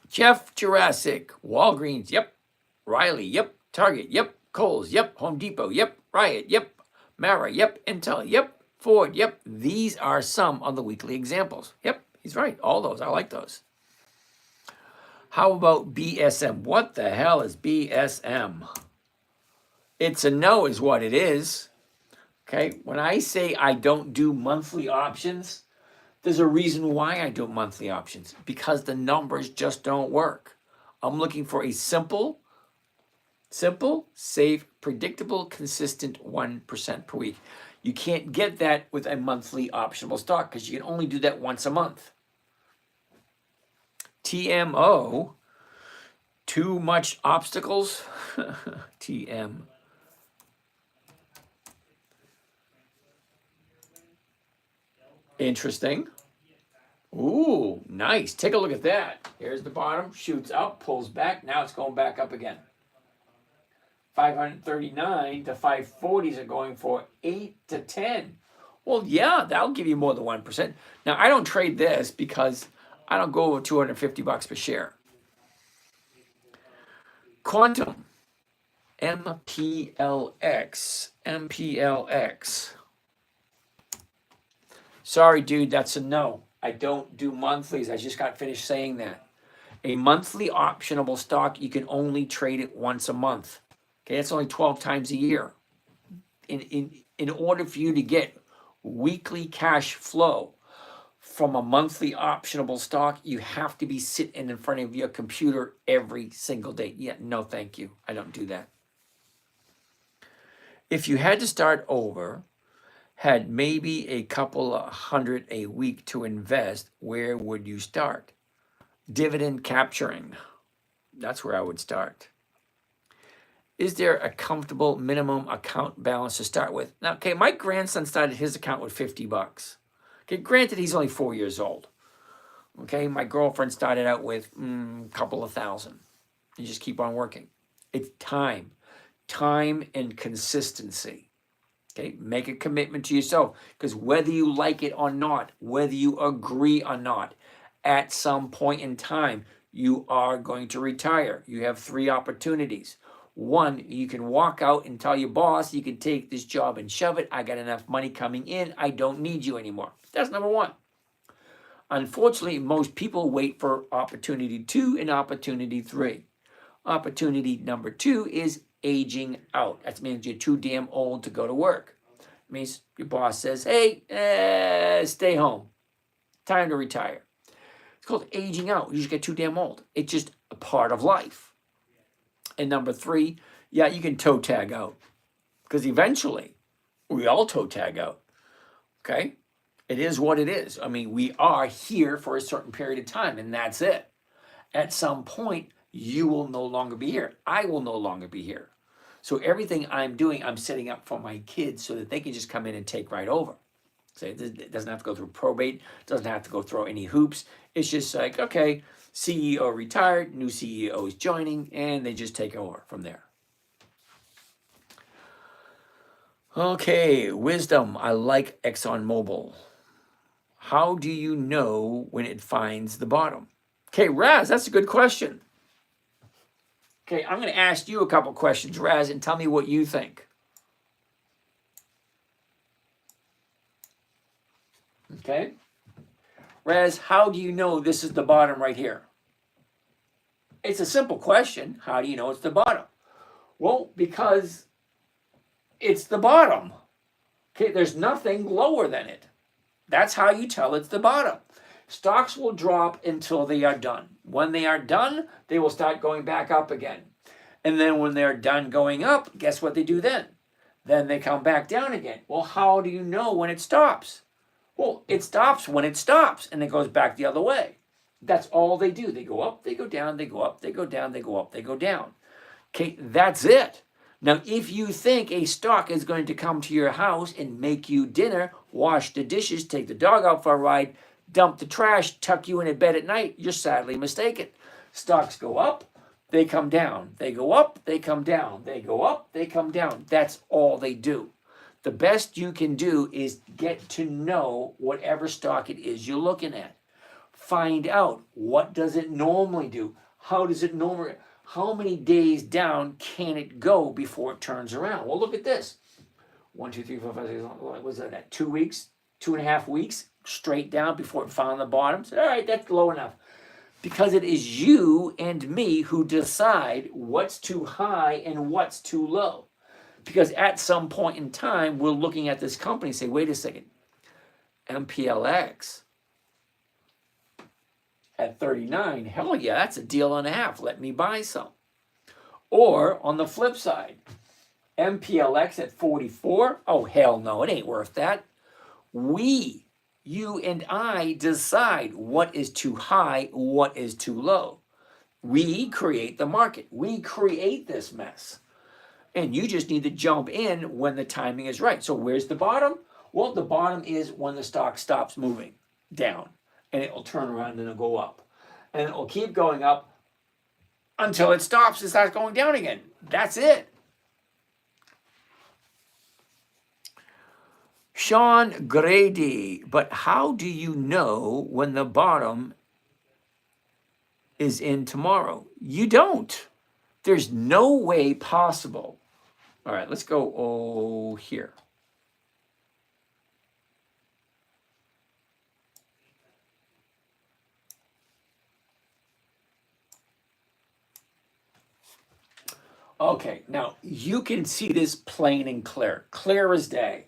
Jeff Jurassic, Walgreens, yep. Riley, yep. Target, yep. Kohl's, yep. Home Depot, yep. Riot, yep. Mara, yep. Intel, yep. Ford, yep. These are some of the weekly examples. Yep, he's right. All those, I like those. How about BSM? What the hell is BSM? It's a no is what it is. Okay, when I say I don't do monthly options, there's a reason why I do monthly options, because the numbers just don't work. I'm looking for a simple, safe, predictable, consistent 1% per week. You can't get that with a monthly optionable stock because you can only do that once a month. TMO, too much obstacles. TM. Interesting. Ooh, nice. Take a look at that. Here's the bottom, shoots up, pulls back. Now it's going back up again. 539 to 540s are going for 8 to 10. Well, yeah, that'll give you more than 1%. Now, I don't trade this because I don't go over 250 bucks per share. Quantum. MPLX. Sorry, dude, that's a no. I don't do monthlies. I just got finished saying that. A monthly optionable stock, you can only trade it once a month. Okay, that's only 12 times a year. In order for you to get weekly cash flow from a monthly optionable stock, you have to be sitting in front of your computer every single day. Yeah, no, thank you. I don't do that. If you had to start over, had maybe a couple of hundred a week to invest, where would you start? Dividend capturing. That's where I would start. Is there a comfortable minimum account balance to start with? Now, okay, my grandson started his account with 50 bucks. Okay, granted, he's only 4 years old. Okay, my girlfriend started out with a couple of thousand. You just keep on working. It's time and consistency. Okay, make a commitment to yourself, because whether you like it or not, whether you agree or not, at some point in time, you are going to retire. You have 3 opportunities. 1, you can walk out and tell your boss, you can take this job and shove it. I got enough money coming in. I don't need you anymore. That's number 1. Unfortunately, most people wait for opportunity 2 and opportunity 3. Opportunity number 2 is aging out. That means you're too damn old to go to work. It means your boss says, hey, stay home. Time to retire. It's called aging out. You just get too damn old. It's just a part of life. And number 3, yeah, you can toe tag out. Because eventually, we all toe tag out. Okay? It is what it is. I mean, we are here for a certain period of time, and that's it. At some point, you will no longer be here. I will no longer be here. So everything I'm doing, I'm setting up for my kids so that they can just come in and take right over. So it doesn't have to go through probate, doesn't have to go through any hoops. It's just like, okay, CEO retired, new CEO is joining, and they just take over from there. Okay, wisdom. I like ExxonMobil. How do you know when it finds the bottom? Okay, Raz, that's a good question. Okay, I'm going to ask you a couple questions, Raz, and tell me what you think. Okay? Raz, how do you know this is the bottom right here? It's a simple question. How do you know it's the bottom? Well, because it's the bottom. Okay, there's nothing lower than it. That's how you tell it's the bottom. Stocks will drop until they are done. When they are done, they will start going back up again. And then when they're done going up, guess what they do then? Then they come back down again. Well, how do you know when it stops? Well, it stops when it stops, and it goes back the other way. That's all they do. They go up, they go down, they go up, they go down, they go up, they go down. Okay, that's it. Now, if you think a stock is going to come to your house and make you dinner, wash the dishes, take the dog out for a ride, dump the trash, tuck you in a bed at night, you're sadly mistaken. Stocks go up, they come down. They go up, they come down. They go up, they come down. That's all they do. The best you can do is get to know whatever stock it is you're looking at. Find out, what does it normally do? How does it normally, how many days down can it go before it turns around? Well, look at this. 1, 2, 3, 4, 5, 6, what was that? 2 weeks, 2.5 weeks straight down before it found the bottom. So, all right, that's low enough. Because it is you and me who decide what's too high and what's too low. Because at some point in time, we're looking at this company and say, wait a second, MPLX at 39, hell yeah, that's a deal and a half. Let me buy some. Or on the flip side, MPLX at 44, oh hell no, it ain't worth that. You and I decide what is too high, what is too low. We create the market. We create this mess. And you just need to jump in when the timing is right. So where's the bottom? Well, the bottom is when the stock stops moving down. And it will turn around and it'll go up. And it will keep going up until it stops and starts going down again. That's it. Sean Grady, but how do you know when the bottom is in tomorrow? You don't. There's no way possible. All right, let's go here. Okay, now you can see this plain and clear as day.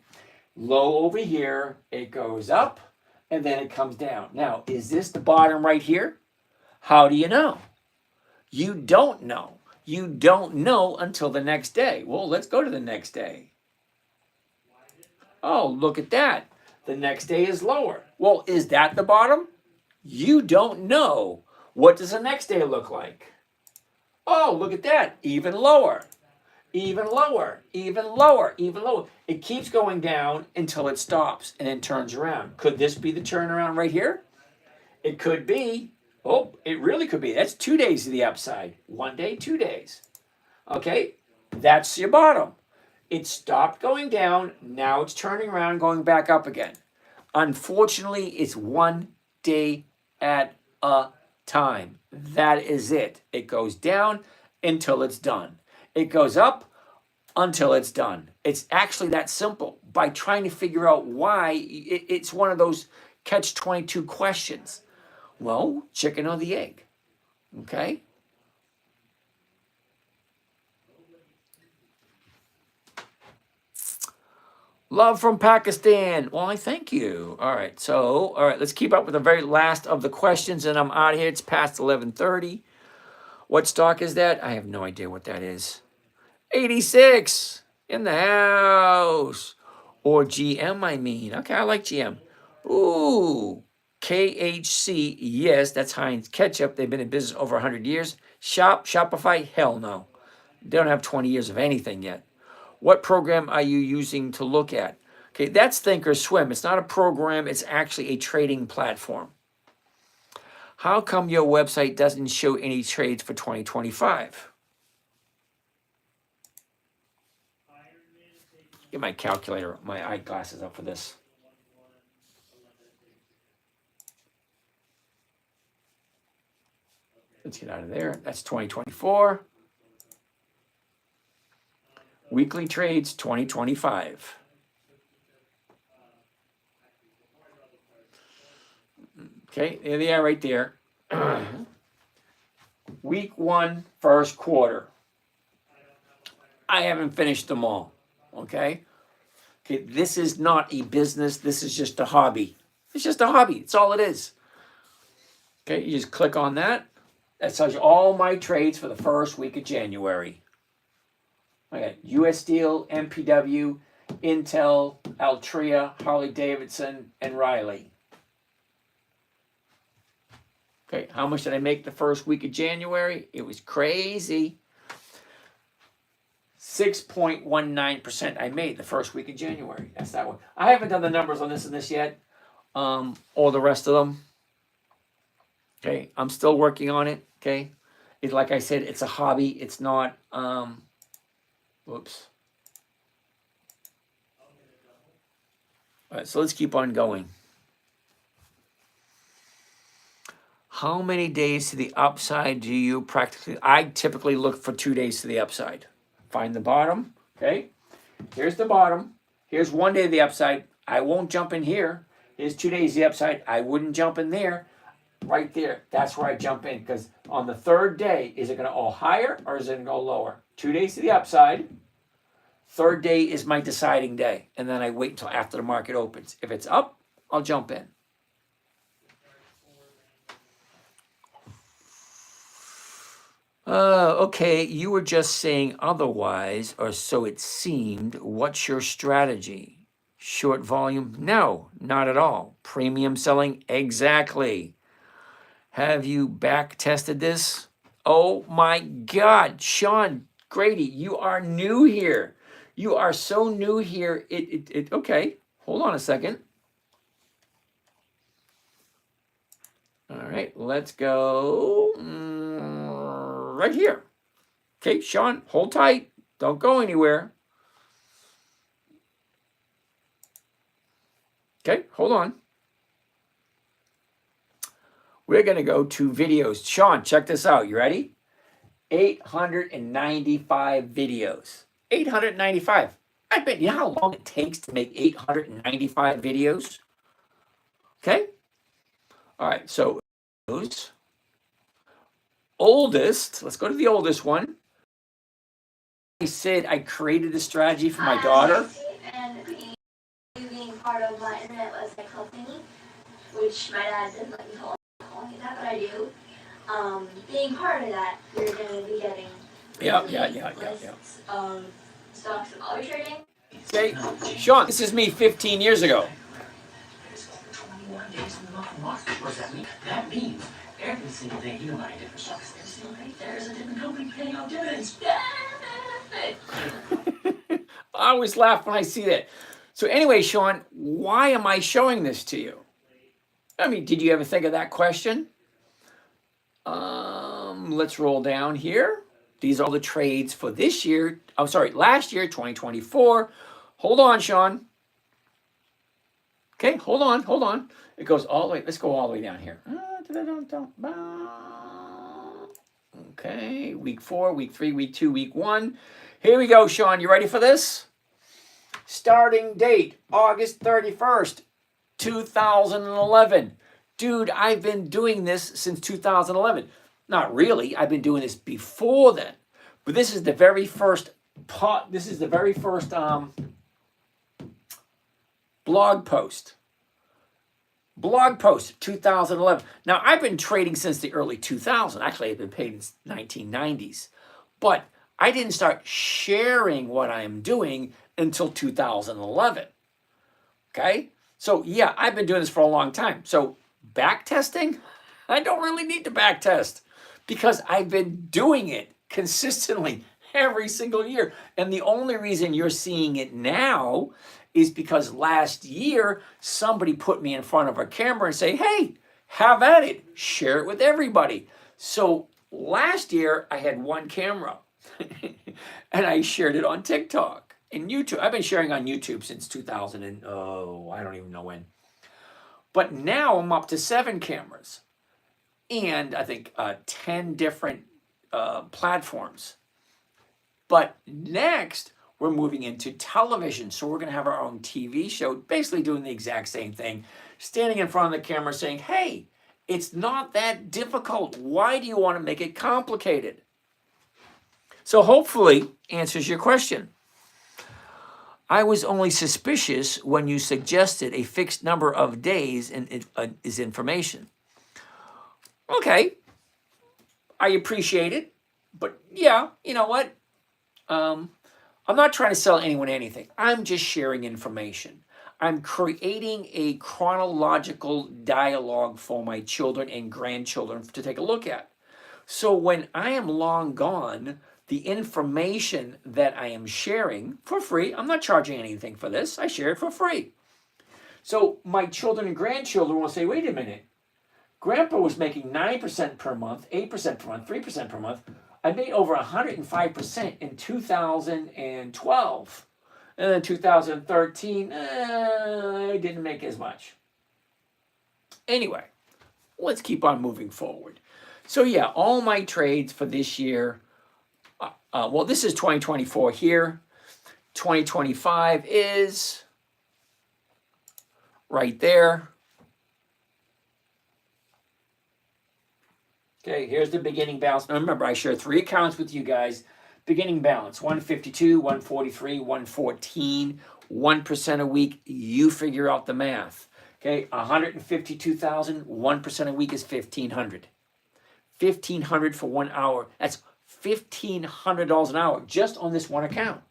Low over here, it goes up, and then it comes down. Now, is this the bottom right here? How do you know? You don't know. You don't know until the next day. Well, let's go to the next day. Oh, look at that. The next day is lower. Well, is that the bottom? You don't know. What does the next day look like? Oh, look at that. Even lower. Even lower, even lower, even lower. It keeps going down until it stops and then turns around. Could this be the turnaround right here? It could be. Oh, it really could be. That's 2 days to the upside. 1 day, 2 days. Okay, that's your bottom. It stopped going down. Now it's turning around, going back up again. Unfortunately, it's 1 day at a time. That is it. It goes down until it's done. It goes up until it's done. It's actually that simple. By trying to figure out why, it's one of those catch-22 questions. Well, chicken or the egg, okay? Love from Pakistan. Well, I thank you. All right, let's keep up with the very last of the questions, and I'm out of here. It's past 11:30. What stock is that? I have no idea what that is. 86 in the house. Or GM, I mean. Okay, I like GM. Ooh, KHC, yes, that's Heinz Ketchup. They've been in business over 100 years. Shopify, hell no. They don't have 20 years of anything yet. What program are you using to look at? Okay, that's Thinkorswim. It's not a program, it's actually a trading platform. How come your website doesn't show any trades for 2025? Get my calculator, my eyeglasses up for this. Let's get out of there. That's 2024. Weekly trades, 2025. Okay, there they are right there. Week 1, first quarter. I haven't finished them all. Okay? Okay, this is not a business. This is just a hobby. It's just a hobby. It's all it is. Okay, you just click on that. That tells you all my trades for the first week of January. I got US Steel, MPW, Intel, Altria, Harley Davidson, and Riley. Okay, how much did I make the first week of January? It was crazy. 6.19% I made the first week of January. That's that one. I haven't done the numbers on this and this yet, or the rest of them. Okay, I'm still working on it. Okay, it's like I said, it's a hobby. It's not. Whoops. All right, so let's keep on going. How many days to the upside do you practically? I typically look for 2 days to the upside. Find the bottom. Okay, here's the bottom. Here's 1 day to the upside. I won't jump in here. Here's 2 days to the upside. I wouldn't jump in there. Right there, that's where I jump in, because on the third day, is it going to go higher or is it going to go lower? 2 days to the upside. Third day is my deciding day, and then I wait until after the market opens. If it's up, I'll jump in. Okay, you were just saying otherwise, or so it seemed. What's your strategy? Short volume? No, not at all. Premium selling? Exactly. Have you back tested this? Oh my God, Sean Grady, you are new here. You are so new here. Okay, hold on a second. All right, let's go right here. Okay, Sean, hold tight. Don't go anywhere. Okay, hold on. We're going to go to videos. Sean, check this out. You ready? 895 videos. 895. I bet you know how long it takes to make 895 videos? Okay? All right, so those oldest, let's go to the oldest one. I said I created a strategy for my daughter. And being part of my internet website company, which my dad doesn't let me call it that, but I do. Being part of that, you're going to be getting lists of stocks and other trading. Okay, Sean, this is me 15 years ago. That means every single day you buy different stocks. Every single day there's a different company paying out dividends. I always laugh when I see that. So anyway, Sean, why am I showing this to you? I mean, did you ever think of that question? Let's roll down here. These are all the trades for this year. I'm sorry, last year, 2024. Hold on, Sean. Okay, hold on. It goes all the way. Let's go all the way down here. Okay, week 4, week 3, week 2, week 1. Here we go, Sean. You ready for this? Starting date, August 31st, 2011. Dude, I've been doing this since 2011. Not really. I've been doing this before then. But this is the very first blog post. Blog post, 2011. Now, I've been trading since the early 2000s. Actually, I've been paid in the 1990s. But I didn't start sharing what I am doing until 2011. Okay? So, yeah, I've been doing this for a long time. So, back testing? I don't really need to back test because I've been doing it consistently every single year. And the only reason you're seeing it now is because last year somebody put me in front of a camera and say, hey, have at it, share it with everybody. So last year I had one camera and I shared it on TikTok and YouTube. I've been sharing on YouTube since 2000 and I don't even know when. But now I'm up to 7 cameras and I think 10 different platforms. But next, we're moving into television. So we're going to have our own TV show, basically doing the exact same thing, standing in front of the camera saying, hey, It's not that difficult. Why do you want to make it complicated? So hopefully answers your question. I was only suspicious when you suggested a fixed number of days is information. Okay, I appreciate it, but yeah, you know what? I'm not trying to sell anyone anything. I'm just sharing information. I'm creating a chronological dialogue for my children and grandchildren to take a look at. So when I am long gone, the information that I am sharing for free, I'm not charging anything for this, I share it for free. So my children and grandchildren will say, wait a minute, Grandpa was making 9% per month, 8% per month, 3% per month. I made over 105% in 2012. And then 2013, I didn't make as much. Anyway, let's keep on moving forward. So yeah, all my trades for this year, well, this is 2024 here. 2025 is right there. Okay, here's the beginning balance. Now remember, I share 3 accounts with you guys. Beginning balance, 152, 143, 114, 1% a week. You figure out the math. Okay, 152,000, 1% a week is 1,500. 1,500 for 1 hour. That's $1,500 an hour just on this one account.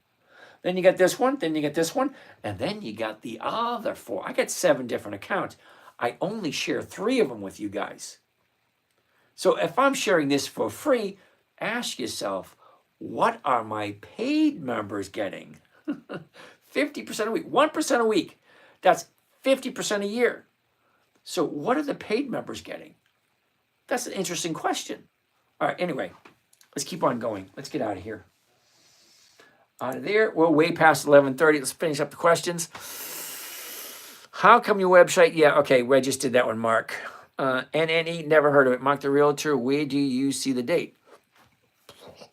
Then you got this one, then you get this one, and then you got the other 4. I got 7 different accounts. I only share 3 of them with you guys. So if I'm sharing this for free, ask yourself, what are my paid members getting? 50% a week, 1% a week. That's 50% a year. So what are the paid members getting? That's an interesting question. All right, anyway, let's keep on going. Let's get out of here. Out of there. We're way past 11:30. Let's finish up the questions. How come your website? Yeah, okay, we just did that one, Mark. NNE, never heard of it. Mark the Realtor, where do you see the date?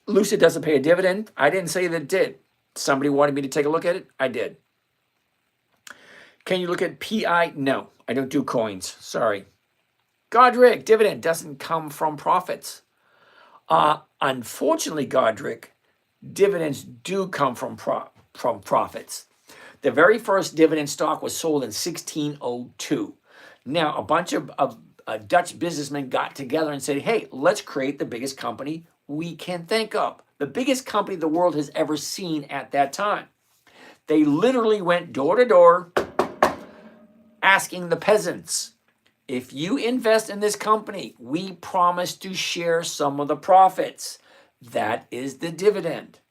Lucid doesn't pay a dividend. I didn't say that it did. Somebody wanted me to take a look at it. I did. Can you look at PI? No, I don't do coins. Sorry. Godric, dividend doesn't come from profits. Unfortunately, Godric, dividends do come from profits. The very first dividend stock was sold in 1602. Now, a bunch of Dutch businessmen got together and said, hey, let's create the biggest company we can think of. The biggest company the world has ever seen at that time. They literally went door to door asking the peasants, if you invest in this company, we promise to share some of the profits. That is the dividend.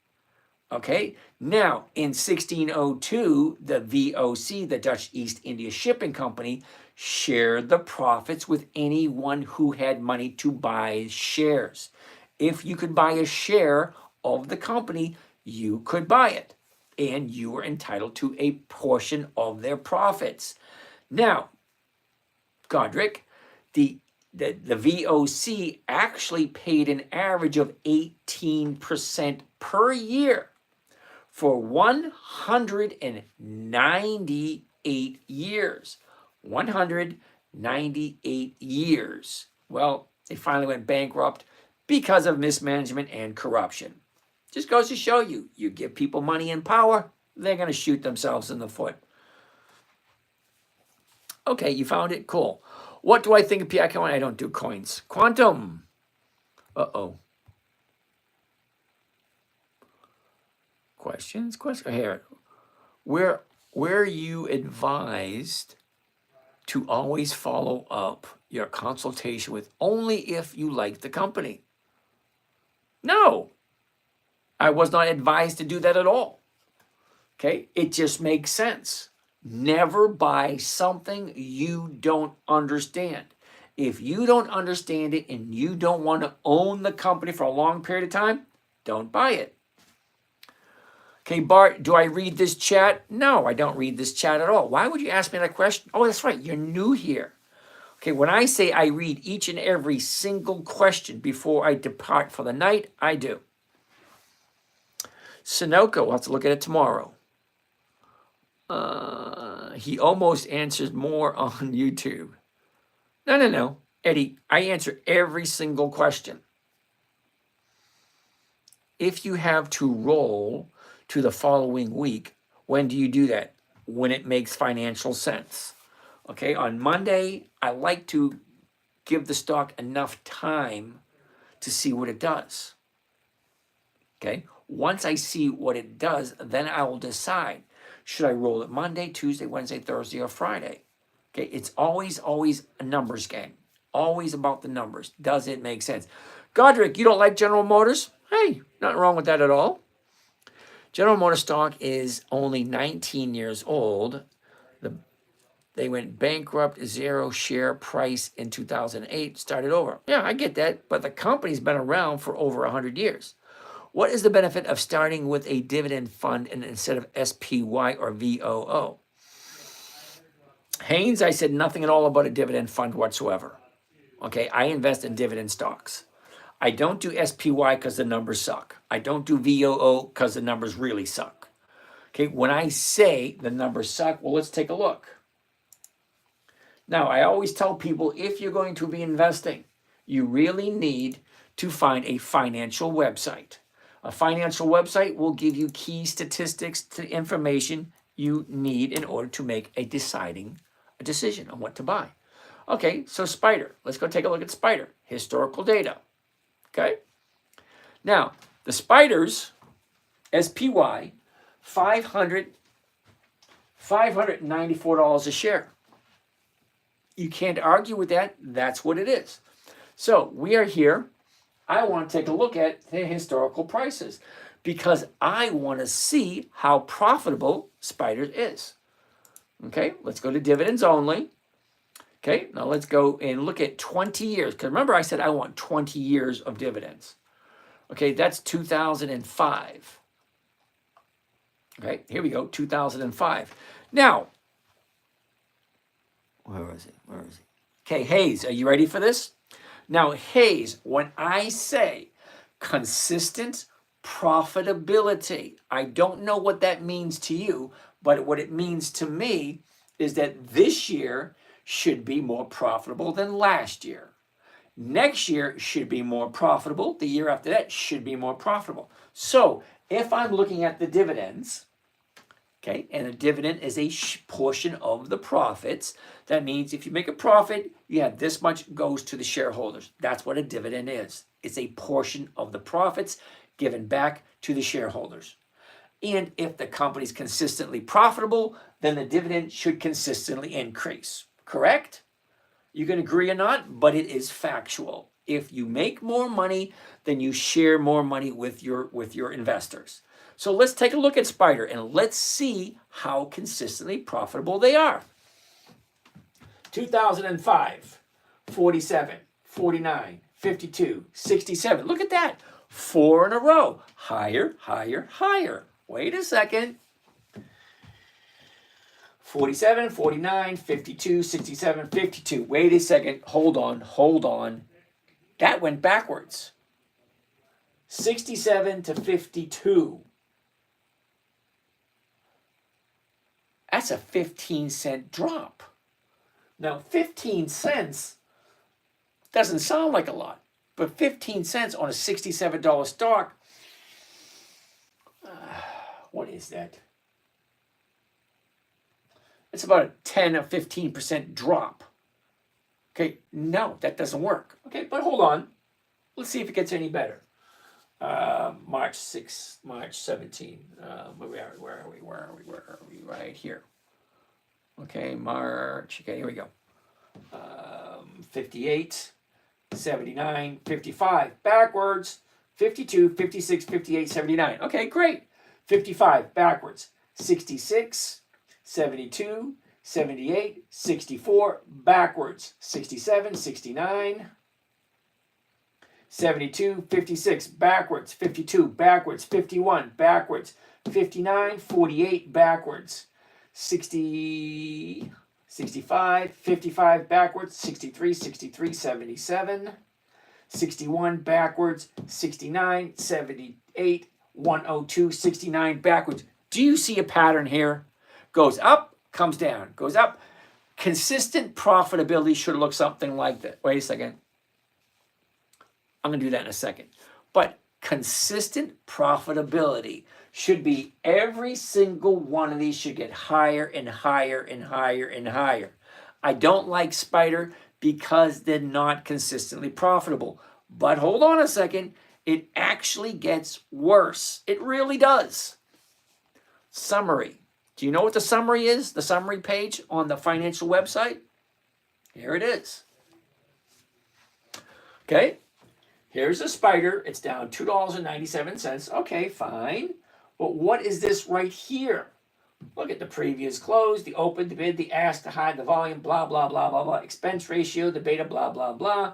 Okay, now in 1602, the VOC, the Dutch East India Shipping Company, shared the profits with anyone who had money to buy shares. If you could buy a share of the company, you could buy it, and you were entitled to a portion of their profits. Now, Godric, the VOC actually paid an average of 18% per year for 198 years. 198 years. Well, they finally went bankrupt because of mismanagement and corruption. Just goes to show you, you give people money and power, they're going to shoot themselves in the foot. Okay, you found it? Cool. What do I think of PI coin? I don't do coins. Quantum. Uh-oh. Questions? Here. Where are you advised to always follow up your consultation with only if you like the company? No. I was not advised to do that at all. Okay? It just makes sense. Never buy something you don't understand. If you don't understand it and you don't want to own the company for a long period of time, don't buy it. Okay, Bart, do I read this chat? No, I don't read this chat at all. Why would you ask me that question? Oh, that's right, you're new here. Okay, when I say I read each and every single question before I depart for the night, I do. Sunoco, we'll have to look at it tomorrow. He almost answers more on YouTube. No. Eddie, I answer every single question. If you have to roll to the following week, when do you do that? When it makes financial sense. Okay, on Monday, I like to give the stock enough time to see what it does. Okay, once I see what it does, then I will decide, should I roll it Monday, Tuesday, Wednesday, Thursday, or Friday? Okay, it's always a numbers game. Always about the numbers. Does it make sense? Godric, you don't like General Motors? Hey, nothing wrong with that at all. General Motors stock is only 19 years old. They went bankrupt, 0 share price in 2008, started over. Yeah, I get that, but the company's been around for over 100 years. What is the benefit of starting with a dividend fund instead of SPY or VOO? Haynes, I said nothing at all about a dividend fund whatsoever. Okay, I invest in dividend stocks. I don't do SPY because the numbers suck. I don't do VOO because the numbers really suck. Okay, when I say the numbers suck, well, let's take a look. Now, I always tell people, if you're going to be investing, you really need to find a financial website. A financial website will give you key statistics to information you need in order to make a decision on what to buy. Okay, so Spider. Let's go take a look at Spider. Historical data. Okay? Now, the Spiders, SPY, $594 a share. You can't argue with that. That's what it is. So we are here. I want to take a look at the historical prices because I want to see how profitable Spiders is. Okay, let's go to dividends only. Okay, now let's go and look at 20 years. Because remember I said I want 20 years of dividends. Okay, that's 2005. Okay, here we go, 2005. Now, where is it? Okay, Hayes, are you ready for this? Now, Hayes, when I say consistent profitability, I don't know what that means to you, but what it means to me is that this year should be more profitable than last year. Next year should be more profitable. The year after that should be more profitable. So if I'm looking at the dividends, okay, and a dividend is a portion of the profits. That means if you make a profit, you have this much goes to the shareholders. That's what a dividend is. It's a portion of the profits given back to the shareholders. And if the company's consistently profitable, then the dividend should consistently increase. Correct? You can agree or not, but it is factual. If you make more money, then you share more money with your investors. So let's take a look at Spider and let's see how consistently profitable they are. 2005, 47, 49, 52, 67. Look at that. 4 in a row. Higher, higher, higher. Wait a second. 47, 49, 52, 67, 52. Wait a second. Hold on. That went backwards. 67 to 52. That's a 15-cent drop. Now, 15 cents doesn't sound like a lot, but 15 cents on a $67 stock, what is that? It's about a 10 or 15% drop. Okay, no, that doesn't work. Okay, but hold on. Let's see if it gets any better. March 6, March 17. Where are we? Right here. Okay, March. Okay, here we go. 58, 79, 55. Backwards. 52, 56, 58, 79. Okay, great. 55, backwards. 66, 72, 78, 64, backwards. 67, 69. 72, 56, backwards, 52, backwards, 51, backwards, 59, 48, backwards, 60, 65, 55, backwards, 63, 63, 77, 61, backwards, 69, 78, 102, 69, backwards. Do you see a pattern here? Goes up, comes down, goes up. Consistent profitability should look something like that. Wait a second. I'm going to do that in a second. But consistent profitability should be every single one of these should get higher and higher and higher and higher. I don't like Spider because they're not consistently profitable. But hold on a second. It actually gets worse. It really does. Summary. Do you know what the summary is? The summary page on the financial website? Here it is. Okay. Here's a Spider. It's down $2.97. Okay, fine. But what is this right here? Look at the previous close, the open, the bid, the ask, the high, the volume, blah, blah, blah, blah, blah. Expense ratio, the beta, blah, blah, blah.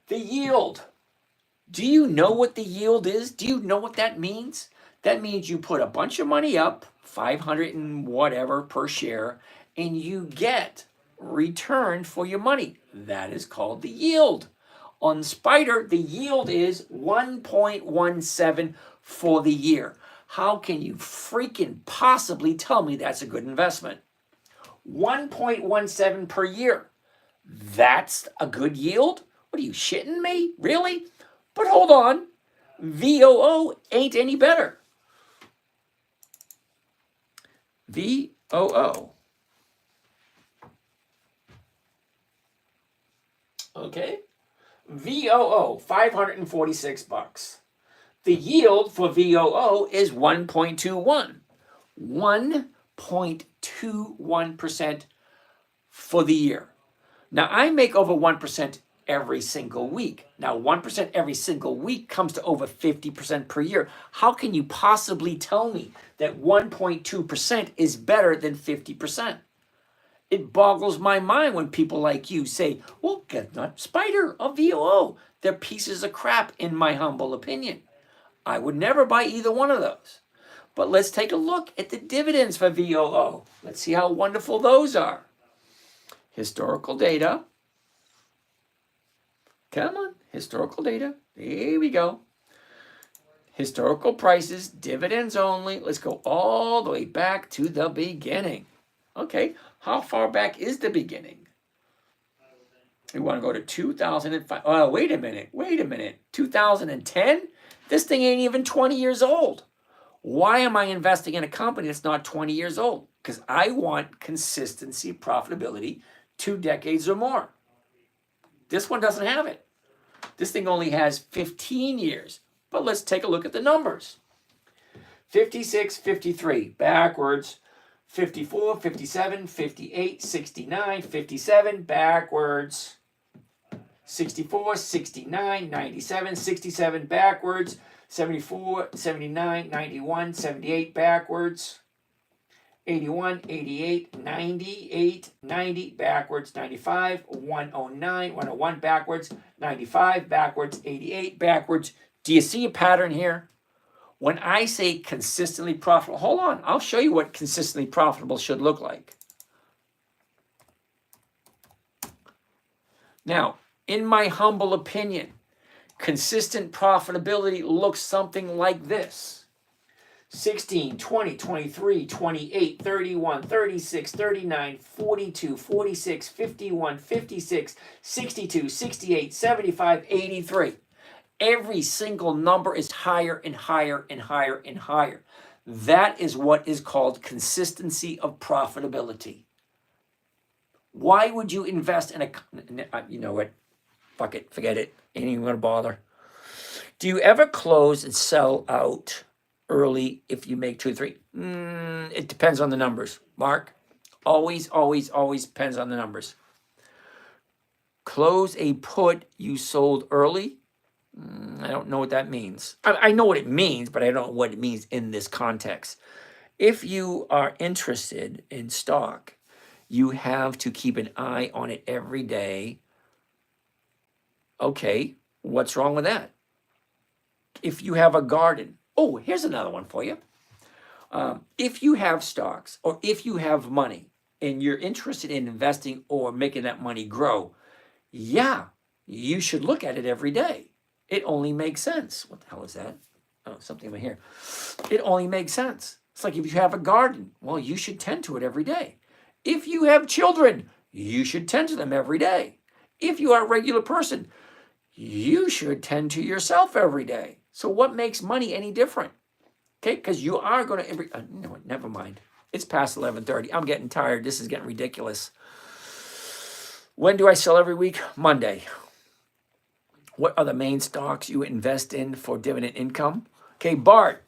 The yield. Do you know what the yield is? Do you know what that means? That means you put a bunch of money up, 500 and whatever per share, and you get return for your money. That is called the yield. On Spider, the yield is 1.17 for the year. How can you freaking possibly tell me that's a good investment? 1.17 per year. That's a good yield? What are you shitting me? Really? But hold on. VOO ain't any better. VOO. Okay. VOO, $546. The yield for VOO is 1.21. 1.21% for the year. Now, I make over 1% every single week. Now, 1% every single week comes to over 50% per year. How can you possibly tell me that 1.2% is better than 50%? It boggles my mind when people like you say, well, get not Spider or VOO. They're pieces of crap, in my humble opinion. I would never buy either one of those. But let's take a look at the dividends for VOO. Let's see how wonderful those are. Historical data. Come on, historical data. Here we go. Historical prices, dividends only. Let's go all the way back to the beginning. Okay, how far back is the beginning? We want to go to 2005. Oh, wait a minute. 2010? This thing ain't even 20 years old. Why am I investing in a company that's not 20 years old? Because I want consistency, profitability, 2 decades or more. This one doesn't have it. This thing only has 15 years. But let's take a look at the numbers. 56, 53, backwards. 54, 57, 58, 69, 57, backwards. 64, 69, 97, 67, backwards. 74, 79, 91, 78, backwards. 81, 88, 98, 90, backwards. 95, 109, 101, backwards. 95, backwards. 88, backwards. Do you see a pattern here? When I say consistently profitable, hold on, I'll show you what consistently profitable should look like. Now, in my humble opinion, consistent profitability looks something like this. 16, 20, 23, 28, 31, 36, 39, 42, 46, 51, 56, 62, 68, 75, 83. Every single number is higher and higher and higher and higher. That is what is called consistency of profitability. Why would you invest in a, you know what, fuck it, forget it, ain't even gonna bother. Do you ever close and sell out early if you make 2 or 3? It depends on the numbers, Mark. Always depends on the numbers. Close a put you sold early. I don't know what that means. I know what it means, but I don't know what it means in this context. If you are interested in stock, you have to keep an eye on it every day. Okay, what's wrong with that? If you have a garden, oh, here's another one for you. If you have stocks or if you have money and you're interested in investing or making that money grow, yeah, you should look at it every day. It only makes sense. What the hell is that? Oh, something over here. It only makes sense. It's like if you have a garden, well, you should tend to it every day. If you have children, you should tend to them every day. If you are a regular person, you should tend to yourself every day. So what makes money any different? Okay, because you are going to, no, never mind. It's past 11:30. I'm getting tired. This is getting ridiculous. When do I sell every week? Monday. What are the main stocks you invest in for dividend income? Okay, Bart,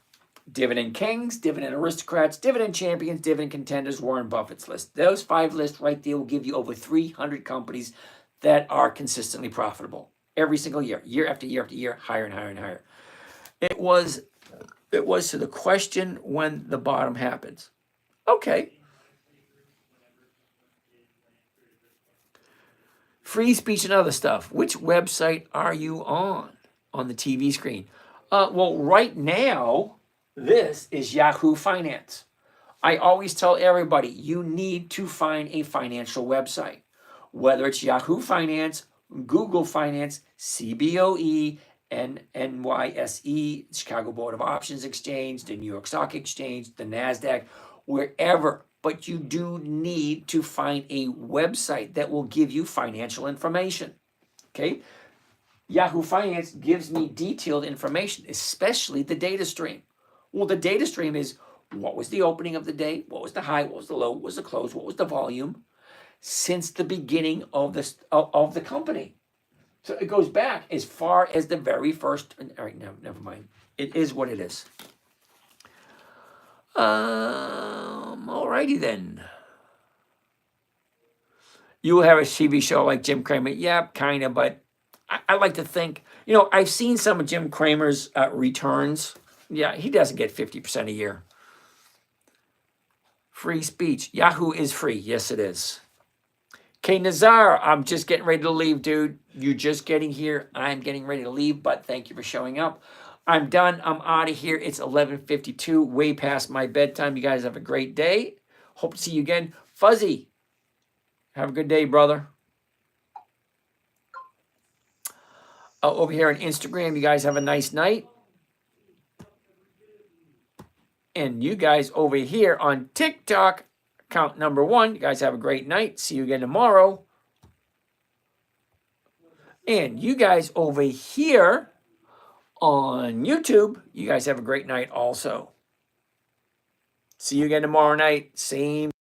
Dividend Kings, Dividend Aristocrats, Dividend Champions, Dividend Contenders, Warren Buffett's list. Those 5 lists right there will give you over 300 companies that are consistently profitable every single year, year after year after year, higher and higher and higher. It was to the question when the bottom happens. Okay. Free speech and other stuff. Which website are you on the TV screen? Well, right now, this is Yahoo Finance. I always tell everybody, you need to find a financial website. Whether it's Yahoo Finance, Google Finance, CBOE, NYSE, Chicago Board of Options Exchange, the New York Stock Exchange, the NASDAQ, wherever. But you do need to find a website that will give you financial information. Okay? Yahoo Finance gives me detailed information, especially the data stream. Well, the data stream is what was the opening of the day, what was the high, what was the low, what was the close, what was the volume since the beginning of the company. So it goes back as far as the very first. All right, no, never mind. It is what it is. Alrighty then. You will have a TV show like Jim Cramer. Yeah, kind of, but I like to think, I've seen some of Jim Cramer's returns. Yeah, he doesn't get 50% a year. Free speech. Yahoo is free. Yes, it is. Okay, Nazar, I'm just getting ready to leave, dude. You're just getting here. I'm getting ready to leave, but thank you for showing up. I'm done. I'm out of here. It's 11:52, way past my bedtime. You guys have a great day. Hope to see you again. Fuzzy, have a good day, brother. Over here on Instagram, you guys have a nice night. And you guys over here on TikTok, account number 1, you guys have a great night. See you again tomorrow. And you guys over here on YouTube, you guys have a great night also. See you again tomorrow night. Same